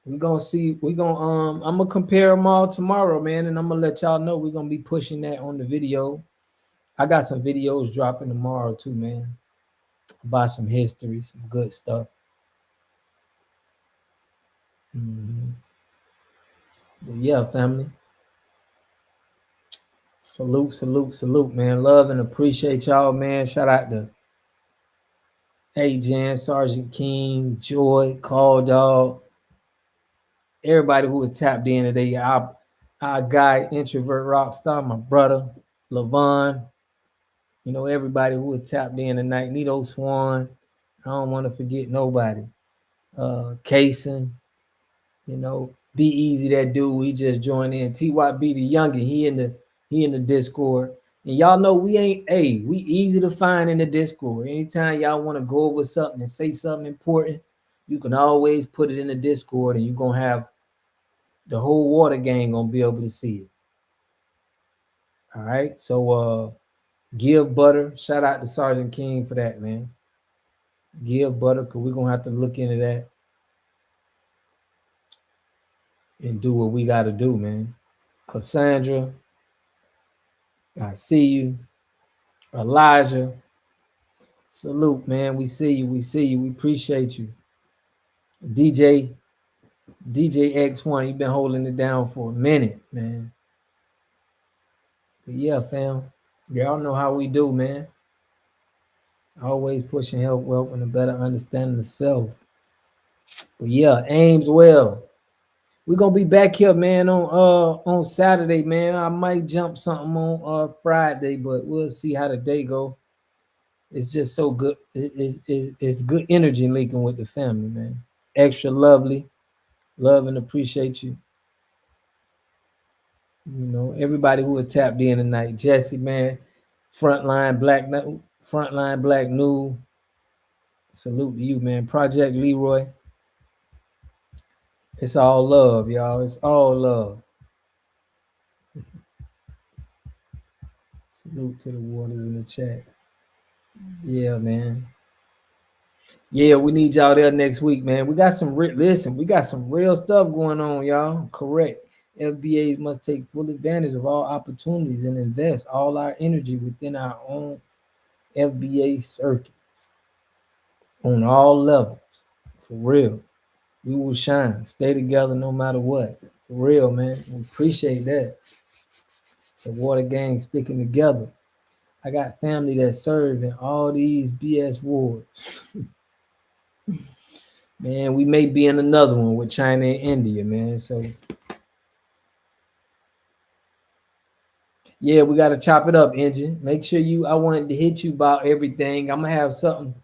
We're gonna see. I'm gonna compare them all tomorrow, man, and I'm gonna let y'all know we're gonna be pushing that on the video. I got some videos dropping tomorrow too, man. About some history, some good stuff. But yeah, family. Salute, salute, salute, man. Love and appreciate y'all, man. Shout out to Jan, Sergeant King, Joy, Call Dog, everybody who was tapped in today. Our guy, introvert rock star, my brother, Levon. You know, everybody who was tapped in tonight. Nito Swan. I don't want to forget nobody. Kaysen, you know, Be Easy, that dude. He just joined in. TYB the youngin. He in the Discord. And y'all know we easy to find in the Discord. Anytime y'all want to go over something and say something important, you can always put it in the Discord, and you're gonna have the whole water gang gonna be able to see it. All right. So Give Butter. Shout out to Sergeant King for that, man. Give Butter, because we're gonna have to look into that and do what we gotta do, man. Cassandra, I see you. Elijah, salute, man. We see you. We see you. We appreciate you. DJ X1, you've been holding it down for a minute, man. But yeah, fam. Y'all know how we do, man. Always pushing health, wealth, and a better understanding of self. But yeah, Ames well. We're gonna be back here, man, on Saturday, man. I might jump something on Friday, but we'll see how the day go. It's just so good. It's good energy linking with the family, man. Extra lovely. Love and appreciate you. You know, everybody who was tapped in tonight. Jesse, man. Frontline Black New. Salute to you, man. Project Leroy. It's all love, y'all. It's all love. Salute to the waters in the chat. Yeah, man. Yeah, we need y'all there next week, man. We got some we got some real stuff going on, y'all. Correct. FBAs must take full advantage of all opportunities and invest all our energy within our own FBA circuits on all levels. For real. We will shine. Stay together no matter what. For real, man. We appreciate that. The water gang sticking together. I got family that serve in all these BS wars. Man, we may be in another one with China and India, man. So yeah, we got to chop it up, engine. Make sure I wanted to hit you about everything. I'm gonna have something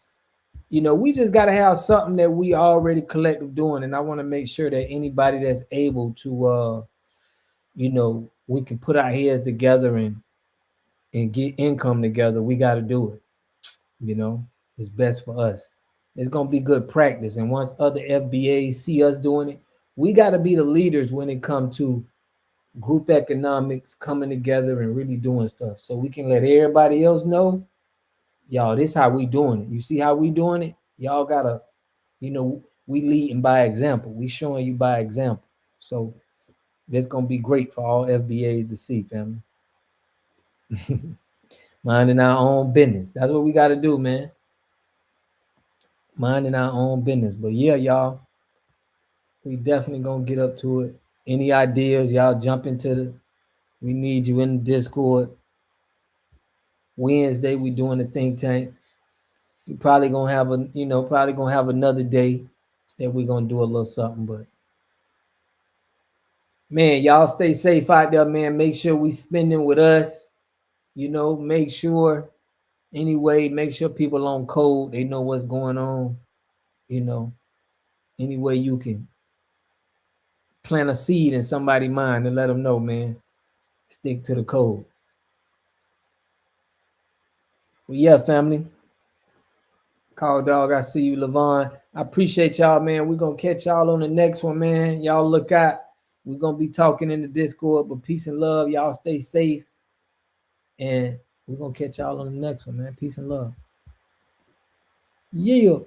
You know, we just got to have something that we already collective doing, and I want to make sure that anybody that's able to, you know, we can put our heads together and get income together. We got to do it. You know, it's best for us. It's gonna be good practice, and once other FBAs see us doing it, we got to be the leaders when it comes to group economics, coming together and really doing stuff, so we can let everybody else know, y'all, this how we doing it. You see how we doing it? Y'all gotta, you know, we leading by example. We showing you by example. So that's gonna be great for all FBAs to see, family. Minding our own business. That's what we got to do, man. Minding our own business. But yeah, y'all, we definitely gonna get up to it. Any ideas, y'all jump into the, we need you in the Discord. Wednesday, we doing the think tanks. We probably gonna have a, you know, probably gonna have another day that we gonna do a little something. But man, y'all stay safe out there, man. Make sure we spending with us. You know, make sure anyway, make sure people on code, they know what's going on. You know, any way you can plant a seed in somebody's mind and let them know, man. Stick to the code. Well, yeah, family. Call dog, I see you, Levon. I appreciate y'all, man. We're gonna catch y'all on the next one, man. Y'all look out. We're gonna be talking in the Discord, but peace and love. Y'all stay safe. And we're gonna catch y'all on the next one, man. Peace and love. Yeah.